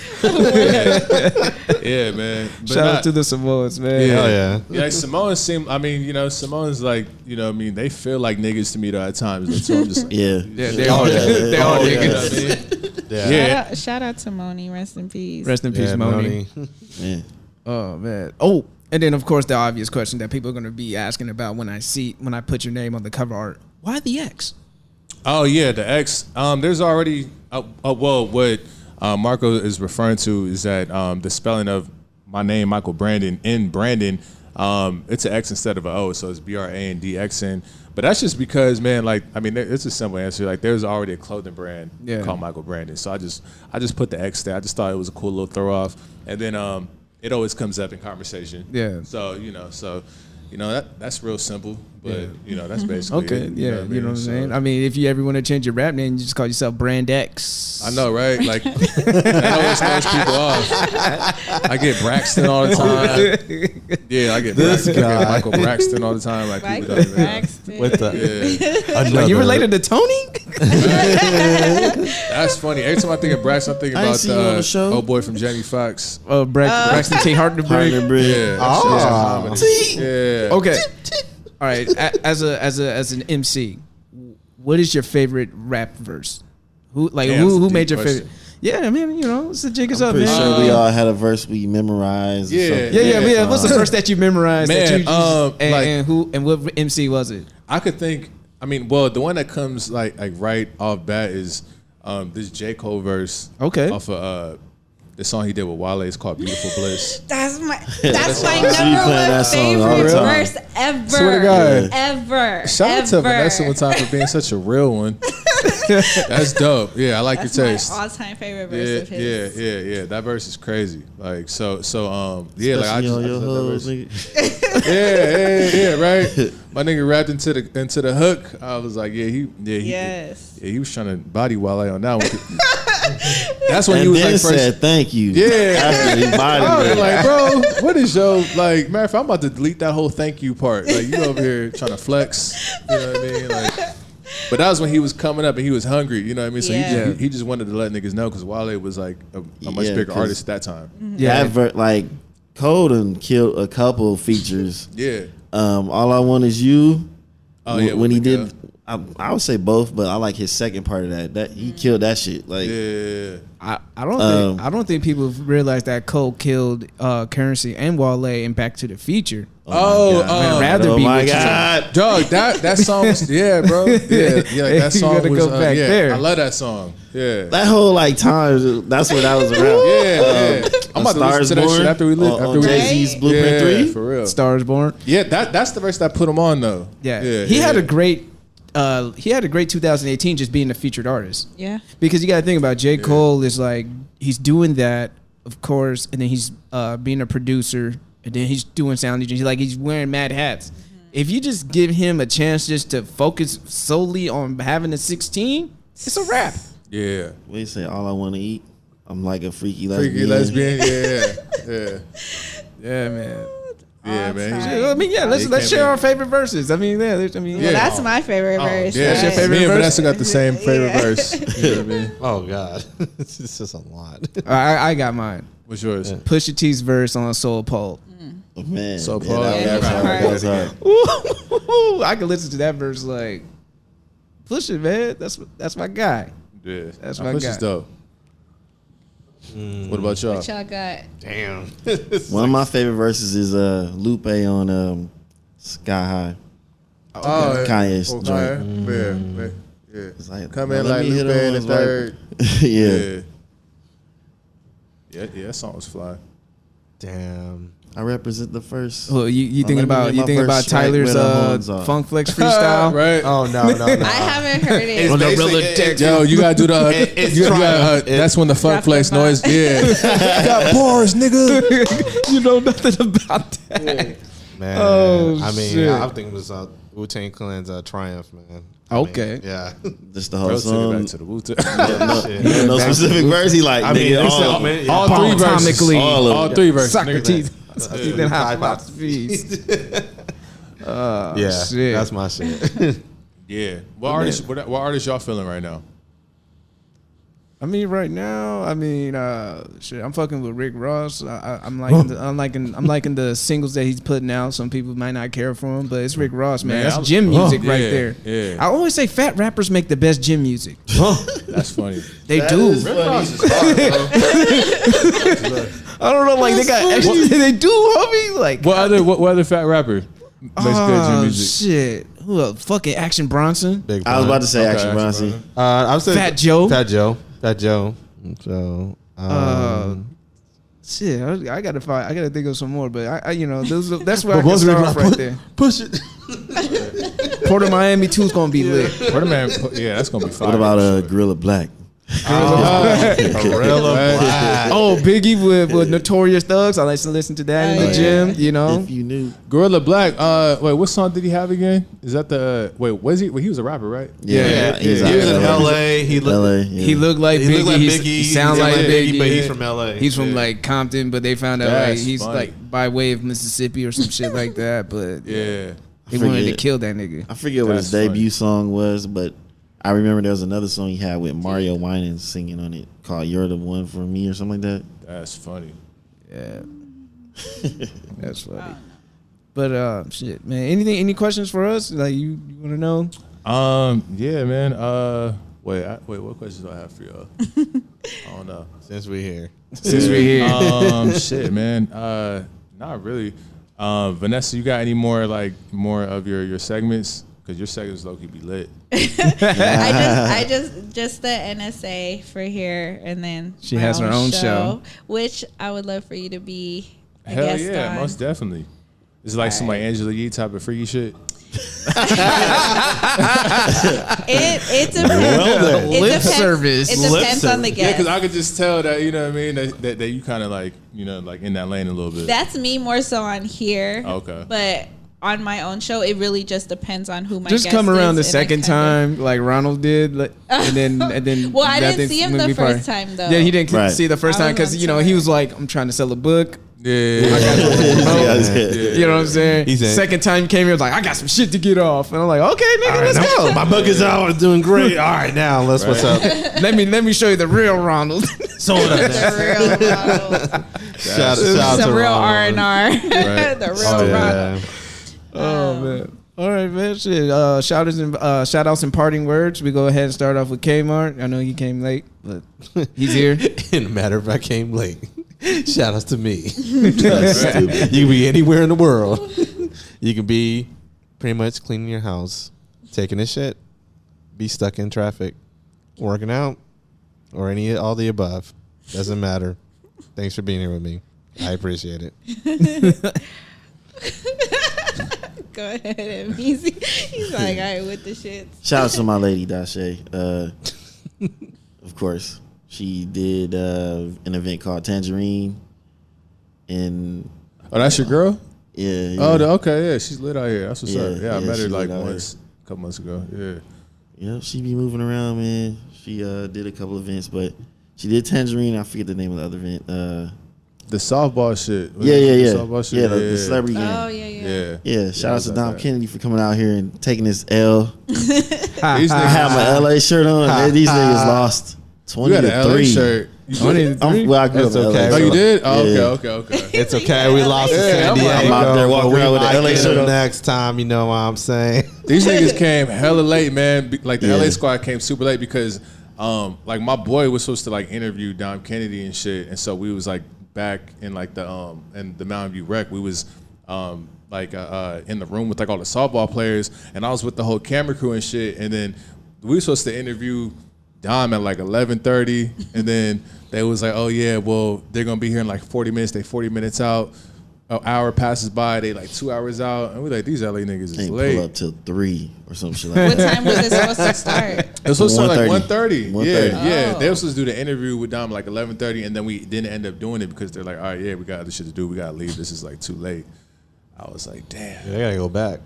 Yeah, man. But Shout out to the Samoans, man. Hell yeah. Yeah, Samoans seem. I mean, Samoans like, I mean, they feel like niggas to me though at times. Like, so I'm just like, They all niggas. Yeah. Shout out to Moni. Rest in peace. Rest in peace, Moni. Oh man. Oh, and then of course the obvious question that people are going to be asking about when I put your name on the cover art. Why the X? Oh yeah, the X. There's already. What Marco is referring to is that the spelling of my name, Michael Brandxn, in Brandon, it's an X instead of an O, so it's BRANDXN. But that's just because, man, like, I mean, it's a simple answer. Like, there's already a clothing brand called Michael Brandxn, so I just put the X there. I just thought it was a cool little throw off, and then it always comes up in conversation. Yeah. So that's real simple, but that's basically okay. it, You know what I'm saying? I mean, if you ever want to change your rap name, you just call yourself Brand X. I know, right? Like that always throws people off. I get Braxton all the time. Yeah, I get Michael Brandxn all the time. Like people don't Braxton. With the like, you related to Tony? That's funny. Every time I think of Braxton, I think about the old boy from Jamie Foxx. Oh, Braxton T. Hardenberg. Yeah. Yeah. Okay. All right. As an MC, what is your favorite rap verse? Who made your favorite? Yeah, I mean, it's the jig is up, man. Pretty sure we all had a verse we memorized. Yeah. What's the verse that you memorized? Man, and what MC was it? I could think. I mean, well, the one that comes like right off bat is this J. Cole verse. Okay. Off of the song he did with Wale is called "Beautiful Bliss." That's my number one favorite verse ever. Swear to God. Ever. Shout out to Vanessa one time for being such a real one. That's dope. Yeah, I like your taste. My all-time favorite verse of his. Yeah. That verse is crazy. Like so. Yeah, like I just hoes, yeah, right. My nigga rapped into the hook. I was like, he was trying to body Wale on that one. That's when he was like first said thank you. Yeah. After he bodied like, bro, what is your like? Matter of fact, I'm about to delete that whole thank you part. Like, you over here trying to flex. You know what I mean? Like, but that was when he was coming up and he was hungry. You know what I mean? So he just wanted to let niggas know because Wale was like a much bigger artist at that time. Yeah, like Cole done killed a couple features. Yeah. All I Want Is You. Oh yeah. When he did. I would say both, but I like his second part of that. That he killed that shit. Like, I don't think people realize that Cole killed Currency and Wale in Back to the Future. Oh my God, dog! That song was bro. Yeah. Like, that song you was go back there. I love that song. Yeah. That whole like time. That's where that was around. Yeah. I'm about to listen to that shit after we live. After Jay-Z's Blueprint 3. For real. Stars Born. Yeah, that's the verse that put him on though. Yeah. He had a great 2018 just being a featured artist. Yeah. Because you got to think about J. Cole is like, he's doing that, of course, and then he's being a producer, and then he's doing sound engineering. He's wearing mad hats. If you just give him a chance just to focus solely on having a 16, it's a wrap. Yeah. What do you say? All I want to eat. I'm like a freaky lesbian. Freaky lesbian. Yeah. Yeah, man. Yeah, man. I mean, let's share our favorite verses. I mean, that's my favorite verse. Yeah, that's your favorite me and verse? Vanessa got the same favorite verse. You know what I mean? Oh God, this is a lot. I got mine. What's yours? Pusha T's verse on Soul Pole. Oh, man. So That was hard. Ooh, I can listen to that verse like, push it, man. That's my guy. Yeah, That's my guy. Dope. What about y'all? What y'all got? Damn. One of my favorite verses is Lupe on Sky High. Oh, Kanye's oh, joint. Yeah. It's like, Come in like Lupe in the third. Yeah, that song was fly. Damn. I represent the first. Well, you thinking about Tyler's Funk Flex freestyle? Right? Oh no. I haven't heard it. Yo, you gotta do the. That's when the Funk Flex noise. Yeah. Got bars, nigga. You know nothing about that. Man, Oh, I mean, shit. I think it was Wu-Tang Clan's Triumph, man. Okay. Yeah. Just the whole Bro, take it song. back to the Wu-Tang. No specific verse. He like, I mean, nigga, all three verses. Atomically. All three verses. Socrates. nigga. Then high five feast. Yeah, shit. that's my shit. Yeah. What artist y'all feeling right now? I mean, right now, shit. I'm fucking with Rick Ross. I'm liking the singles that he's putting out. Some people might not care for him, but it's Rick Ross, man. That's gym music right there. Yeah. I always say fat rappers make the best gym music. That's funny. They do. Rick Ross is hard, bro. I don't know, like they got extra. They do, homie. Like What other fat rapper makes good gym music? Shit. Who else? Fucking Action Bronson. Big I was about to say Okay, Action Action Bronson. I was saying Fat Joe. Fat Joe. So, Shit, I gotta think of some more, but that's where I can start off right there. Push it. Port of Miami 2 is gonna be lit. That's gonna be fire. What about Gorilla Black? Gorilla Black. Oh, Biggie with Notorious Thugs. I like to listen to that in the gym. You know, If you knew. Gorilla Black. Wait, what song did he have again? Is that the was he? Well, he was a rapper, right? Yeah. He was in L.A. He looked he looked like He Biggie. looked like Biggie. He sounds like Biggie, but he's from L.A. He's from like Compton, but they found out That's like he's funny. like by way of Mississippi or some shit like that. But Yeah. they wanted to forget. kill that nigga. I forget what his That's debut song was, but I remember there was another song he had with Mario Winans singing on it called "You're the One for Me" or something like that. That's funny. Yeah, that's funny. But shit, man. Any questions for us? Like you want to know? Yeah, man. Wait. What questions do I have for y'all? I don't know. Since we're here. Since we're here, Shit, man. Not really. Vanessa, you got any more of your segments? Because your segments low-key be lit. I just the NSA for here, and then She has her own show, which I would love for you to be a Hell guest yeah, on. most definitely. It's like some like Angela Yee type of freaky shit. It depends. Lip service. It depends on the Yeah, guest. because I could just tell that, you know what I mean, that you kind of like, like in that lane a little bit. That's me more so on here. Okay. But on my own show, it really just depends on who my just guest come around the is, and I second kinda- time like Ronald did, and then. Well, I didn't think see him when the we first time, though. Yeah, he didn't Right. see the first I time was because on he tour. was like, I'm trying to sell a book. Yeah. You know what I'm saying? He said- Second time he came here, was like, I got some shit to get off, and I'm like, okay, nigga, let's go. My book is out. It's doing great. All right, now let's what's up. let me show you the real Ronald. So what up? The real Ronald. Shout Some to real Ron. R&R. The real Oh, Ronald. yeah. Oh man. All right, man. Shit. Shout outs and parting words. We go ahead and start off with Kmart. I know he came late, but he's here. In a matter of fact, I came late. Shout outs to me. You can be anywhere in the world. You can be pretty much cleaning your house, taking a shit, be stuck in traffic, working out, or all the above. Doesn't matter. Thanks for being here with me. I appreciate it. Go ahead, Easy. He's like, all right, with the shits. Shout out to my lady Dashe. Of course, she did an event called Tangerine, and Oh, that's your girl? yeah. Oh, okay, yeah, she's lit out here. That's what's up. Yeah, I Yeah, met her she like lit out once, a couple months ago. Yeah. Yep, she be moving around, man. She did a couple events, but she did Tangerine. I forget the name of the other event. The softball shit. Yeah. The softball shit. Yeah, the celebrity game. Oh, yeah. Yeah. Shout out to like Dom that. Kennedy for coming out here and taking this L. These I have my LA shirt on. Man, these niggas lost You got 20 an to LA 3. shirt. Well, I grew up in okay. LA. Oh, you did? Oh, Yeah. okay. It's okay. We lost to San I'm Diego. like, I'm out there walking around with the LA shirt on. Next time, you know what I'm saying? These niggas came hella late, man. Like the Yeah. LA squad came super late because, like my boy was supposed to like interview Dom Kennedy and shit, and so we was like back in like the in the Mountain View rec. We was in the room with like all the softball players, and I was with the whole camera crew and shit, and then we were supposed to interview Dom at like 11:30, and then they was like, oh yeah, well they're gonna be here in like 40 minutes. They 40 minutes out. An hour passes by, they like 2 hours out, and we like these LA niggas is Ain't late. pull up till 3 or some shit like What that. time was it supposed to start? It was supposed to start like 1:30. 1:30. Yeah. Oh. They were supposed to do the interview with Dom like 11:30, and then we didn't end up doing it because they're like, all right, yeah, we got other shit to do. We gotta leave. This is like too late. I was like, damn. I gotta go back.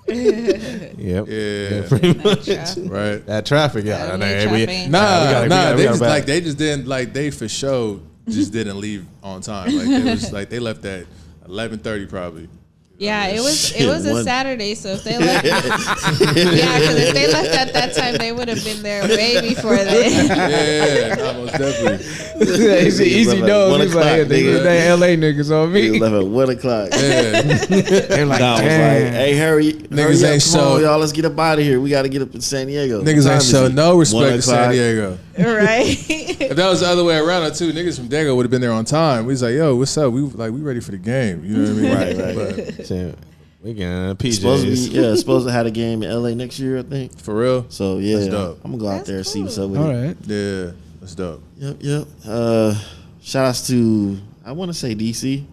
Yep. Yeah. Pretty much. Right. That traffic, yeah. That Nah, traffic. we Nah. gotta They just back. like they just didn't like they for sure just didn't leave on time. Like it was like they left at 11:30 probably. Yeah, it was Shit, a one- Saturday, so if they left, because if they left at that time, they would have been there way before then. Yeah, nah, most definitely. It's an easy Niggas no. left at He's like, 1 hey, o'clock, nigga. they LA niggas on Niggas me. left at 1 o'clock. Yeah. They're like, Dom was like, damn. hey, hurry Niggas up, ain't come on, show- y'all, let's get up out of here. We got to get up in San Diego. What Niggas time ain't is show it? no 1 respect to San o'clock. Diego. Right? If that was the other way around, too, niggas from Dago would have been there on time. We was like, yo, what's up? We ready for the game. You know what I mean? Right. But So, we can Supposed to be, PJs. supposed to have a game in LA next year, I think. for real? So yeah, That's dope. I'm gonna go out That's there and see cool. what's up with All it. right. Yeah, that's dope. Yep. Shout outs to I want to say DC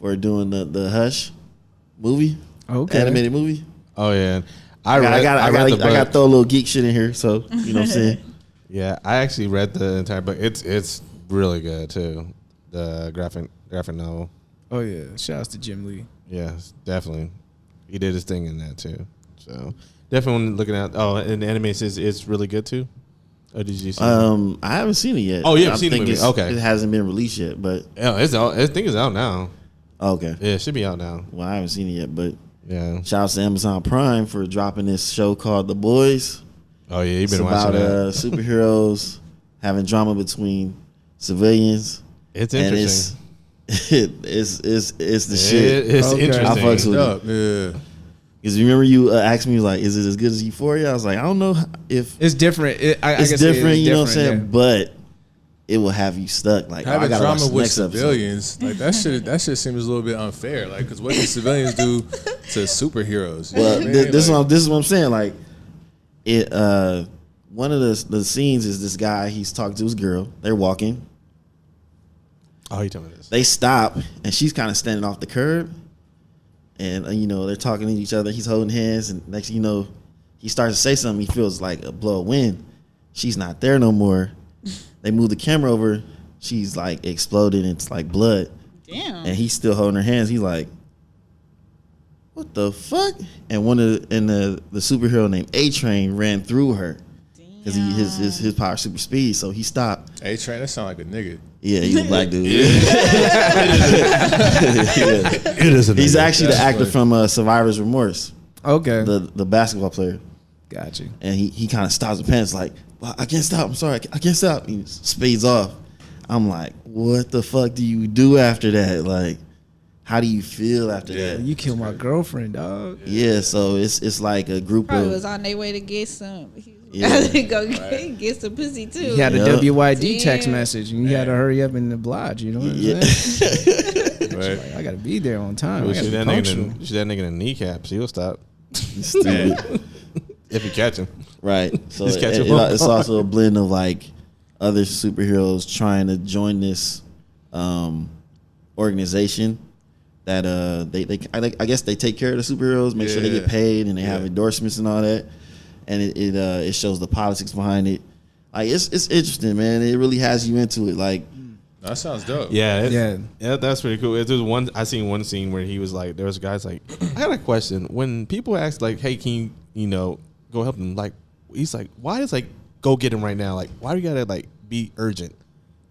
for doing the Hush movie, Okay. animated movie. Oh yeah, I read the got to book. throw a little geek shit in here, so you know what I'm saying. Yeah, I actually read the entire book. It's really good too. The graphic novel. Oh yeah. Shout out to Jim Lee. Yes, definitely. He did his thing in that too. So definitely looking at. Oh, and the anime says it's really good too. Or did you see? I haven't seen it yet. Oh, you haven't I seen the think movie. Okay. it hasn't been released yet, but Yeah, it's out. I think it's out now. okay. Yeah, it should be out now. Well, I haven't seen it yet, but Yeah. shout out to Amazon Prime for dropping this show called The Boys. Oh yeah, you've It's been about watching that. superheroes having drama between civilians. It's And interesting. it's the shit. It's Okay. interesting. I fucks with Up. Yeah. Because remember you asked me like, is it as good as Euphoria? I was like, I don't know if It's different. I it's can say different. You know what I'm saying? different, But it will have you stuck. Like, I Having gotta watch drama the with next episode. civilians, like that shit seems a little bit unfair. Like, because what do civilians do to superheroes? You know Well, what I mean? this Like, is what I'm saying. Like, it. One of the scenes is this guy. He's talking to his girl. They're walking. Oh, you told me this. They stop, and she's kind of standing off the curb. And you know they're talking to each other. He's holding hands, and next thing you know, he starts to say something. He feels like a blow of wind. She's not there no more. They move the camera over. She's like exploded. And it's like blood. Damn. And he's still holding her hands. He's like, "What the fuck?" And the superhero named A-Train ran through her because his power super speed. So he stopped. A-Train, that sound like a nigga. Yeah, he's a black dude. It is. He's actually the That's actor funny. from Survivor's Remorse, Okay. the basketball player. Got you. And he kind of stops the pants like, well, I can't stop. I'm sorry, I can't stop. He speeds off. I'm like, what the fuck do you do after that? Like, how do you feel after that? You killed my girlfriend, dog. Yeah, so it's like a group Probably of was on their way to get some. Yeah. Go get some pussy too. He had a Yep. WYD text Damn. message, and you had to hurry up and oblige. You know what I'm yeah. saying? Right. Like, I gotta be there on time. I Shoot gotta be that punctual. nigga in the kneecaps. He'll stop Stupid. if you catch him. Right. So Just catch a it's also a blend of like other superheroes trying to join this organization that I guess they take care of the superheroes, make sure they get paid, and they have endorsements and all that. And it shows the politics behind it. Like it's interesting, man. It really has you into it. Like That sounds dope. Yeah, that's pretty cool. There's one I seen one scene where he was like, there was guys like, I got a question. When people ask like, hey, can you go help him? Like, he's like, why is like go get him right now? Like, why do you gotta like be urgent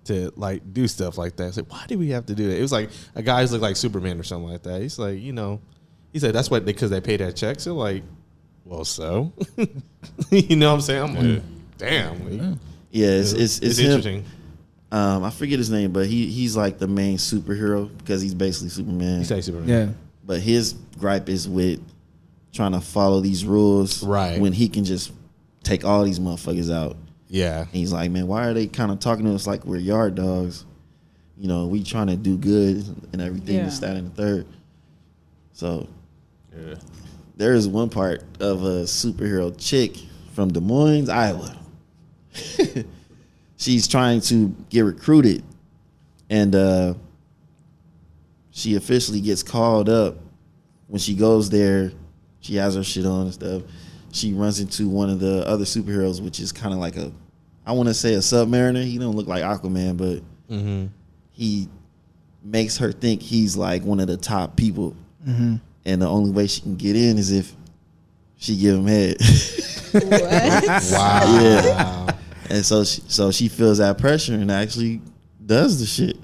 to like do stuff like that? It's like, why do we have to do that? It was like a guy's look like Superman or something like that. He's like, he said that's what because they pay that check. So like, well, so you know what I'm saying? I'm like, damn. yeah, it's him. interesting. I forget his name, but he's like the main superhero because he's basically Superman. You say Superman. Yeah. But his gripe is with trying to follow these rules, right? When he can just take all these motherfuckers out. Yeah. And he's like, man, why are they kind of talking to us like we're yard dogs? You know, we trying to do good and everything, this, that, and the third. So, there is one part of a superhero chick from Des Moines, Iowa. She's trying to get recruited, and she officially gets called up. When she goes there, she has her shit on and stuff. She runs into one of the other superheroes, which is kind of like I want to say a Submariner. He don't look like Aquaman, but he makes her think he's like one of the top people. And the only way she can get in is if she give him head. What? Wow. Yeah. And so she feels that pressure and actually does the shit.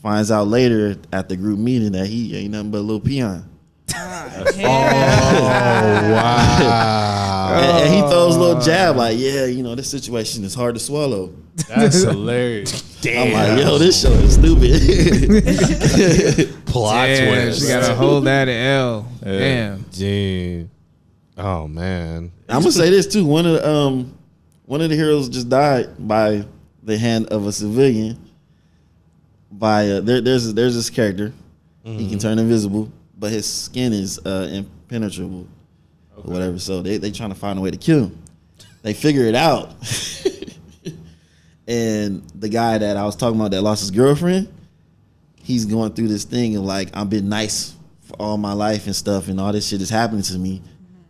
Finds out later at the group meeting that he ain't nothing but a little peon. Wow. And he throws a little jab like, yeah, you know, this situation is hard to swallow. That's hilarious. Damn. I'm like, yo, this show is stupid. Plot twist. She gotta hold that L. Damn. Dude. Oh man. I'm gonna say this too. One of the heroes just died by the hand of a civilian. By there's this character. He can turn invisible, but his skin is impenetrable or whatever. So they trying to find a way to kill him. They figure it out. And the guy that I was talking about that lost his girlfriend, he's going through this thing of like, I've been nice for all my life and stuff, and all this shit is happening to me.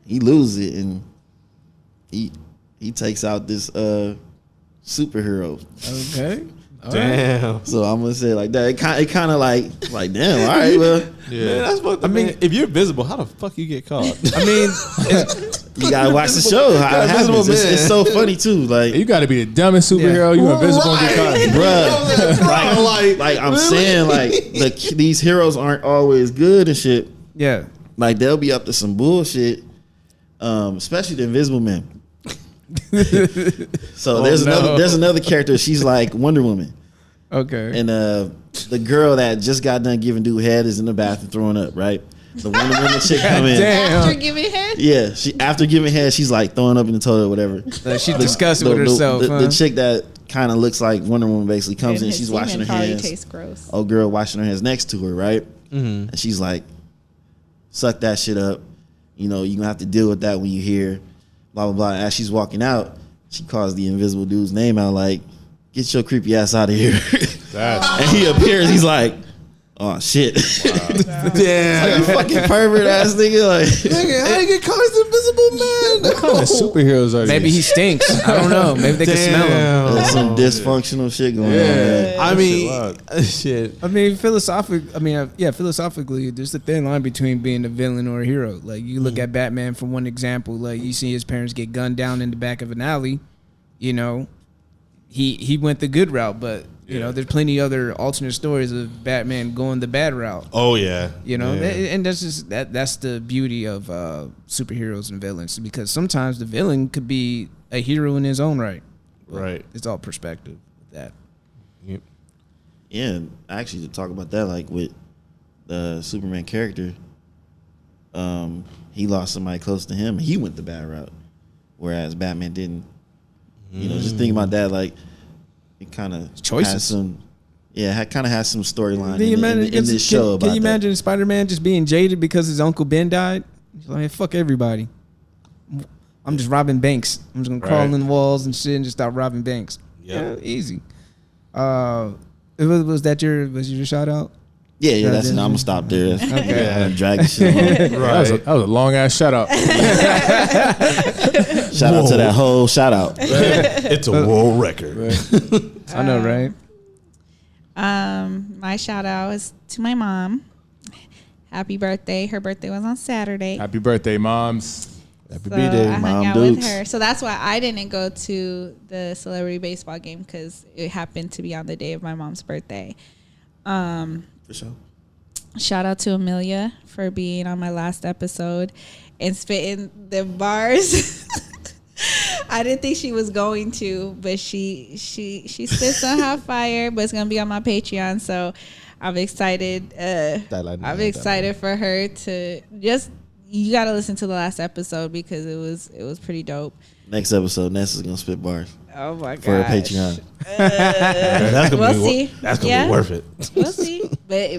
He loses it, and he takes out this superhero. Okay. Damn. So I'm gonna say like that. It kind of like damn. All right, well, Yeah. Man, that's what I mean, if you're visible, how the fuck you get caught? I mean, you gotta watch the show. How it happens. It's so funny too. Like You got to be the dumbest superhero. You invisible and get caught. bruh. Like I'm saying, like these heroes aren't always good and shit. yeah. Like they'll be up to some bullshit. Especially the Invisible Man. So there's another character. She's like Wonder Woman. Okay. And the girl that just got done giving dude head is in the bathroom throwing up, right? The Wonder Woman chick come in. After giving head? Yeah, after giving head, she's like throwing up in the toilet or whatever. She's discussing with herself. The chick that kind of looks like Wonder Woman basically comes in. His She's washing her semen hands. tastes gross. Old girl washing her hands next to her, right? And she's like, suck that shit up. You know, you're going to have to deal with that when you hear blah, blah, blah. As she's walking out, she calls the invisible dude's name out like, get your creepy ass out of here. And he appears. He's like, oh, shit. Wow. Damn. Like, you fucking pervert ass nigga. Like, Nigga, how you get caught as Invisible Man? What kind of superheroes are Maybe these? he stinks. I don't know. Maybe they can smell him. there's some dysfunctional shit going on, man. I mean, shit. I mean, philosophically, there's a thin line between being a villain or a hero. Like, you look at Batman for one example. Like, you see his parents get gunned down in the back of an alley. You know, he went the good route, but you know, there's plenty other alternate stories of Batman going the bad route. Oh yeah. You know, and that's just that's the beauty of superheroes and villains, because sometimes the villain could be a hero in his own right. Right. It's all perspective with that. Yep. Yeah, and actually to talk about that, like with the Superman character, he lost somebody close to him. He went the bad route, whereas Batman didn't. You know, just think about that. Like, it kind of has some, kind of has some storyline in this show. Can you imagine Spider-Man just being jaded because his Uncle Ben died? He's like, fuck everybody. I'm just robbing banks. I'm just gonna crawl in walls and shit and just start robbing banks. Yeah, easy. Was your shout out? Yeah, that's it. I'm gonna stop there. Okay, drag the shit on. Right. That was a long ass shout out. Shout out to that whole shout out. It's a world record. I know, right? My shout out is to my mom. Happy birthday. Her birthday was on Saturday. Happy birthday, moms. Happy So birthday, I hung Mom out Dukes. with her. So that's why I didn't go to the celebrity baseball game, because it happened to be on the day of my mom's birthday. For sure. Shout out to Amelia for being on my last episode and spitting the bars I didn't think she was going to, but she spits on hot fire. But it's gonna be on my Patreon, so I'm excited. I'm excited for her to just. You got to listen to the last episode because it was pretty dope. Next episode, Nessa's gonna spit bars. Oh my god! For her Patreon. That's gonna we'll see. That's gonna be worth it. We'll see. But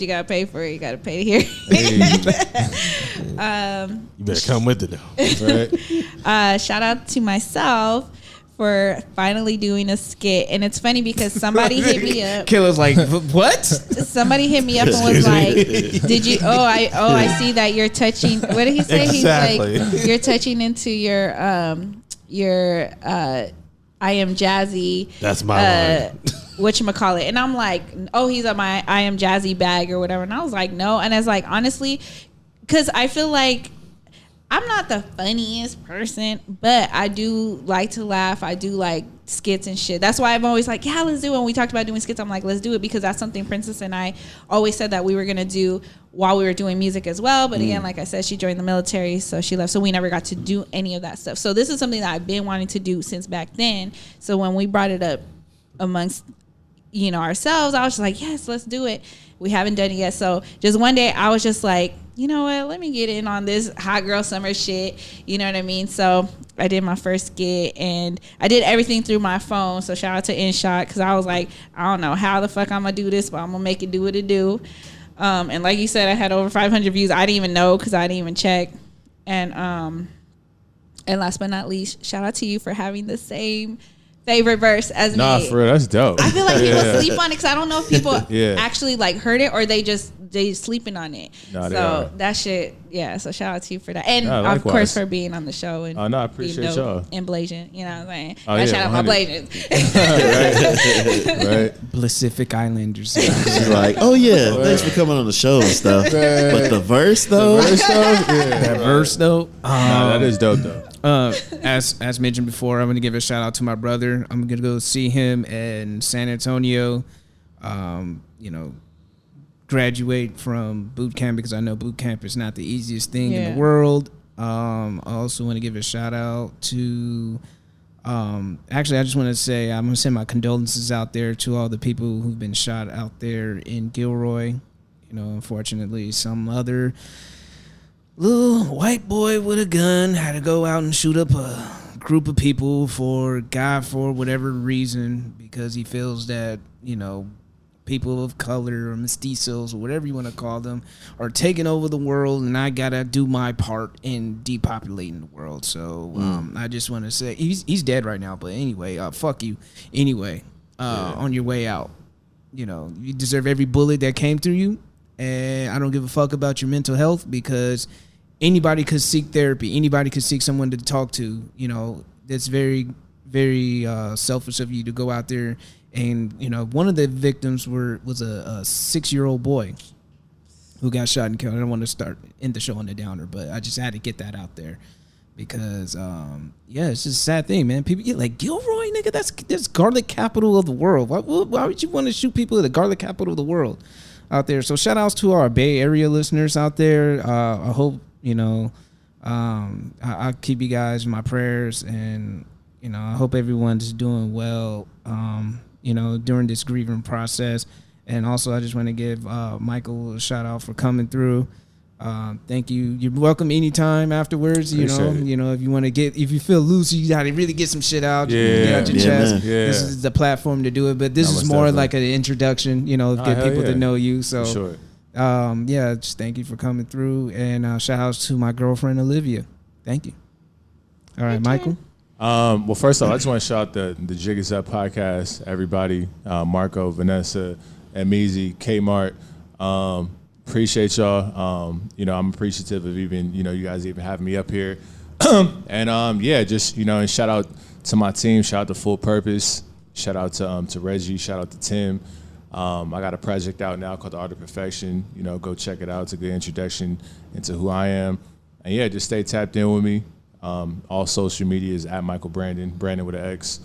you gotta pay for it. You gotta pay to hear. You better come with it though. Right. Shout out to myself for finally doing a skit, and it's funny because somebody hit me up. Killer's like, what? Somebody hit me up and was like, "Did you? I see that you're touching." What did he say? Exactly. He's like, "You're touching into your I am Jazzy." That's my line. Whatchamacallit. And I'm like, oh, he's on my I am Jazzy bag or whatever. And I was like, no. And I was like, honestly, because I feel like I'm not the funniest person, but I do like to laugh. I do like skits and shit. That's why I'm always like, yeah, let's do it. When we talked about doing skits, I'm like, let's do it, because that's something Princess and I always said that we were going to do while we were doing music as well. But again, like I said, she joined the military, so she left. So we never got to do any of that stuff. So this is something that I've been wanting to do since back then. So when we brought it up amongst, ourselves, I was just like, yes, let's do it. We haven't done it yet. So just one day I was just like, you know what, let me get in on this hot girl summer shit. You know what I mean? So I did my first skit, and I did everything through my phone. So shout out to InShot, because I was like, I don't know how the fuck I'm going to do this, but I'm going to make it do what it do. And like you said, I had over 500 views. I didn't even know because I didn't even check. And last but not least, shout out to you for having the same favorite verse as me. Nah, for real, that's dope. I feel like people sleep on it, because I don't know if people Yeah. actually like heard it, or they sleeping on it. Nah, they so are. that shit, yeah. So shout out to you for that, and Nah, of course for being on the show. And Oh, no, I appreciate being dope y'all. and blazing. You know what I'm saying? Oh, I yeah, shout out my 100. blazing. Right. Pacific Islanders. She's like, oh yeah, thanks for coming on the show and stuff. But the verse though, That verse though. Nah, that is dope though. As mentioned before, I'm gonna give a shout out to my brother. I'm gonna go see him in San Antonio. Graduate from boot camp, because I know boot camp is not the easiest thing in the world. I also want to give a shout out to. Actually, I just want to say I'm gonna send my condolences out there to all the people who've been shot out there in Gilroy. Unfortunately, some other little white boy with a gun had to go out and shoot up a group of people for whatever reason, because he feels that, people of color or mestizos or whatever you want to call them are taking over the world, and I gotta do my part in depopulating the world. So I just want to say he's dead right now, but anyway, fuck you anyway. On your way out, you deserve every bullet that came through you. And I don't give a fuck about your mental health, because anybody could seek therapy. Anybody could seek someone to talk to. That's very, very selfish of you to go out there. And, one of the victims was a 6-year-old boy who got shot and killed. I don't want to end the show on the downer, but I just had to get that out there. Because, it's just a sad thing, man. People get like, Gilroy, nigga, that's garlic capital of the world. Why would you want to shoot people at the garlic capital of the world out there? So shout outs to our Bay Area listeners out there. I hope, I'll keep you guys in my prayers, and, I hope everyone's doing well, during this grieving process. And also I just want to give Michael a shout out for coming through. Thank you. You're welcome anytime afterwards. If you want to if you feel loose, you got to really get some shit out. Get out your chest. Man. Yeah. This is the platform to do it. But this is more definitely like an introduction, get people to know you. So, sure. Just thank you for coming through. And shout outs to my girlfriend, Olivia. Thank you. All right, Michael. Well, first off, I just want to shout out the Jig Is Up podcast, everybody, Marco, Vanessa, Amizi, Kmart. Appreciate y'all. I'm appreciative of even, you guys even having me up here. And and shout out to my team, shout out to Full Purpose, shout out to Reggie, shout out to Tim. I got a project out now called The Art of Perfection. Go check it out. It's a good introduction into who I am. And just stay tapped in with me. All social media is at Michael Brandxn, Brandon with an X.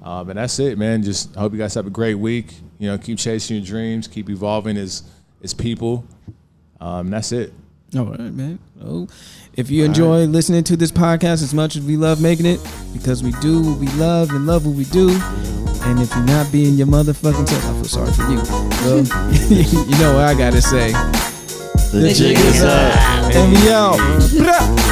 And that's it, man. Just hope you guys have a great week. Keep chasing your dreams, keep evolving as people. That's it. All right, man. So, if you enjoy listening to this podcast as much as we love making it, because we do what we love and love what we do, and if you're not being your motherfucking self, I feel sorry for you. Well, you know what I gotta say. The jig is up. And we out.